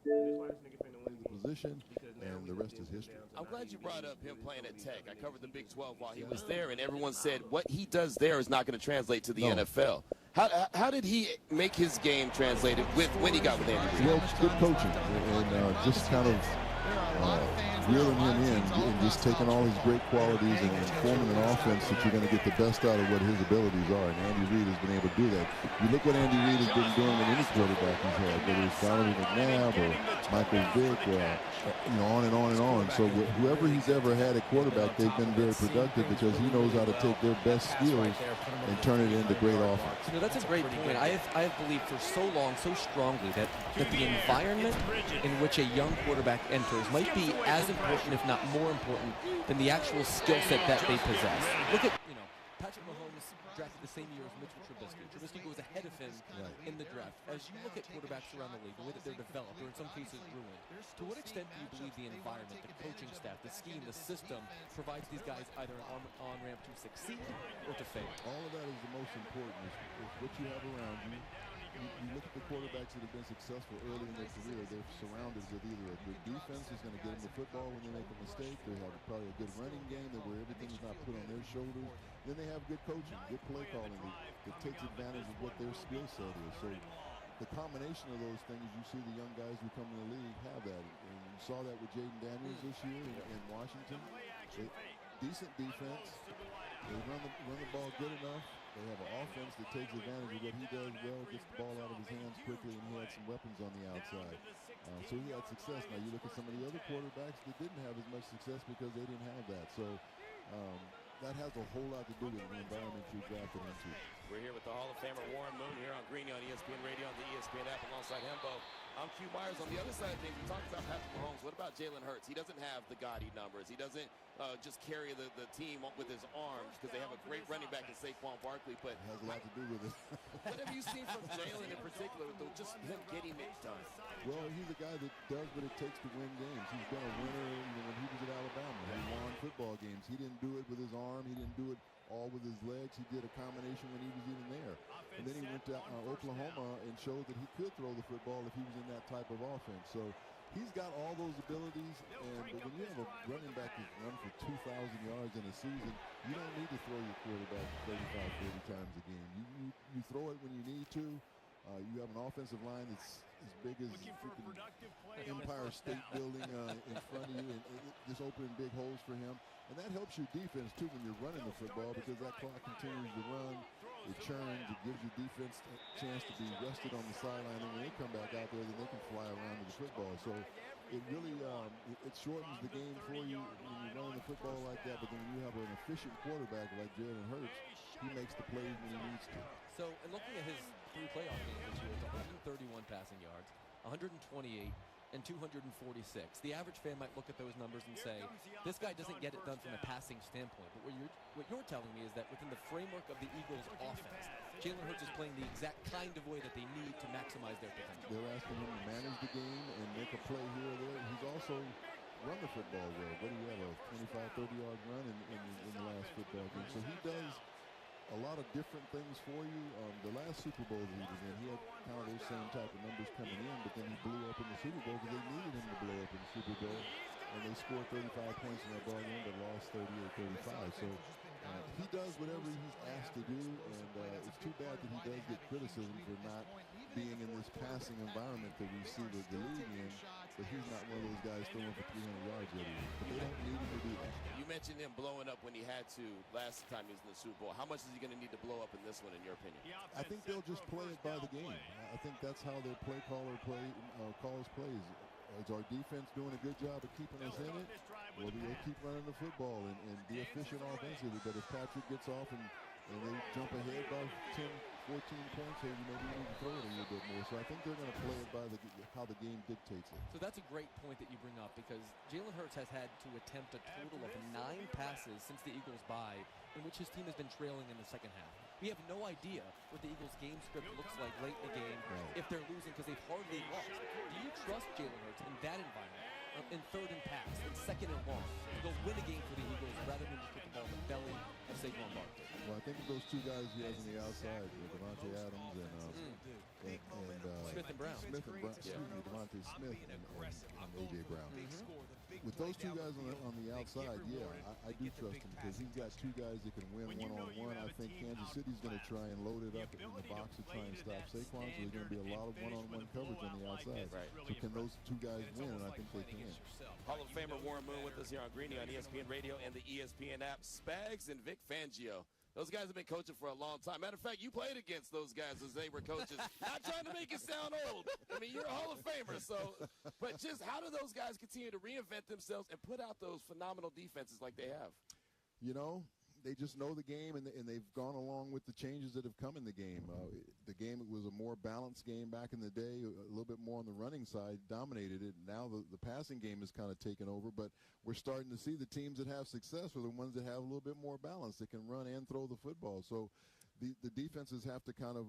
And that's why this nigga finna win the position, and the rest is history. I'm glad you brought up him playing at Tech. I covered the Big 12 while he was there, and everyone said what he does there is not going to translate to the NFL. How did he make his game translated with when he got with Andy Reid? Well, good coaching and just kind of reeling him in and just taking all his great qualities and forming an offense that you're going to get the best out of what his abilities are. And Andy Reid has been able to do that. You look what Andy Reid has been doing with any quarterback he's had, whether it's Donovan McNabb or Michael Vick, on and on and on. So whoever he's ever had at quarterback, they've been very productive because he knows how to take their best skills and turn it into great offense. You know, that's a great point. I have believed for so long, so strongly, that the environment in which a young quarterback enters might be as important, if not more important, than the actual skill set that they possess. Look at, Patrick Mahomes drafted the same year as Mitchell Trubisky. Trubisky goes ahead of him in the draft. As you look at quarterbacks around the league, the way that they're developed, or in some cases ruined, to what extent do you believe the environment, the coaching staff, the scheme, the system provides these guys either an on-ramp to succeed or to fail? All of that is the most important, is what you have around you. You look at the quarterbacks that have been successful early in their career, they're surrounded with either a good defense that's going to get them the football when they make a mistake. They have probably a good running game where everything is not put on their shoulders. Then they have good coaching, good play calling that takes advantage of what their skill set is. So the combination of those things, you see the young guys who come in the league have that. And you saw that with Jaden Daniels this year in Washington. Decent defense. They run the ball good enough. They have an offense that takes advantage of what he does well, gets the ball out of his hands quickly, and he had some weapons on the outside. So he had success. Now you look at some of the other quarterbacks that didn't have as much success because they didn't have that. So that has a whole lot to do with the environment you drafted into. We're here with the Hall of Famer Warren Moon here on Greeny on ESPN Radio on the ESPN app alongside Hembo. I'm Q Myers. On the other side of things, we talked about Patrick Mahomes. What about Jalen Hurts? He doesn't have the gaudy numbers. He doesn't just carry the team with his arms because they have a great running back in Saquon Barkley. But it has a lot to do with it. What have you seen from Jalen in particular, though, just him getting it done? Well, he's a guy that does what it takes to win games. He's been a winner when he was at Alabama. He won football games. He didn't do it with his arm. He didn't do it all with his legs. He did a combination when he was even there. And then he went to Oklahoma and showed that he could throw the football if he was in that type of offense. So he's got all those abilities. But when you have a running back that run for 2,000 yards in a season, you don't need to throw your quarterback 35, 40 times a game. You throw it when you need to. You have an offensive line that's as big as freaking Empire State Building in front of you, and just opening big holes for him. And that helps your defense, too, when you're running the football, because that clock continues to run. It churns. It gives your defense a chance to be rested on the sideline. And when they come back out there, then they can fly around with the football. So it really it shortens the game for you when you're running the football like that. But then when you have an efficient quarterback like Jalen Hurts, he makes the plays when he needs to. So, in looking at his 3 playoff games this year, it's 131 passing yards, 128, and 246. The average fan might look at those numbers and say, this guy doesn't get it done from a passing standpoint. But what you're telling me is that within the framework of the Eagles' offense, Jalen Hurts is playing the exact kind of way that they need to maximize their potential. They're asking him to manage the game and make a play here or there. He's also run the football well. What do you have, a 25, 30-yard run in the last football game? So he does a lot of different things for you. The last Super Bowl that he was in, he had kind of those same type of numbers coming in, but then he blew up in the Super Bowl because they needed him to blow up in the Super Bowl. And they scored 35 points in that ball game, but lost 38-35. So he does whatever he's asked to do, and it's too bad that he does get criticism for not being in this passing environment that we see the league in. But he's not one of those guys throwing for 300 yards every week. But they don't need him to do that. You mentioned him blowing up when he had to last time he was in the Super Bowl. How much is he going to need to blow up in this one, in your opinion? I think they'll just play it by the game. I think that's how their play caller calls plays. Is our defense doing a good job of keeping us in it? Well, we'll keep running the football and be efficient offensively. But if Patrick gets off and they jump ahead by 10, 14 points, hey, maybe we need to throw it a little bit more. So I think they're going to play it by how the game dictates it. So that's a great point that you bring up, because Jalen Hurts has had to attempt a total of 9 passes since the Eagles' bye, in which his team has been trailing in the second half. We have no idea what the Eagles' game script looks like late in the game if they're losing, because they've hardly lost. Do you trust Jalen Hurts in that environment, in 3rd and pass, in 2nd and long, to go win a game for the Eagles rather than just put the ball in the belly of Saquon Barkley? Well, I think of those 2 guys he has on the outside, Devontae Adams and Smith and Brown. Devontae Smith and A.J. Brown. With those 2 guys on the outside, yeah, I do trust him, because he's got 2 guys that can win one-on-one. I think Kansas City's going to try and load it up in the box to try and stop Saquon, so there's going to be a lot of one-on-one coverage on the outside. So can those 2 guys win? And I think they can. Hall of Famer Warren Moon with us here on Greeny on ESPN Radio and the ESPN app. Spags and Vic Fangio. Those guys have been coaching for a long time. Matter of fact, you played against those guys as they were coaches. Not trying to make you sound old. I mean, you're a Hall of Famer. So, but just how do those guys continue to reinvent themselves and put out those phenomenal defenses like they have? You know, they just know the game, and they've gone along with the changes that have come in the game. The game was a more balanced game back in the day, a little bit more on the running side, dominated it. Now the passing game is kind of taken over, but we're starting to see the teams that have success are the ones that have a little bit more balance, that can run and throw the football. So the defenses have to kind of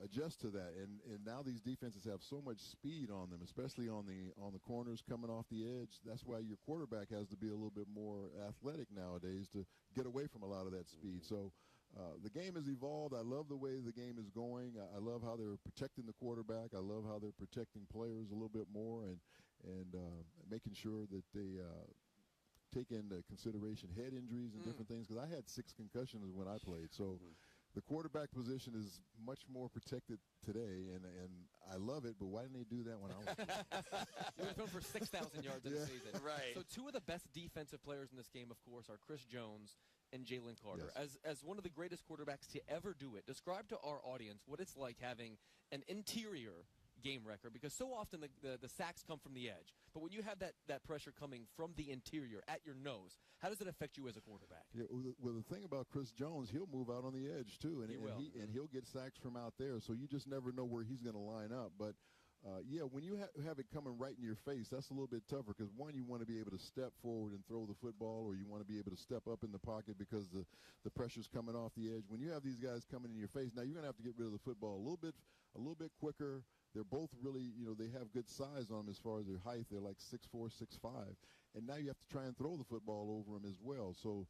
adjust to that, and now these defenses have so much speed on them, especially on the corners coming off the edge. That's why your quarterback has to be a little bit more athletic nowadays to get away from a lot of that speed. So the game has evolved. I love the way the game is going. I love how they're protecting the quarterback. I love how they're protecting players a little bit more, and making sure that they take into consideration head injuries and different things, because I had 6 concussions when I played. So the quarterback position is much more protected today, and I love it, but why didn't they do that when I was playing? He was thrown for 6,000 yards in the season. Right. So 2 of the best defensive players in this game, of course, are Chris Jones and Jalen Carter. Yes. As one of the greatest quarterbacks to ever do it, describe to our audience what it's like having an interior game record, because so often the sacks come from the edge. But when you have that pressure coming from the interior at your nose, how does it affect you as a quarterback? Yeah, well, the thing about Chris Jones, he'll move out on the edge too, and he'll get sacks from out there. So you just never know where he's going to line up. But when you have it coming right in your face, that's a little bit tougher, because one, you want to be able to step forward and throw the football, or you want to be able to step up in the pocket because the pressure's coming off the edge. When you have these guys coming in your face, now you're going to have to get rid of the football a little bit quicker. They're both really, they have good size on them as far as their height. They're like 6'4", 6'5", and now you have to try and throw the football over them as well. So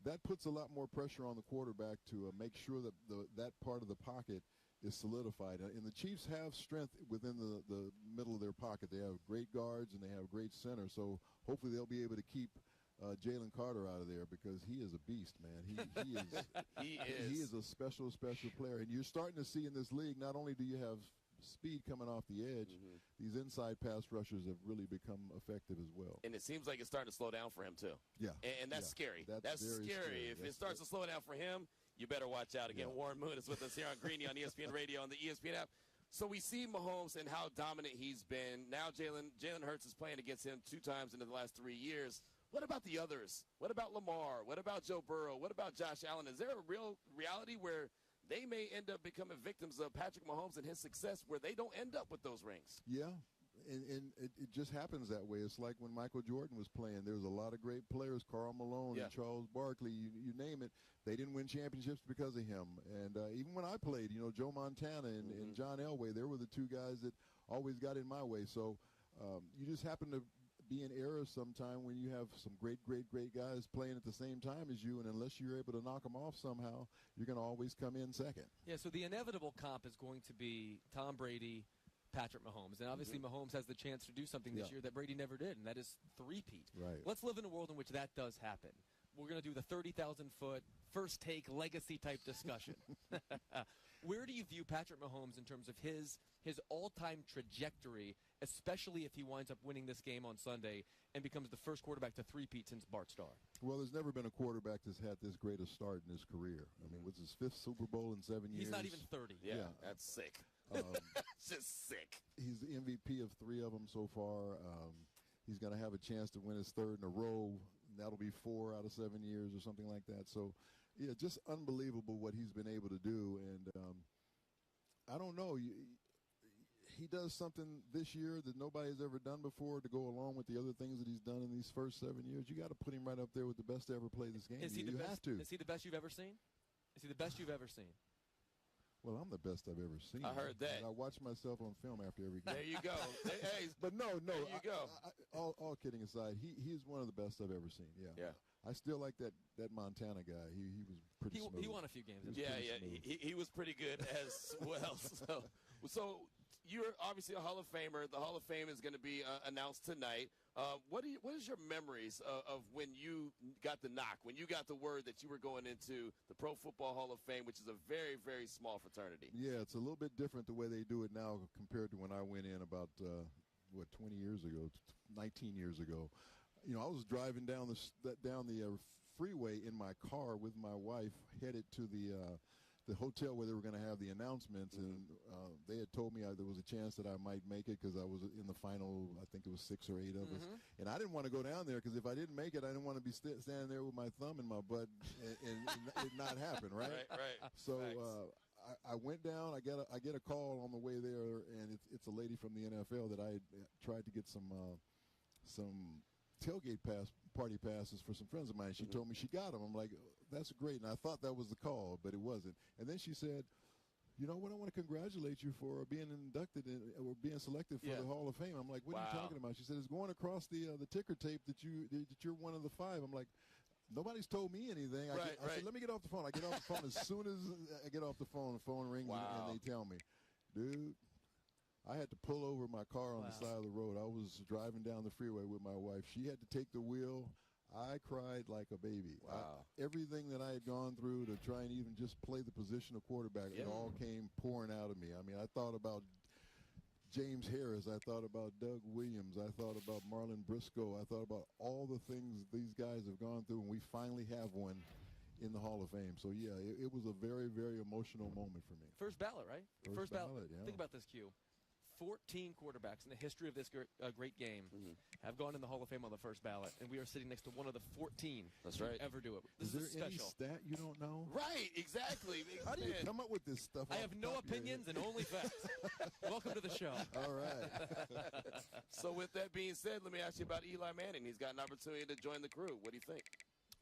that puts a lot more pressure on the quarterback to make sure that that part of the pocket is solidified. And the Chiefs have strength within the middle of their pocket. They have great guards and they have great center. So hopefully they'll be able to keep Jalen Carter out of there because he is a beast, man. He is a special player. And you're starting to see in this league, not only do you have speed coming off the edge, these inside pass rushers have really become effective as well. And it seems like it's starting to slow down for him, too. Yeah. And that's scary. That's scary. If it starts to slow down for him, you better watch out. Again, Warren Moon is with us here on Greeny on ESPN Radio on the ESPN app. So we see Mahomes and how dominant he's been. Now Jalen Hurts is playing against him 2 times in the last 3 years. What about the others? What about Lamar? What about Joe Burrow? What about Josh Allen? Is there a real reality where they may end up becoming victims of Patrick Mahomes and his success where they don't end up with those rings? Yeah, and it just happens that way. It's like when Michael Jordan was playing. There was a lot of great players, Karl Malone and Charles Barkley, you name it. They didn't win championships because of him. And even when I played, Joe Montana and John Elway, they were the 2 guys that always got in my way. So you just happen to be in error sometime when you have some great guys playing at the same time as you, and unless you're able to knock them off somehow, you're going to always come in second. Yeah, so the inevitable comp is going to be Tom Brady, Patrick Mahomes. And obviously Mahomes has the chance to do something this year that Brady never did, and that is three-peat. Right. Let's live in a world in which that does happen. We're going to do the 30,000-foot first take legacy type discussion. Where do you view Patrick Mahomes in terms of his all-time trajectory, especially if he winds up winning this game on Sunday and becomes the first quarterback to three-peat since Bart Starr? Well, there's never been a quarterback that's had this great a start in his career. I mean, what's his 5th Super Bowl in 7 years? He's not even 30. Yeah. That's sick. That's just sick. He's the MVP of 3 of them so far. He's going to have a chance to win his 3rd in a row. That'll be 4 out of 7 years or something like that. So, yeah, just unbelievable what he's been able to do. And I don't know. He does something this year that nobody's ever done before to go along with the other things that he's done in these first 7 years. You got to put him right up there with the best to ever play this game. You have to. Is he the best you've ever seen? Is he the best you've ever seen? Well, I'm the best I've ever seen. I heard that. And I watch myself on film after every game. There you go. Hey, but no. There you go. All kidding aside, he's one of the best I've ever seen. Yeah. I still like that Montana guy. He was pretty smooth. He won a few games. He was pretty good as well. So you're obviously a Hall of Famer. The Hall of Fame is going to be announced tonight. What is your memories of when you got the knock, when you got the word that you were going into the Pro Football Hall of Fame, which is a very, very small fraternity? Yeah, it's a little bit different the way they do it now compared to when I went in about, 20 years ago, 19 years ago. I was driving down the freeway in my car with my wife, headed to the hotel where they were going to have the announcements, and they had told me there was a chance that I might make it because I was in the final, I think it was 6 or 8 of us. And I didn't want to go down there because if I didn't make it, I didn't want to be standing there with my thumb in my butt and it not happen, right? Right. So I went down. I get a call on the way there, and it's a lady from the NFL that I had tried to get some tailgate party passes for some friends of mine. She told me she got them. I'm like, that's great. And I thought that was the call, but it wasn't. And then she said, you know what, I want to congratulate you for being inducted or being selected for the Hall of Fame. I'm like, what are you talking about? She said, it's going across the ticker tape that you're one of the 5. I'm like, nobody's told me anything. I said, let me get off the phone. I get off the phone. As soon as I get off the phone rings and they tell me, dude, I had to pull over my car on the side of the road. I was driving down the freeway with my wife. She had to take the wheel. I cried like a baby. Everything that I had gone through to try and even just play the position of quarterback, it all came pouring out of me. I mean, I thought about James Harris. I thought about Doug Williams. I thought about Marlon Briscoe. I thought about all the things these guys have gone through, and we finally have one in the Hall of Fame. So, yeah, it was a very, very emotional moment for me. First ballot, right? First ballot, yeah. Think about this, Q. 14 quarterbacks in the history of this great game have gone in the Hall of Fame on the first ballot, and we are sitting next to one of the 14 to ever do it. This is special. Any stat you don't know? Right, exactly. How do you come up with this stuff? I have no opinions and only facts. Welcome to the show. All right. So with that being said, let me ask you about Eli Manning. He's got an opportunity to join the crew. What do you think?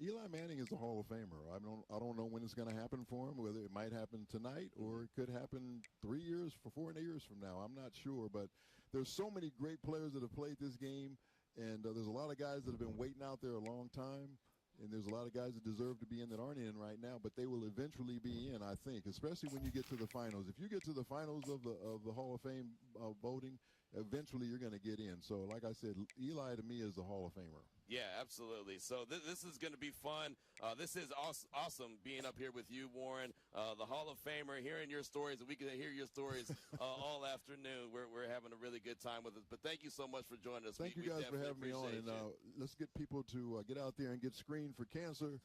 Eli Manning is a Hall of Famer. I don't know when it's going to happen for him, whether it might happen tonight or it could happen 4 years from now. I'm not sure, but there's so many great players that have played this game, and there's a lot of guys that have been waiting out there a long time, and there's a lot of guys that deserve to be in that aren't in right now, but they will eventually be in, I think, especially when you get to the finals. If you get to the finals of the Hall of Fame voting, eventually you're going to get in. So, like I said, Eli to me is a Hall of Famer. Yeah, absolutely. So this is going to be fun. This is awesome being up here with you, Warren, the Hall of Famer, hearing your stories. And we can hear your stories all afternoon. We're having a really good time with us. But thank you so much for joining us. Thank you guys for having me on. And let's get people to get out there and get screened for cancer.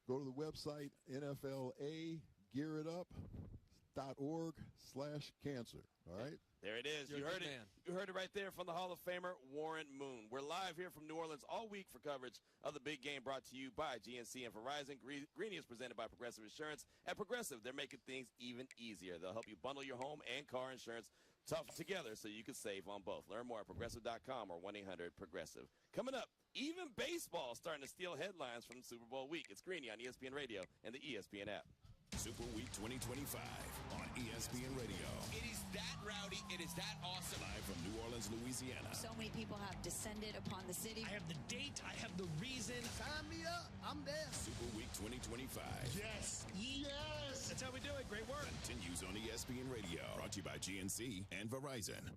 Go to the website, NFLAGearItUp.org/cancer. All right? There it is. You heard it. You heard it right there from the Hall of Famer, Warren Moon. We're live here from New Orleans all week for coverage of the big game brought to you by GNC and Verizon. Greeny is presented by Progressive Insurance. At Progressive, they're making things even easier. They'll help you bundle your home and car insurance together so you can save on both. Learn more at Progressive.com or 1-800-PROGRESSIVE. Coming up, even baseball starting to steal headlines from Super Bowl week. It's Greeny on ESPN Radio and the ESPN app. Super Week 2025 on ESPN Radio. It is that rowdy. It is that awesome. Live from New Orleans, Louisiana. So many people have descended upon the city. I have the date. I have the reason. Sign me up. I'm there. Super Week 2025. Yes. Yes. That's how we do it. Great work. Continues on ESPN Radio. Brought to you by GNC and Verizon.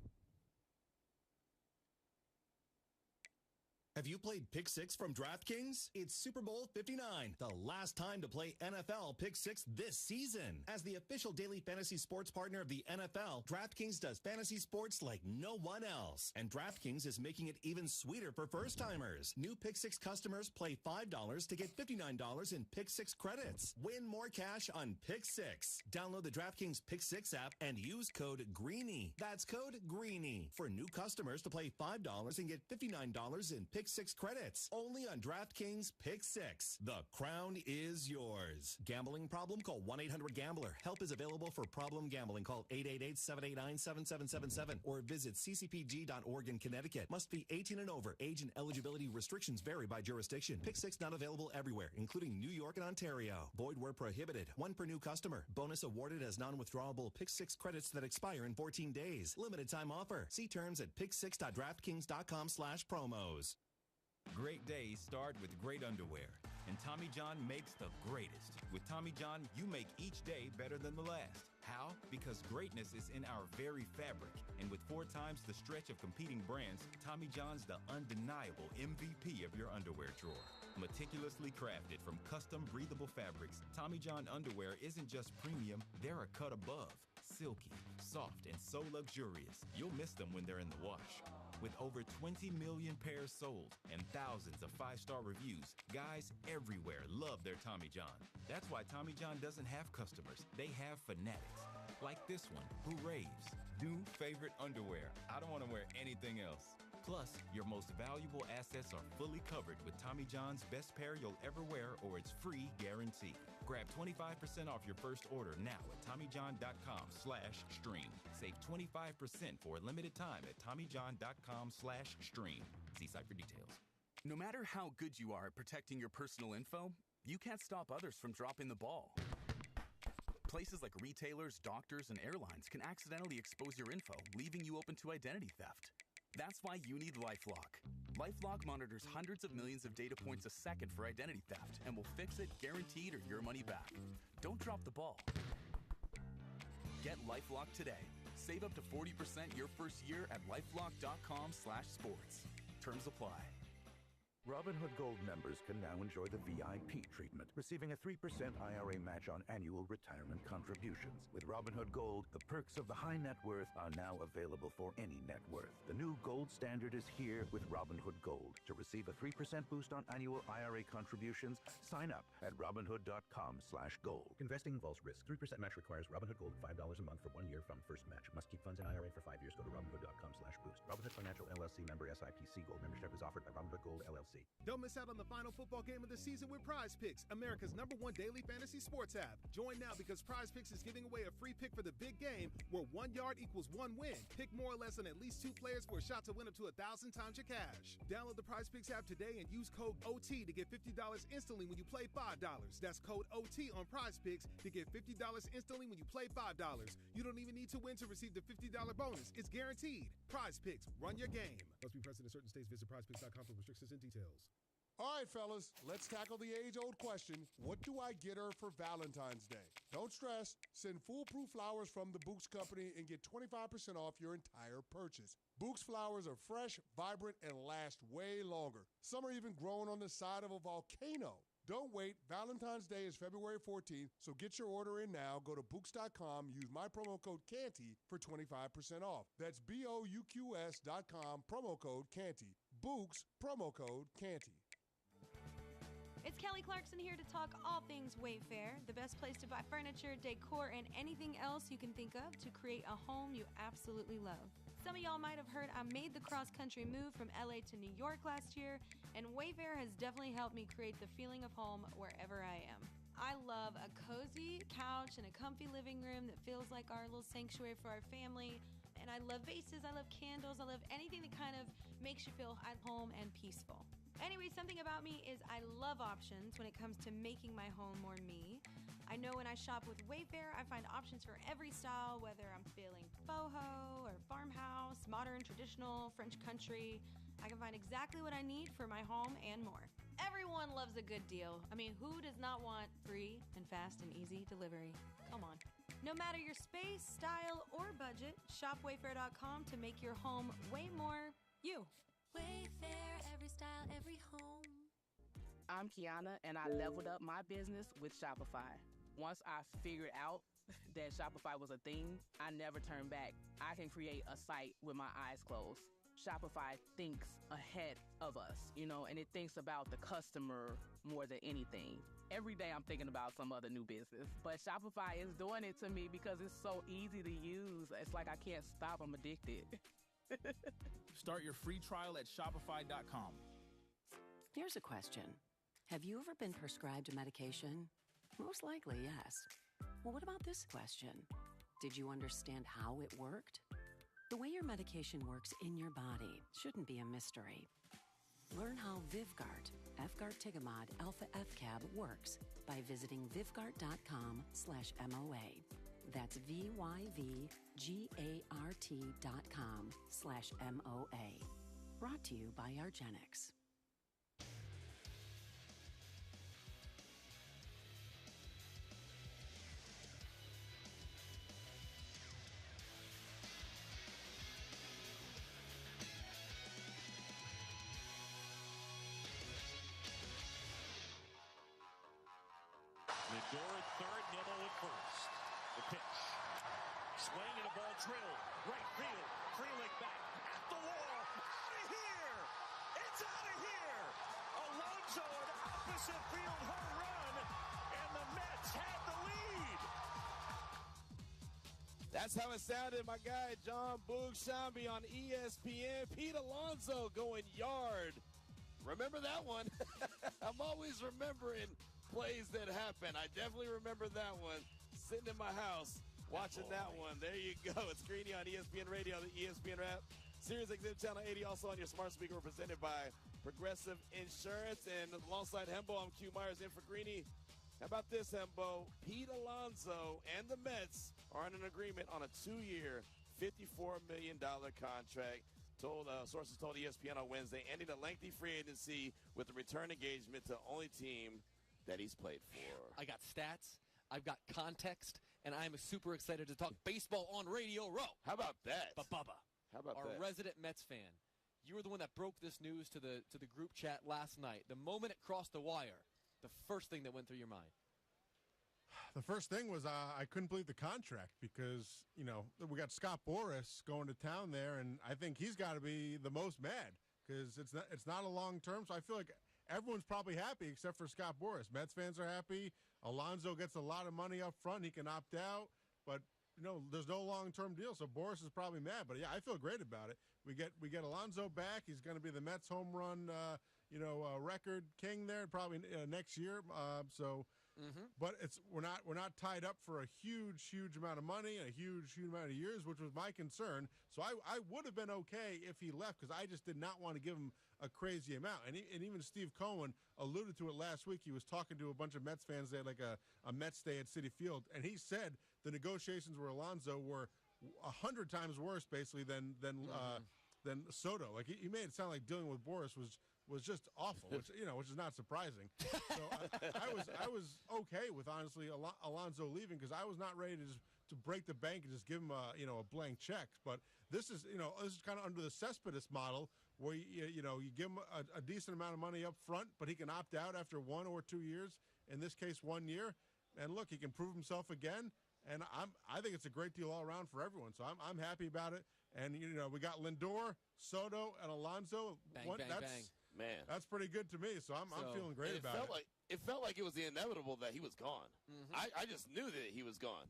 Have you played Pick 6 from DraftKings? It's Super Bowl 59, the last time to play NFL Pick 6 this season. As the official daily fantasy sports partner of the NFL, DraftKings does fantasy sports like no one else. And DraftKings is making it even sweeter for first-timers. New Pick 6 customers play $5 to get $59 in Pick 6 credits. Win more cash on Pick 6. Download the DraftKings Pick 6 app and use code GREENY. That's code GREENY for new customers to play $5 and get $59 in Pick 6 credits. Only on DraftKings Pick 6. The crown is yours. Gambling problem? Call 1-800-GAMBLER. Help is available for problem gambling. Call 888-789-7777 or visit ccpg.org in Connecticut. Must be 18 and over. Age and eligibility restrictions vary by jurisdiction. Pick 6 not available everywhere, including New York and Ontario. Void where prohibited. One per new customer. Bonus awarded as non-withdrawable Pick 6 credits that expire in 14 days. Limited time offer. See terms at pick6.draftkings.com/promos. Great days start with great underwear, and Tommy John makes the greatest. With Tommy John, you make each day better than the last. How? Because greatness is in our very fabric, and with 4 times the stretch of competing brands, Tommy John's the undeniable MVP of your underwear drawer. Meticulously crafted from custom breathable fabrics, Tommy John underwear isn't just premium, they're a cut above. Silky, soft, and so luxurious, you'll miss them when they're in the wash. With over 20 million pairs sold and thousands of 5-star reviews, guys everywhere love their Tommy John. That's why Tommy John doesn't have customers. They have fanatics. Like this one, who raves. New favorite underwear. I don't want to wear anything else. Plus, your most valuable assets are fully covered with Tommy John's best pair you'll ever wear or its free guarantee. Grab 25% off your first order now at TommyJohn.com/stream. Save 25% for a limited time at TommyJohn.com/stream. See site for details. No matter how good you are at protecting your personal info, you can't stop others from dropping the ball. Places like retailers, doctors, and airlines can accidentally expose your info, leaving you open to identity theft. That's why you need LifeLock. LifeLock monitors hundreds of millions of data points a second for identity theft and will fix it guaranteed or your money back. Don't drop the ball. Get LifeLock today. Save up to 40% your first year at LifeLock.com/sports. Terms apply. Robinhood Gold members can now enjoy the VIP treatment, receiving a 3% IRA match on annual retirement contributions. With Robinhood Gold, the perks of the high net worth are now available for any net worth. The new gold standard is here with Robinhood Gold. To receive a 3% boost on annual IRA contributions, sign up at Robinhood.com/gold. Investing involves risk. 3% match requires Robinhood Gold $5 a month for 1 year from first match. Must keep funds in IRA for 5 years. Go to Robinhood.com/boost. Robinhood Financial LLC member SIPC. Gold membership is offered by Robinhood Gold LLC. Don't miss out on the final football game of the season with Prize Picks, America's #1 daily fantasy sports app. Join now because Prize Picks is giving away a free pick for the big game where 1 yard equals 1 win. Pick more or less on at least 2 players for a shot to win up to 1,000 times your cash. Download the Prize Picks app today and use code OT to get $50 instantly when you play $5. That's code OT on Prize Picks to get $50 instantly when you play $5. You don't even need to win to receive the $50 bonus. It's guaranteed. Prize Picks, run your game. Must be present in certain states. Visit prizepicks.com for restrictions and details. All right, fellas, let's tackle the age-old question, what do I get her for Valentine's Day? Don't stress. Send foolproof flowers from the Books Company and get 25% off your entire purchase. Books flowers are fresh, vibrant, and last way longer. Some are even grown on the side of a volcano. Don't wait. Valentine's Day is February 14th, so get your order in now. Go to Books.com. Use my promo code CANTY for 25% off. That's BOUQS.com, promo code CANTY. Books, promo code CANTY. It's Kelly Clarkson here to talk all things Wayfair, the best place to buy furniture, decor, and anything else you can think of to create a home you absolutely love. Some of y'all might have heard I made the cross-country move from LA to New York last year, and Wayfair has definitely helped me create the feeling of home wherever I am. I love a cozy couch and a comfy living room that feels like our little sanctuary for our family. And I love vases, I love candles, I love anything that kind of makes you feel at home and peaceful. Anyway, something about me is I love options when it comes to making my home more me. I know when I shop with Wayfair, I find options for every style, whether I'm feeling boho or farmhouse, modern, traditional, French country. I can find exactly what I need for my home and more. Everyone loves a good deal. I mean, who does not want free and fast and easy delivery? Come on. No matter your space, style, or budget, shop Wayfair.com to make your home way more you. Wayfair, every style, every home. I'm Kiana, and I leveled up my business with Shopify. Once I figured out that Shopify was a thing, I never turned back. I can create a site with my eyes closed. Shopify thinks ahead of us, and it thinks about the customer more than anything. Every day I'm thinking about some other new business, but Shopify is doing it to me because it's so easy to use. It's like I can't stop. I'm addicted. Start your free trial at Shopify.com. Here's a question. Have you ever been prescribed a medication? Most likely, yes. Well, what about this question? Did you understand how it worked? The way your medication works in your body shouldn't be a mystery. Learn how Vyvgart, Efgartigimod Alpha FCAB works by visiting Vyvgart.com/MOA. That's VYVGART.com/MOA. Brought to you by Argenix. Lindor at third, Nimmo at first. The pitch. Swing and a ball drilled. Right field. Frelick back at the wall. Out of here! It's out of here! Alonso, an opposite field home run, and the Mets had the lead. That's how it sounded, my guy John Boog-Shambi on ESPN. Pete Alonso going yard. Remember that one? I'm always remembering plays that happen. I definitely remember that one. Sitting in my house watching that one. There you go. It's Greeny on ESPN Radio, the ESPN Rap. Sirius XM Channel 80, also on your smart speaker, presented by Progressive Insurance. And alongside Hembo, I'm Q Myers in for Greeny. How about this, Hembo? Pete Alonso and the Mets are in an agreement on a 2-year, $54 million contract. Sources told ESPN on Wednesday, ending a lengthy free agency with a return engagement to the only team that he's played for. I got stats, I've got context, and I'm super excited to talk baseball on Radio Row. How about that? But Bubba, how about our resident Mets fan, you were the one that broke this news to the group chat last night. The moment it crossed the wire, the first thing that went through your mind. The first thing was I couldn't believe the contract because, we got Scott Boras going to town there, and I think he's got to be the most mad because it's not a long term. So I feel like everyone's probably happy except for Scott Boras. Mets fans are happy. Alonso gets a lot of money up front. He can opt out, but there's no long-term deal. So Boras is probably mad, but yeah, I feel great about it. We get Alonso back. He's going to be the Mets home run, record king there probably next year. But we're not tied up for a huge amount of money and a huge amount of years, which was my concern. So I would have been okay if he left because I just did not want to give him a crazy amount. And even Steve Cohen alluded to it last week. He was talking to a bunch of Mets fans. They had like a Mets day at Citi Field, and he said the negotiations with Alonso were 100 times worse, basically, than Soto. Like he made it sound like dealing with Boras was was just awful, which is not surprising. So I was okay with honestly Alonso leaving because I was not ready to break the bank and just give him a blank check. But this is kind of under the Cespedes model where you give him a decent amount of money up front, but he can opt out after 1 or 2 years. In this case, 1 year, and look, he can prove himself again. And I think it's a great deal all around for everyone. So I'm happy about it. And we got Lindor, Soto, and Alonso. Bang. Man, that's pretty good to me. So I'm feeling great about it. It felt like it was the inevitable that he was gone. Mm-hmm. I just knew that he was gone.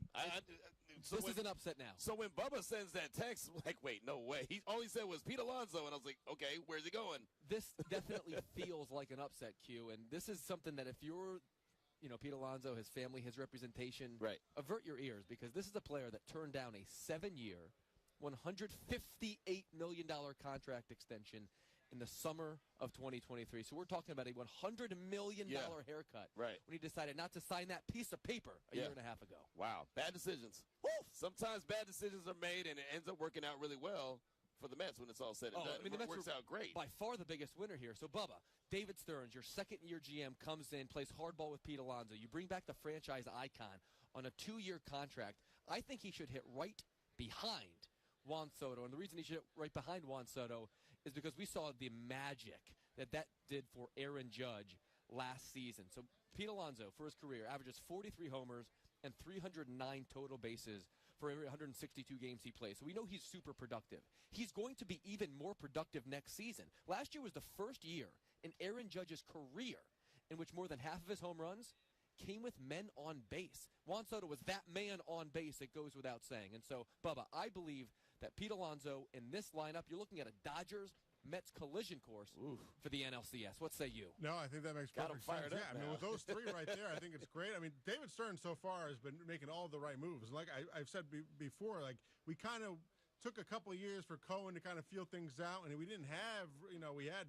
This is an upset now. So when Bubba sends that text, I'm like, wait, no way. All he said was Pete Alonso, and I was like, okay, where's he going? This definitely feels like an upset, Q, and this is something that if you're Pete Alonso, his family, his representation, right, avert your ears, because this is a player that turned down a 7-year, $158 million contract extension in the summer of 2023. So we're talking about a $100 million haircut when he decided not to sign that piece of paper a year and a half ago. Wow, bad decisions. Woo! Sometimes bad decisions are made, and it ends up working out really well for the Mets when it's all said and done. I mean, the Mets works out great. By far the biggest winner here. So, Bubba, David Stearns, your second-year GM, comes in, plays hardball with Pete Alonso. You bring back the franchise icon on a 2-year contract. I think he should hit right behind Juan Soto. And the reason he should hit right behind Juan Soto is because we saw the magic that did for Aaron Judge last season. So, Pete Alonso, for his career, averages 43 homers and 309 total bases for every 162 games he plays. So we know he's super productive. He's going to be even more productive next season. Last year was the first year in Aaron Judge's career in which more than half of his home runs came with men on base. Juan Soto was that man on base, it goes without saying. And so, Bubba, I believe that Pete Alonso in this lineup, you're looking at a Dodgers-Mets collision course for the NLCS. What say you? No, I think that makes perfect sense. Yeah, I mean, with those three right there, I think it's great. I mean, David Stern so far has been making all the right moves. Like I've said before, like we kind of took a couple of years for Cohen to kind of feel things out, and we didn't have, we had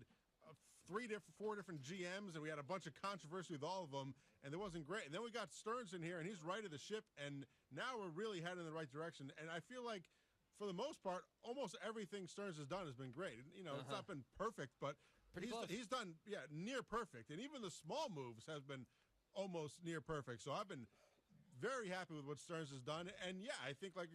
4 different GMs, and we had a bunch of controversy with all of them, and it wasn't great. And then we got Stearns in here, and he's righted the ship, and now we're really heading in the right direction. And I feel like, for the most part, almost everything Stearns has done has been great. It's not been perfect, but he's done, near perfect. And even the small moves have been almost near perfect. So I've been very happy with what Stearns has done. And, I think, like